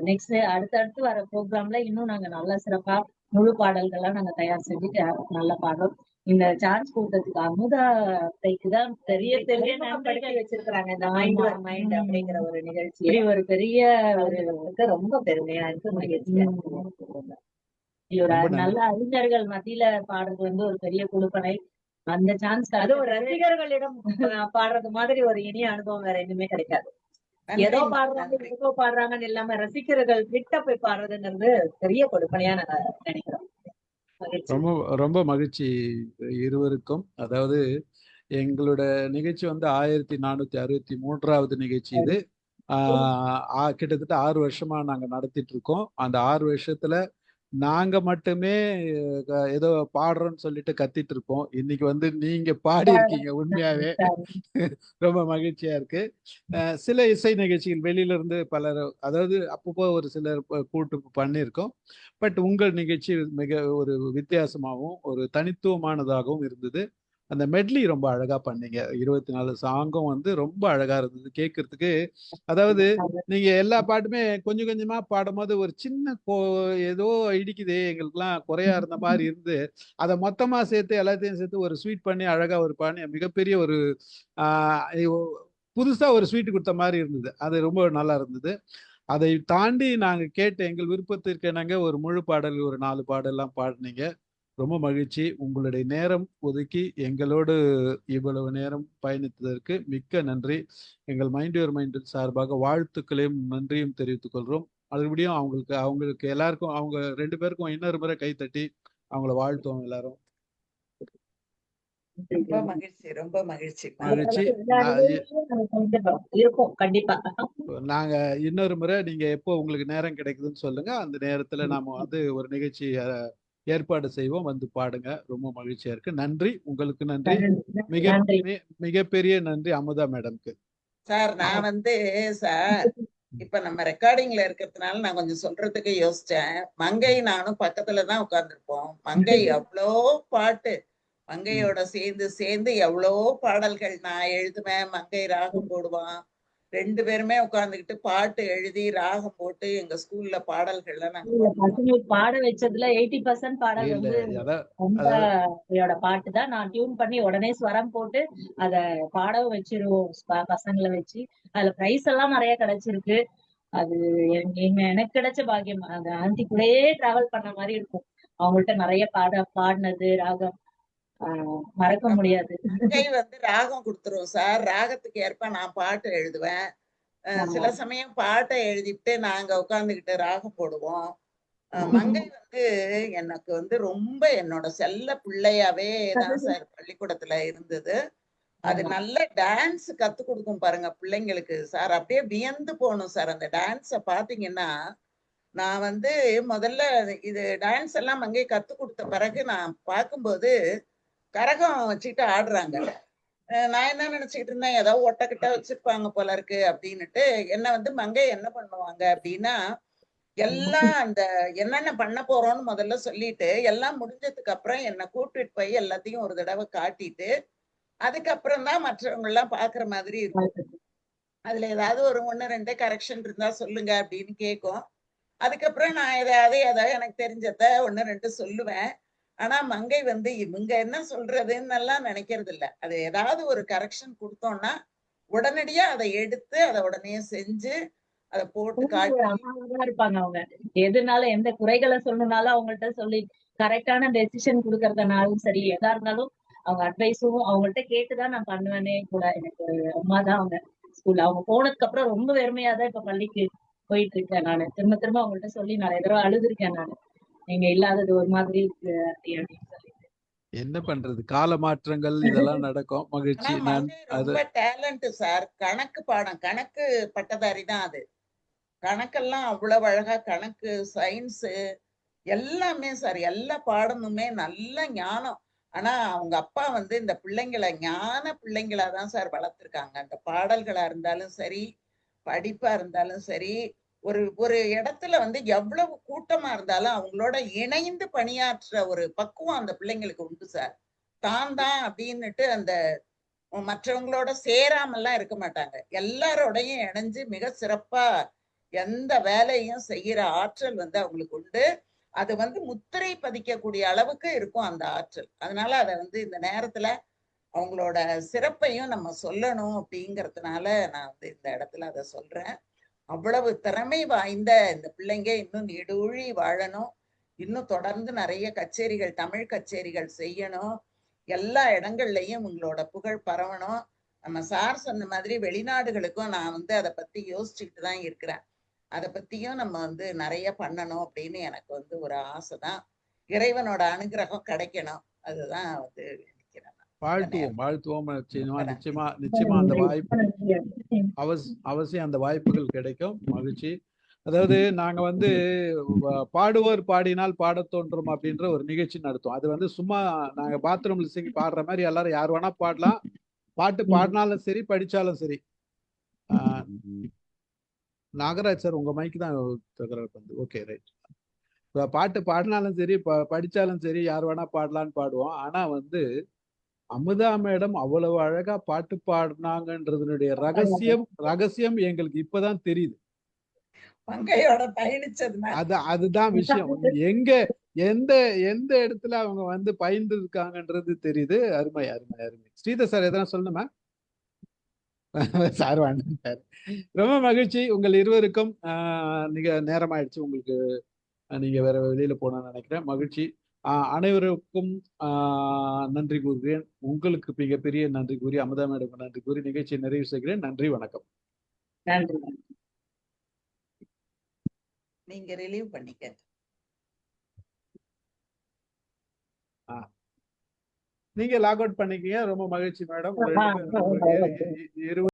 நெக்ஸ்ட் அடுத்தடுத்து வர ப்ரோக்ராம்ல இன்னும் நாங்க நல்லா சிறப்பா முழு பாடல்கள்லாம் நாங்க தயார் செஞ்சுட்டு நல்லா பாடுறோம். இந்த சான்ஸ் கொடுத்ததுக்கு அமுதாக்கு தான் பெரிய பெரிய படுத்தி நன்றிகள். வச்சிருக்கிறாங்க இந்த மைண்ட் ஒரு மைண்ட் அப்படிங்கிற ஒரு நிகழ்ச்சி. இப்படி ஒரு பெரிய ஒரு ரொம்ப பெருமையா இருக்கு, மகிழ்ச்சியா இருக்கு. இப்படி ஒரு ரொம்ப நல்ல நன்றி. அறிஞர்கள் மத்தியில பாடுறது வந்து ஒரு பெரிய குழுப்பனை. அந்த சான்ஸ் அது ஒரு ரசிகர்களிடம் பாடுறது மாதிரி ஒரு இனிய அனுபவம் வேற எதுவுமே கிடைக்காது. ஏதோ நன்றி பாடுறாங்க நன்றி எதுக்கோ பாடுறாங்கன்னு இல்லாம ரசிகர்கள் கிட்ட போய் பாடுறதுங்கிறது பெரிய கொடுப்பனையா நான் நினைக்கிறோம். மகிழ்ச்சி. ரொம்ப ரொம்ப மகிழ்ச்சி இருவருக்கும். அதாவது எங்களோட நிகழ்ச்சி வந்து 1463வது நிகழ்ச்சி இது. கிட்டத்தட்ட 6 வருஷமா நாங்க நடத்திட்டு இருக்கோம். அந்த 6 வருஷத்துல நாங்க மட்டுமே ஏதோ பாடுறோம்னு சொல்லிட்டு கத்திட்டு இருப்போம். இன்னைக்கு வந்து நீங்க பாடி இருக்கீங்க. உண்மையாவே ரொம்ப மகிழ்ச்சியா இருக்கு. சில இசை நிகழ்ச்சிகள் வெளியில இருந்து பலர், அதாவது அப்பப்போ ஒரு சிலர் கூட்டு பண்ணியிருக்கோம். பட் உங்கள் நிகழ்ச்சி மிக ஒரு வித்தியாசமாகவும் ஒரு தனித்துவமானதாகவும் இருந்தது. அந்த மெட்லி ரொம்ப அழகா பண்ணீங்க. 24 சாங்கும் வந்து ரொம்ப அழகா இருந்தது கேட்கறதுக்கு. அதாவது நீங்க எல்லா பாட்டுமே கொஞ்சம் கொஞ்சமா பாடும்போது ஒரு சின்ன ஏதோ இடிக்குதே எங்களுக்குலாம் குறையா இருந்த மாதிரி இருந்து, அதை மொத்தமா சேர்த்து எல்லாத்தையும் சேர்த்து ஒரு ஸ்வீட் பண்ணி அழகா ஒரு பண்ணி மிகப்பெரிய ஒரு புதுசா ஒரு ஸ்வீட் கொடுத்த மாதிரி இருந்தது. அது ரொம்ப நல்லா இருந்தது. அதை தாண்டி நாங்க கேட்ட எங்கள் விருப்பத்திற்கு என்னங்க ஒரு முழு பாடல் ஒரு 4 பாடல்லாம் பாடினீங்க. ரொம்ப மகிழ்ச்சி. உங்களுடைய நேரம் ஒதுக்கி எங்களோடு இவ்வளவு நேரம் பயணித்ததற்கு மிக்க நன்றி. எங்கள் மைண்ட் யுவர் மைண்ட் சார்பாக வாழ்த்துக்களையும் நன்றியும் தெரிவித்துக் கொள்கிறோம். மறுபடியும் அவங்களுக்கு எல்லாருக்கும் அவங்க 2 பேருக்கும் இன்னொரு முறை கைத்தட்டி அவங்கள வாழ்த்துவோம் எல்லாரும். ரொம்ப மகிழ்ச்சி ரொம்ப மகிழ்ச்சி மகிழ்ச்சி. இருக்கும் கண்டிப்பா. நாங்க இன்னொரு முறை நீங்க எப்போ உங்களுக்கு நேரம் கிடைக்குதுன்னு சொல்லுங்க. அந்த நேரத்துல நாம வந்து ஒரு நிகழ்ச்சி ஏற்பாடு செய்வோம். வந்து பாடுங்க. ரொம்ப மகிழ்ச்சியா இருக்கு. நன்றி. உங்களுக்கு நன்றி. மிகப்பெரிய நன்றி அமுதா மேடம்க்கு. சார். நான் வந்து சார் இப்ப நம்ம ரெக்கார்டிங்ல இருக்கிறதுனால நான் கொஞ்சம் சொல்றதுக்கு யோசிச்சேன். மங்கை நானும் பக்கத்துலதான் உட்கார்ந்துருப்போம். மங்கை எவ்வளோ பாட்டு, மங்கையோட சேர்ந்து சேர்ந்து எவ்வளோ பாடல்கள் நான் எழுதுவேன், மங்கை ராகம் போடுவான். 2 பேருமே உட்கார்ந்துகிட்டு பாட்டு எழுதி ராகம் போட்டு எங்க ஸ்கூல்ல பாடல்கள்ல நாங்க பாட வச்சதுல 80% பாடல் வந்து அமுதாவோட பாட்டு தான். நான் டியூன் பண்ணி உடனே ஸ்வரம் போட்டு அத பாடவும் வச்சிருவோம் பசங்களை வச்சு. அதுல பிரைஸ் எல்லாம் நிறைய கிடைச்சிருக்கு. அது எனக்கு கிடைச்ச பாக்கியம். அந்த ஆண்டி கூடயே டிராவல் பண்ண மாதிரி இருக்கும். அவங்கள்ட்ட நிறைய பாடினது ராகம் மறக்க முடியாது. மங்கை வந்து ராகம் கொடுத்துரும் சார். ராகத்துக்கு ஏற்ப நான் பாட்டு எழுதுவேன். சில சமயம் பாட்டை எழுதிட்டு நாங்க உட்கார்ந்துகிட்டு ராகம் போடுவோம். மங்கை வந்து எனக்கு வந்து ரொம்ப என்னோட செல்ல பிள்ளையாவே தான் சார் பள்ளிக்கூடத்துல இருந்தது. அது நல்ல டான்ஸ் கத்து கொடுக்கும் பாருங்க பிள்ளைங்களுக்கு சார். அப்படியே வியந்து போகணும் சார். அந்த டான்ஸ பாத்தீங்கன்னா, நான் வந்து முதல்ல இது டான்ஸ் எல்லாம் மங்கை கத்து கொடுத்த பிறகு நான் பார்க்கும்போது கரகம் வச்சுக்கிட்டு ஆடுறாங்க. நான் என்ன நினைச்சுக்கிட்டு இருந்தேன், ஏதோ ஒட்டக்கிட்ட வச்சிருப்பாங்க போல இருக்கு அப்படின்னுட்டு. என்ன வந்து மங்கை என்ன பண்ணுவாங்க அப்படின்னா, எல்லாம் அந்த என்னென்ன பண்ண போறோம்னு முதல்ல சொல்லிட்டு, எல்லாம் முடிஞ்சதுக்கு அப்புறம் என்னை கூட்டிட்டு போய் எல்லாத்தையும் ஒரு தடவை காட்டிட்டு, அதுக்கப்புறம் தான் மற்றவங்க எல்லாம் பாக்குற மாதிரி இருக்கும். அதுல ஏதாவது ஒரு 1 2 கரெக்ஷன் இருந்தா சொல்லுங்க அப்படின்னு கேட்கும். அதுக்கப்புறம் நான் ஏதாவது எனக்கு தெரிஞ்சத 1 2 சொல்லுவேன். ஆனா மங்கை வந்து இவங்க என்ன சொல்றதுன்னு எல்லாம் நினைக்கிறது இல்ல. அது ஏதாவது ஒரு கரெக்ஷன் கொடுத்தோம்னா உடனடியா அதை எடுத்து அதை உடனே செஞ்சு அதை போட்டு காட்டி இருப்பாங்க. அவங்க எதுனாலும் எந்த குறைகளை சொல்லணும்னாலும் அவங்கள்ட்ட சொல்லி கரெக்டான டெசிஷன் கொடுக்கறதுனாலும் சரி, எதா இருந்தாலும் அவங்க அட்வைஸும் அவங்கள்ட்ட கேட்டுதான் நான் பண்ணுவேனே கூட. எனக்கு அம்மா தான் அவங்க ஸ்கூல்ல. அவங்க போனதுக்கு அப்புறம் ரொம்ப வெறுமையாதான் இப்ப பள்ளிக்கு போயிட்டு இருக்கேன். நானு திரும்ப திரும்ப அவங்கள்ட்ட சொல்லி நிறைய தடவை அழுதுருக்கேன். நானு நீங்க இல்லாதது ஒரு மாதிரி இருக்கு அப்படின்னு சொல்லி. என்ன பண்றது, கால மாற்றங்கள் இதெல்லாம் நடக்கும். மகிழ்ச்சி. நான் ரொம்ப டேலண்ட் சார். கணக்கு பாடம், கணக்கு பட்டதாரி தான் அது. கணக்கெல்லாம் அவ்வளவு அழகா, கணக்கு சயின்ஸ் எல்லாமே சார், எல்லா பாடமுமே நல்ல ஞானம். ஆனா அவங்க அப்பா வந்து இந்த பிள்ளைங்களை ஞான பிள்ளைங்களா தான் சார் வளர்த்துருக்காங்க. அந்த பாடல்களா இருந்தாலும் சரி, படிப்பா இருந்தாலும் சரி, ஒரு ஒரு இடத்துல வந்து எவ்வளவு கூட்டமா இருந்தாலும் அவங்களோட இணைந்து பணியாற்ற ஒரு பக்குவம் அந்த பிள்ளைங்களுக்கு உண்டு சார். தான் அப்படின்னுட்டு அந்த மற்றவங்களோட சேராமல்லாம் இருக்க மாட்டாங்க. எல்லாரோடையும் இணைஞ்சு மிக சிறப்பா எந்த வேலையும் செய்யற ஆற்றல் வந்து அவங்களுக்கு உண்டு. அது வந்து முத்திரை பதிக்கக்கூடிய அளவுக்கு இருக்கும் அந்த ஆற்றல். அதனால அதை வந்து இந்த நேரத்துல அவங்களோட சிறப்பையும் நம்ம சொல்லணும் அப்படிங்கறதுனால நான் வந்து இந்த இடத்துல அதை சொல்றேன். அவ்வளவு திறமை வாய்ந்த இந்த பிள்ளைங்க இன்னும் நெடுழி வாழணும். இன்னும் தொடர்ந்து நிறைய கச்சேரிகள், தமிழ் கச்சேரிகள் செய்யணும். எல்லா இடங்கள்லயும் உங்களோட புகழ் பரவணும். நம்ம சார் சொன்ன மாதிரி வெளிநாடுகளுக்கும் நான் வந்து அதை பத்தி யோசிச்சுக்கிட்டு தான் இருக்கிறேன். அதை பத்தியும் நம்ம வந்து நிறைய பண்ணணும் அப்படின்னு எனக்கு வந்து ஒரு ஆசைதான். இறைவனோட அனுகிரகம் கிடைக்கணும். அதுதான் வந்து நினைக்கிறேன். வாழ்த்துவோம். நிச்சயமா அந்த வாய்ப்பு அவசியம் அந்த வாய்ப்புகள் கிடைக்கும். மகிழ்ச்சி. அதாவது நாங்க வந்து பாடுவோர் பாடினால் பாடத் தோன்றும் அப்படின்ற ஒரு நிகழ்ச்சி நடத்துவோம். அது வந்து சும்மா நாங்க பாத்ரூம்ல சிங்கி பாடுற மாதிரி எல்லாரும் யார் வேணா பாடலாம். பாட்டு பாடினாலும் சரி, படிச்சாலும் சரி. நாகராஜ் சார், உங்க மைக்கு தான் தகராறு பண்ணுது. Okay, right. பாட்டு பாடினாலும் சரி, படிச்சாலும் சரி, யார் வேணா பாடலான்னு பாடுவோம். ஆனா வந்து அமுதா மேடம் அவ்வளவு அழகா பாட்டு பாடினாங்கன்றதுனுடைய ரகசியம் எங்களுக்கு இப்பதான் தெரியுது. பங்கையோட பயணிச்சதுனால அதுதான் விஷயம். எந்த எந்த இடத்துல அவங்க வந்து பயின்று இருக்காங்கன்றது தெரியுது. அருமை அருமை அருமை. ஸ்ரீதர் சார் எதனா சொல்லணுமா? சார் வாழ்ந்தார். ரொம்ப மகிழ்ச்சி. உங்கள் இருவருக்கும் நீங்க நேரம் ஆயிடுச்சு. உங்களுக்கு நீங்க வேற வெளியில போன நினைக்கிறேன். மகிழ்ச்சி. அனைவருக்கும் நன்றி கூறுகிறேன். உங்களுக்கு மிகப்பெரிய நன்றி கூறி, அமுதா மேடம் நன்றி கூறி நிகழ்ச்சியை நிறைவு செய்கிறேன். நன்றி, வணக்கம். நன்றி. நீங்க ரிலீவ் பண்ணிக்க. நீங்க லாக் அவுட் பண்ணிக்கீங்க. ரொம்ப மகிழ்ச்சி மேடம்.